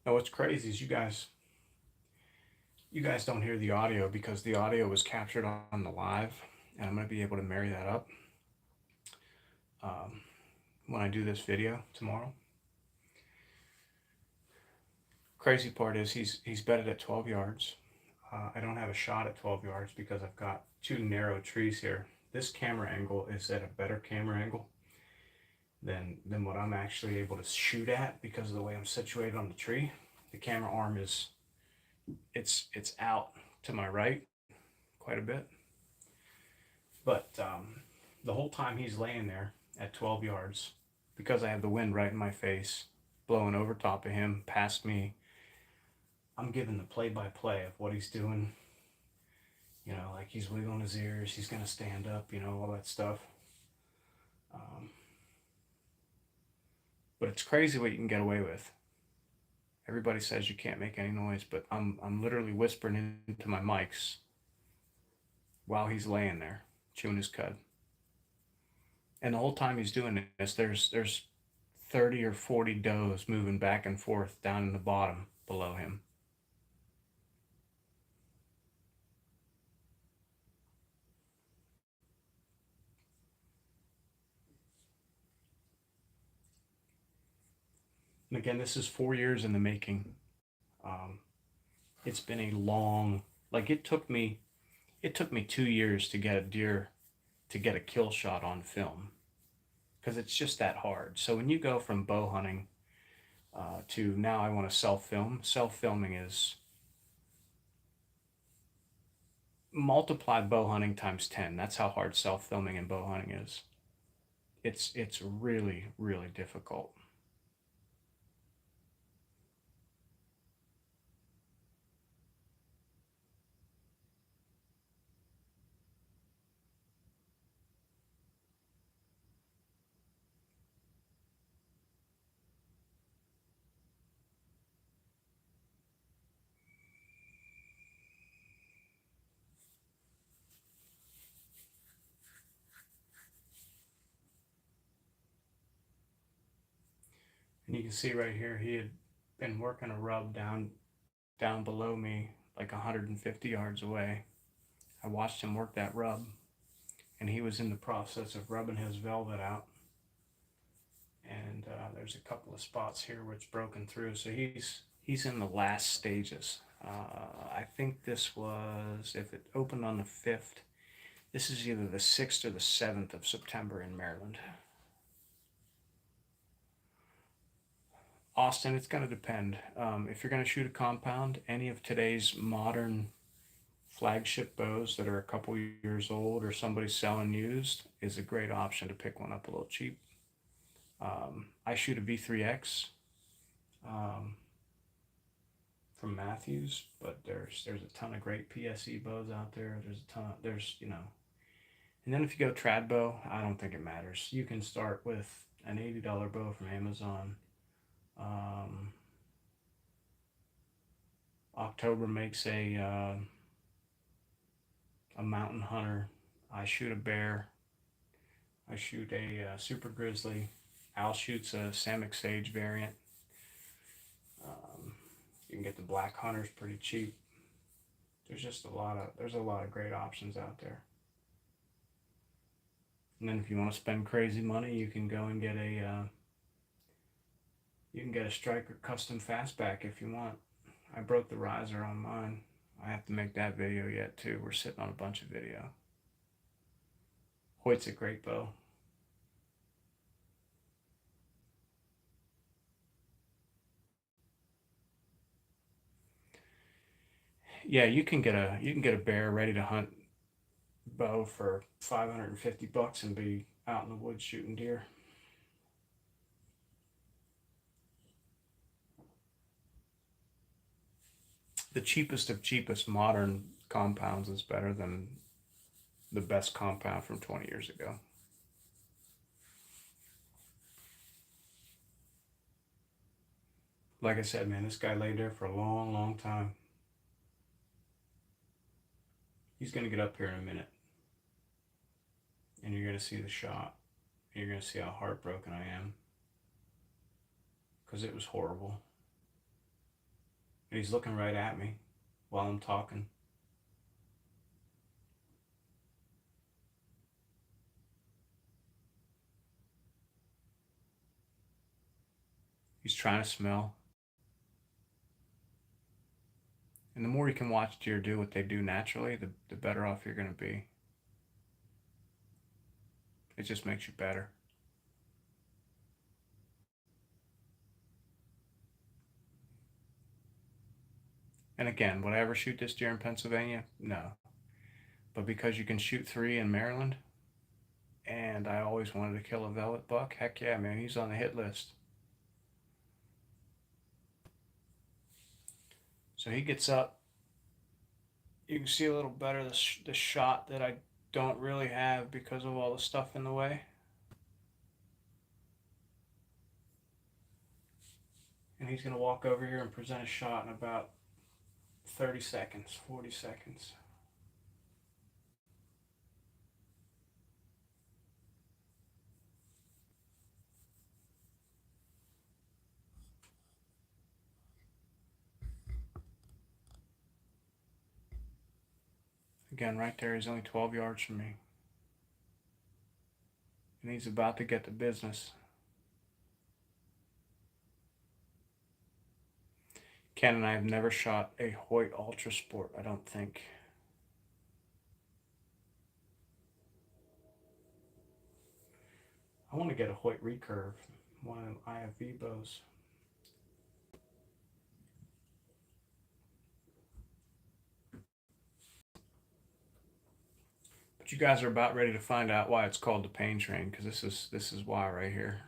Now what's crazy is you guys don't hear the audio because the audio was captured on the live, and I'm going to be able to marry that up um, when I do this video tomorrow. Crazy part is he's bedded at 12 yards. I don't have a shot at 12 yards because I've got two narrow trees here. This camera angle is at a better camera angle than what I'm actually able to shoot at because of the way I'm situated on the tree. The camera arm is it's out to my right quite a bit, but the whole time he's laying there at 12 yards, because I have the wind right in my face, blowing over top of him, past me, I'm giving the play-by-play of what he's doing. You know, like he's wiggling his ears, he's gonna stand up, you know, all that stuff. Um, but it's crazy what you can get away with. Everybody says you can't make any noise, but I'm literally whispering into my mics while he's laying there chewing his cud. And the whole time he's doing this, there's 30 or 40 does moving back and forth down in the bottom below him. And again, this is 4 years in the making. It's been a long, like it took me 2 years to get a deer to get a kill shot on film because it's just that hard. So when you go from bow hunting to now I want to self-filming is multiply bow hunting times 10. That's how hard self-filming and bow hunting is. It's really, really difficult. And you can see right here, he had been working a rub down below me, like 150 yards away. I watched him work that rub, and he was in the process of rubbing his velvet out. And there's a couple of spots here where it's broken through. So he's in the last stages. I think this was, if it opened on the 5th, this is either the 6th or the 7th of September in Maryland. Austin, it's going to depend. If you're going to shoot a compound, any of today's modern flagship bows that are a couple years old or somebody's selling used is a great option to pick one up a little cheap. I shoot a V3X from Matthews, but there's a ton of great PSE bows out there. There's you know, and then if you go trad bow, I don't think it matters. You can start with an $80 bow from Amazon. October makes a mountain hunter. I shoot a bear. I shoot a super grizzly. Al shoots a Samick Sage variant. You can get the black hunters pretty cheap. There's a lot of great options out there. And then if you want to spend crazy money, you can go and get a Striker custom fastback if you want. I broke the riser on mine. I have to make that video yet too. We're sitting on a bunch of video. Hoyt's a great bow. Yeah, you can get a bear ready to hunt bow for $550 and be out in the woods shooting deer. The cheapest of cheapest modern compounds is better than the best compound from 20 years ago. Like I said, man, this guy laid there for a long, long time. He's going to get up here in a minute. And you're going to see the shot. You're going to see how heartbroken I am. Because it was horrible. And he's looking right at me while I'm talking. He's trying to smell. And the more you can watch deer do what they do naturally, the better off you're going to be. It just makes you better. And again, would I ever shoot this deer in Pennsylvania? No. But because you can shoot 3 in Maryland, and I always wanted to kill a velvet buck, heck yeah, man, he's on the hit list. So he gets up. You can see a little better the shot that I don't really have because of all the stuff in the way. And he's going to walk over here and present a shot in about 30 seconds, 40 seconds. Again, right there, he's only 12 yards from me. And he's about to get to business. Ken and I have never shot a Hoyt Ultra Sport, I don't think. I want to get a Hoyt recurve, one of them IFV bows. But you guys are about ready to find out why it's called the pain train, because this is why right here.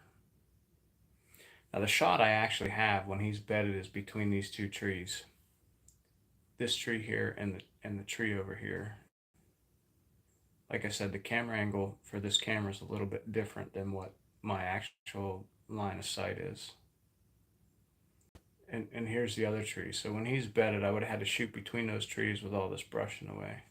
Now the shot I actually have when he's bedded is between these two trees. This tree here and the tree over here. Like I said, the camera angle for this camera is a little bit different than what my actual line of sight is. And here's the other tree. So when he's bedded, I would have had to shoot between those trees with all this brush in the way.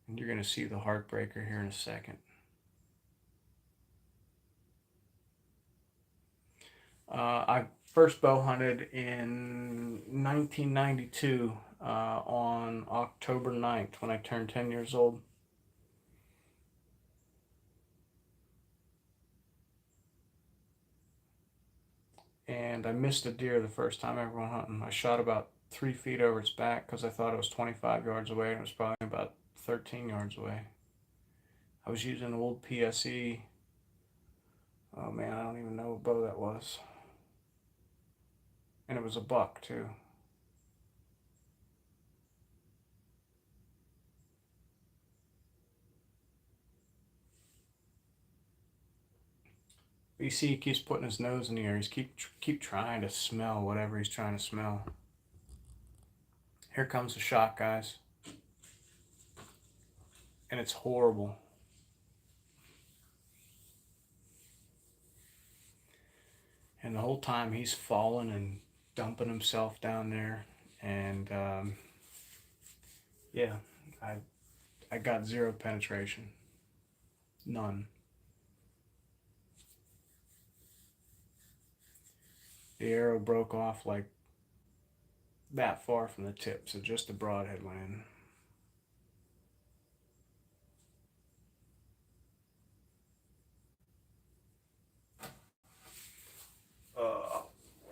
And you're going to see the heartbreaker here in a second. I first bow hunted in 1992 on October 9th when I turned 10 years old. And I missed a deer the first time I ever went hunting. I shot about 3 feet over its back because I thought it was 25 yards away, and it was probably about 13 yards away. I was using an old PSE. Oh man, I don't even know what bow that was. And it was a buck too. But you see, he keeps putting his nose in the air. He's keep trying to smell whatever he's trying to smell. Here comes the shot, guys. And it's horrible. And the whole time he's falling and dumping himself down there. And yeah, I got 0 penetration. None. The arrow broke off like that far from the tip, so just the broadhead went in.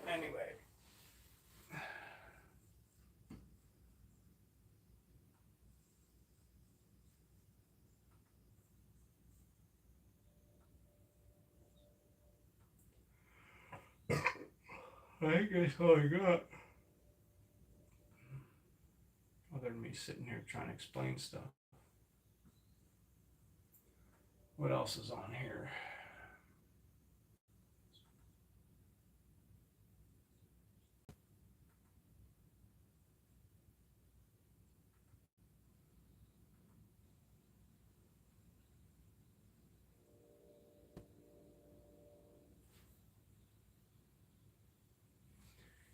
Anyway. I think that's all I got. Other than me sitting here trying to explain stuff. What else is on here?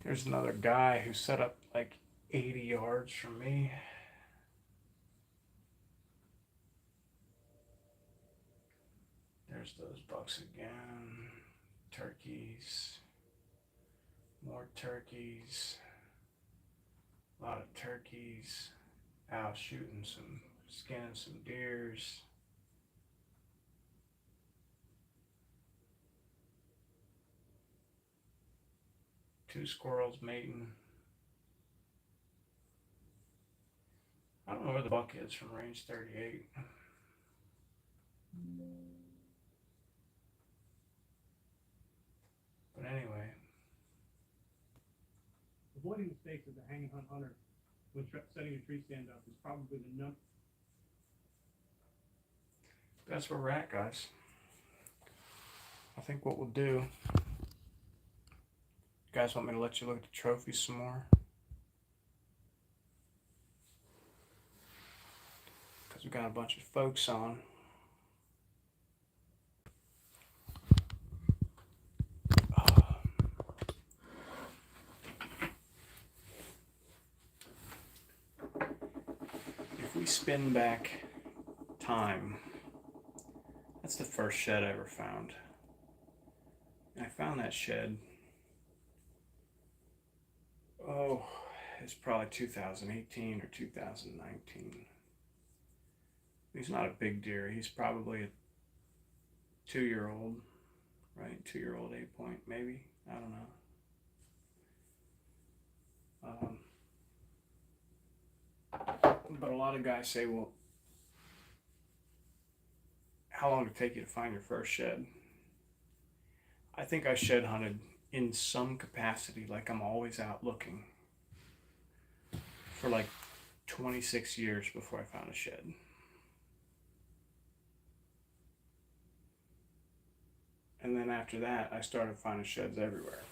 There's another guy who set up like 80 yards from me. There's those bucks again. turkeys. More turkeys. A lot of turkeys. Out shooting some, skinning some deers. Two squirrels mating. I don't know where the buck is from range 38. But anyway. Avoiding mistakes as a hanging hunt hunter when setting a tree stand up is probably the number. That's where we're at, guys. I think what we'll do. You guys want me to let you look at the trophies some more? Because we got a bunch of folks on. If we spin back time, that's the first shed I ever found. And I found that shed, it's probably 2018 or 2019. He's not a big deer. He's probably a 2-year-old, right? 2-year-old 8-point, maybe. I don't know. But a lot of guys say, well, how long did it take you to find your first shed? I think I shed hunted in some capacity, like I'm always out looking, for like 26 years before I found a shed. And then after that, I started finding sheds everywhere.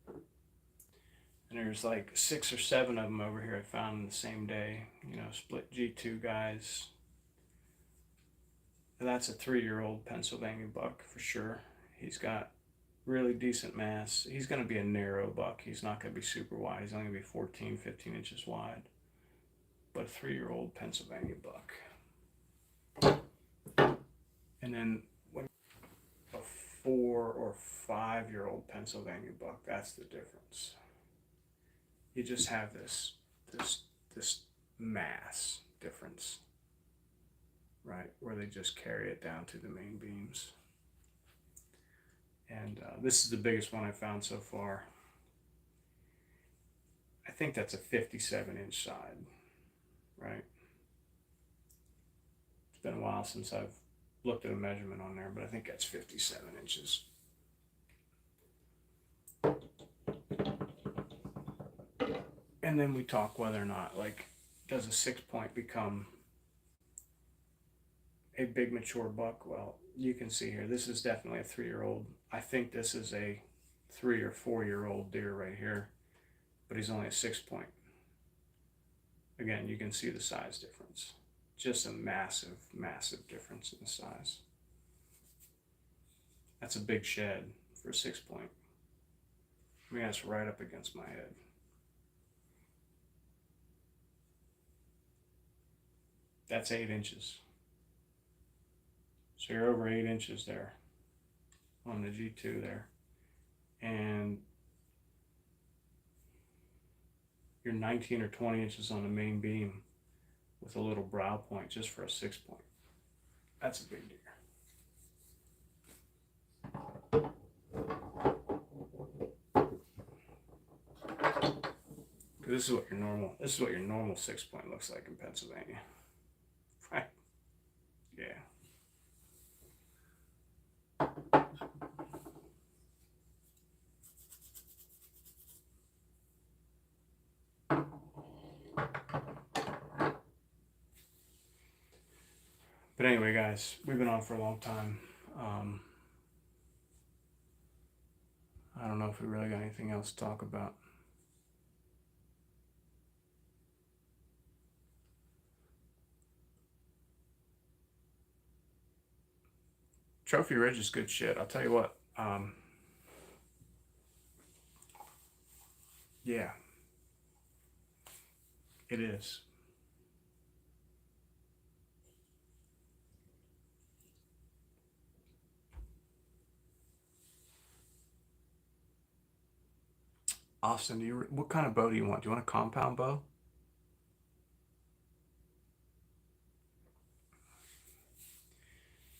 And there's like 6 or 7 of them over here I found in the same day, you know, split G2 guys. And that's a 3-year-old Pennsylvania buck for sure. He's got really decent mass. He's going to be a narrow buck. He's not going to be super wide. He's only going to be 14, 15 inches wide. But a 3-year-old Pennsylvania buck. And then a 4 or 5-year-old Pennsylvania buck, that's the difference. You just have this mass difference, right? Where they just carry it down to the main beams. And this is the biggest one I found so far. I think that's a 57-inch side, right? It's been a while since I've looked at a measurement on there, but I think that's 57 inches. And then we talk whether or not, like, does a 6-point become a big mature buck? Well, you can see here, this is definitely a 3-year-old. I think this is a 3 or 4-year-old deer right here, but he's only a 6-point. Again, you can see the size difference. Just a massive, massive difference in the size. That's a big shed for a 6-point. I mean, that's right up against my head. That's 8 inches. So you're over 8 inches there on the G2 there. And you're 19 or 20 inches on the main beam with a little brow point just for a 6-point. That's a big deer. This is what your normal 6-point looks like in Pennsylvania. Right? Yeah. But anyway, guys, we've been on for a long time. I don't know if we really got anything else to talk about. Trophy Ridge is good shit. I'll tell you what. Yeah, it is. Austin, what kind of bow do you want? Do you want a compound bow?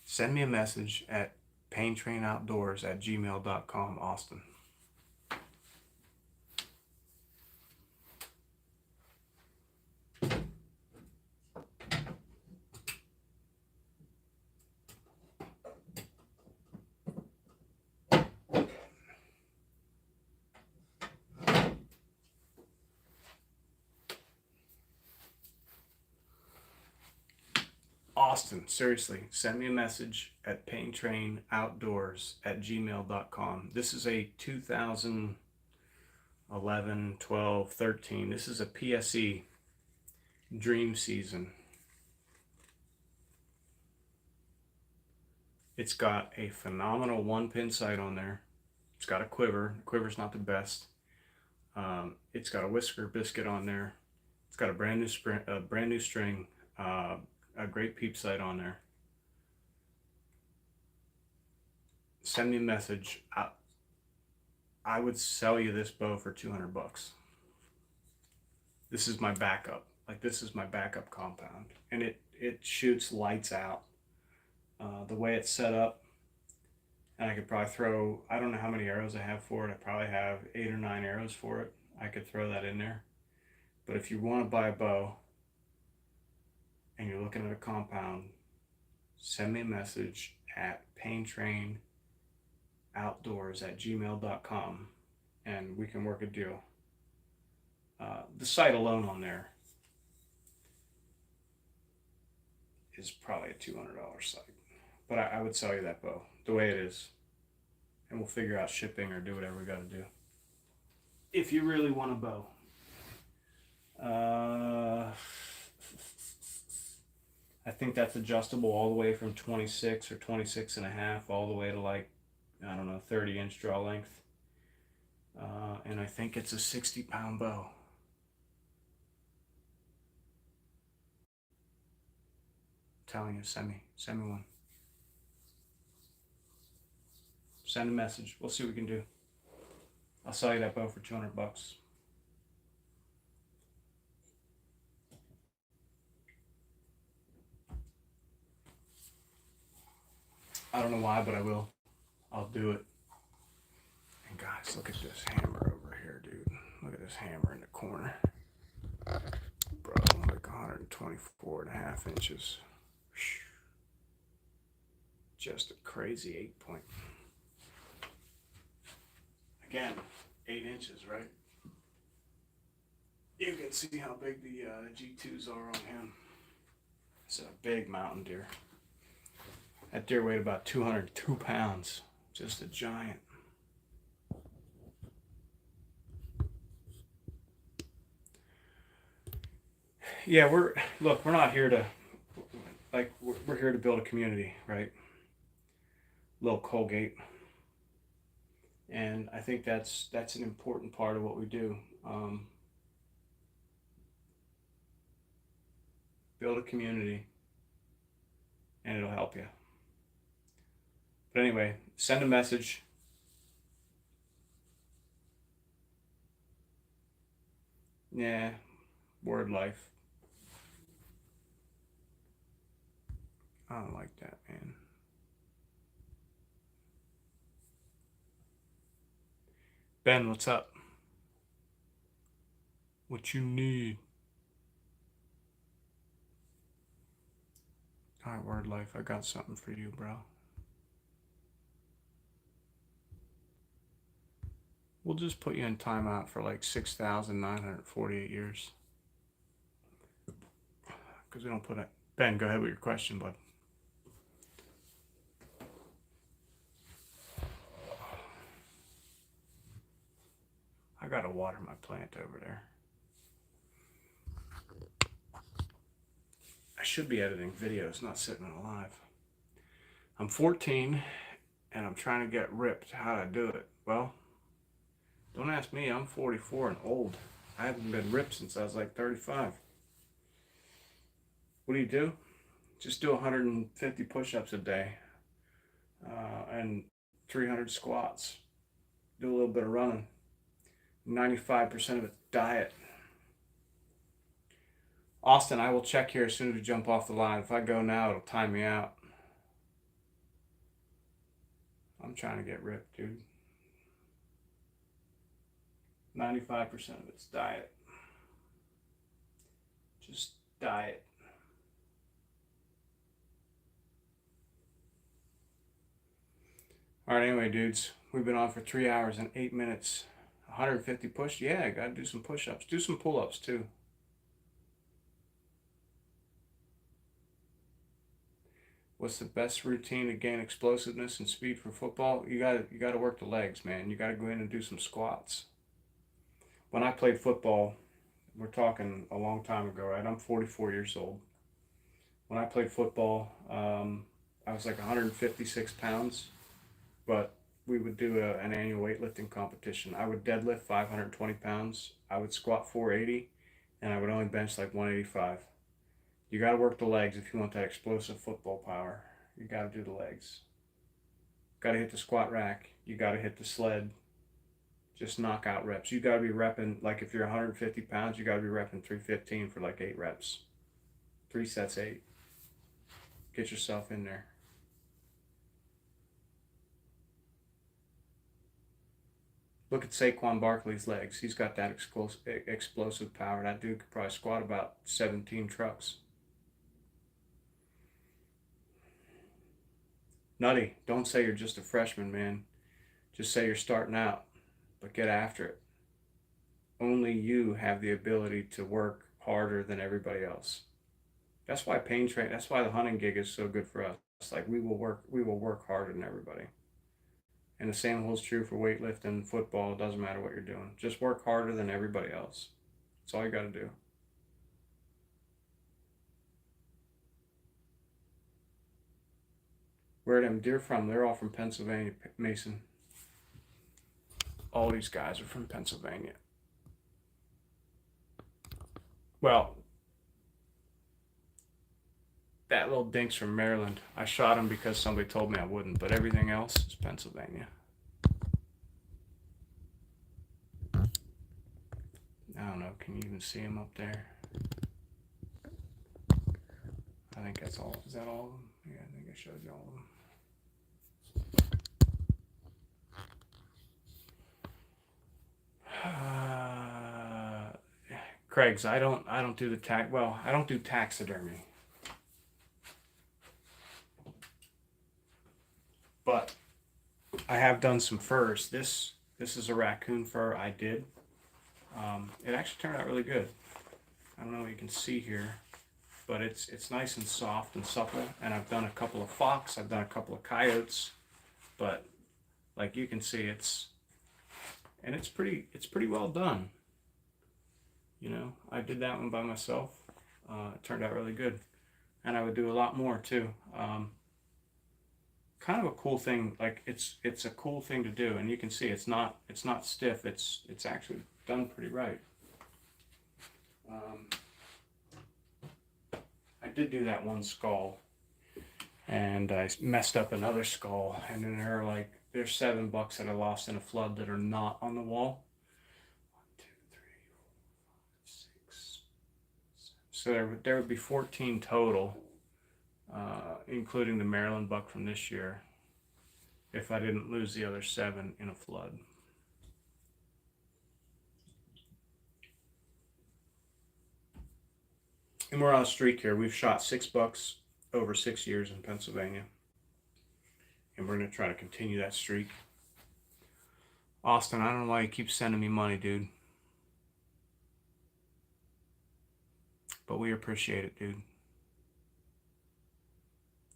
Send me a message at paintrainoutdoors@gmail.com, Austin. Austin, seriously, send me a message at paintrainoutdoors@gmail.com. This is a 2011, 12, 13. This is a PSE Dream Season. It's got a phenomenal 1-pin sight on there. It's got a quiver. The quiver's not the best. It's got a whisker biscuit on there. It's got a brand new string, a great peep sight on there. Send me a message. I would sell you this bow for 200 bucks. This is my backup. Like, this is my backup compound, and it shoots lights out. The way it's set up, and I could probably throw, I don't know how many arrows I have for it. I probably have 8 or 9 arrows for it. I could throw that in there. But if you want to buy a bow and you're looking at a compound, send me a message at paintrainoutdoors@gmail.com and we can work a deal. The sight alone on there is probably a $200 sight. But I would sell you that bow the way it is. And we'll figure out shipping or do whatever we got to do. If you really want a bow. I think that's adjustable all the way from 26 or 26 and a half all the way to, like, I don't know, 30-inch draw length. And I think it's a 60-pound bow. I'm telling you, send me one. Send a message. We'll see what we can do. I'll sell you that bow for 200 bucks. I don't know why, but I will. I'll do it. And guys, look at this hammer over here, dude. Look at this hammer in the corner. Bro, like 124 and a half inches. Just a crazy 8-point. Again, 8 inches, right? You can see how big the G2s are on him. It's a big mountain deer. That deer weighed about 202 pounds. Just a giant. Yeah, we're not here to, like, we're here to build a community, right? Little Colgate. And I think that's an important part of what we do. Build a community, and it'll help you. But anyway, send a message. Yeah, word life. I don't like that, man. Ben, what's up? What you need? All right, word life, I got something for you, bro. We'll just put you in timeout for like 6,948 years. Because we don't put it. Ben, go ahead with your question, bud. I gotta water my plant over there. I should be editing videos, not sitting on live. I'm 14 and I'm trying to get ripped. How do I do it? Well, don't ask me. I'm 44 and old. I haven't been ripped since I was like 35. What do? Just do 150 push-ups a day and 300 squats. Do a little bit of running. 95% of it's diet. Austin, I will check here as soon as we jump off the line. If I go now, it'll time me out. I'm trying to get ripped, dude. 95% of it's diet. Just diet. All right, anyway, dudes, we've been on for 3 hours and 8 minutes. 150 push. Yeah, I gotta do some push-ups. Do some pull-ups too. What's the best routine to gain explosiveness and speed for football? You gotta work the legs, man. You gotta go in and do some squats. When I played football, we're talking a long time ago, right? I'm 44 years old. When I played football, I was like 156 pounds, but we would do an annual weightlifting competition. I would deadlift 520 pounds. I would squat 480, and I would only bench like 185. You got to work the legs if you want that explosive football power. You got to do the legs. Got to hit the squat rack. You got to hit the sled. Just knock out reps. You got to be repping, like if you're 150 pounds, you got to be repping 315 for like 8 reps. 3 sets, 8. Get yourself in there. Look at Saquon Barkley's legs. He's got that explosive power. That dude could probably squat about 17 trucks. Nutty, don't say you're just a freshman, man. Just say you're starting out, but get after it. Only you have the ability to work harder than everybody else. That's why pain train. That's why the hunting gig is so good for us. It's like we will work harder than everybody. And the same holds true for weightlifting, football. It doesn't matter what you're doing. Just work harder than everybody else. That's all you got to do. Where are them deer from? They're all from Pennsylvania, Mason. All these guys are from Pennsylvania. Well, that little dink's from Maryland. I shot him because somebody told me I wouldn't, but everything else is Pennsylvania. I don't know, can you even see him up there? I think that's all. Is that all of them? Yeah, I think I showed you all of them. Craig's, I don't do the tax. Well, I don't do taxidermy. But I have done some furs. This is a raccoon fur I did. It actually turned out really good. I don't know what you can see here, but it's nice and soft and supple. And I've done a couple of fox. I've done a couple of coyotes, but like you can see, it's pretty well done. You know, I did that one by myself. It turned out really good, and I would do a lot more too. Kind of a cool thing. Like it's a cool thing to do, and you can see it's not stiff. It's actually done pretty right. I did do that one skull, and I messed up another skull, and then there's 7 bucks that I lost in a flood that are not on the wall. 1, 2, 3, 4, 5, 6, 7. So there would be 14 total, including the Maryland buck from this year, if I didn't lose the other 7 in a flood. And we're on a streak here. We've shot 6 bucks over 6 years in Pennsylvania. And we're going to try to continue that streak. Austin, I don't know why you keep sending me money, dude. But we appreciate it, dude.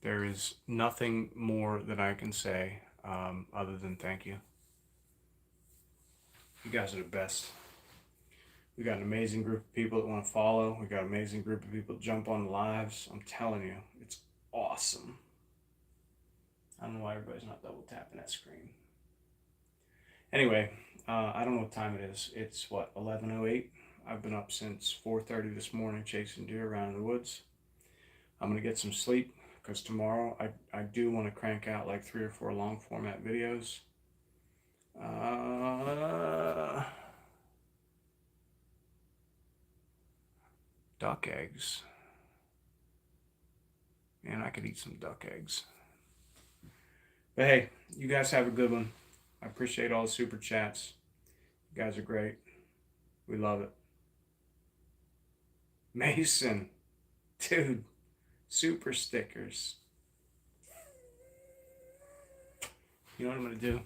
There is nothing more that I can say other than thank you. You guys are the best. We got an amazing group of people that want to follow. We got an amazing group of people that jump on the lives. I'm telling you, it's awesome. I don't know why everybody's not double tapping that screen. Anyway, I don't know what time it is. It's what, 11:08? I've been up since 4:30 this morning chasing deer around in the woods. I'm going to get some sleep because tomorrow I do want to crank out like 3 or 4 long format videos. duck eggs. Man, I could eat some duck eggs. But hey, you guys have a good one. I appreciate all the super chats. You guys are great. We love it. Mason, dude, super stickers. You know what I'm going to do?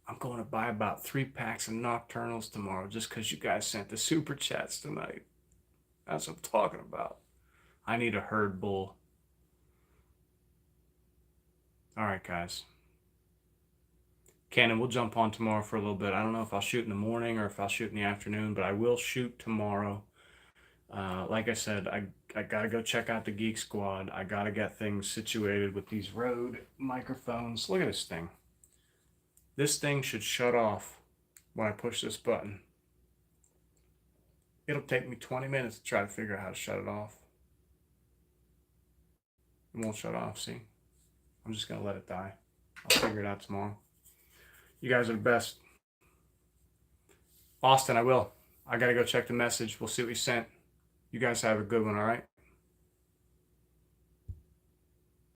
I'm going to buy about 3 packs of Nocturnals tomorrow just because you guys sent the super chats tonight. That's what I'm talking about. I need a herd bull. All right, guys. Cannon, we'll jump on tomorrow for a little bit. I don't know if I'll shoot in the morning or if I'll shoot in the afternoon, but I will shoot tomorrow. Like I said, I got to go check out the Geek Squad. I got to get things situated with these Rode microphones. Look at this thing. This thing should shut off when I push this button. It'll take me 20 minutes to try to figure out how to shut it off. It won't shut off, see? I'm just going to let it die. I'll figure it out tomorrow. You guys are the best. Austin, I will. I got to go check the message. We'll see what you sent. You guys have a good one, all right?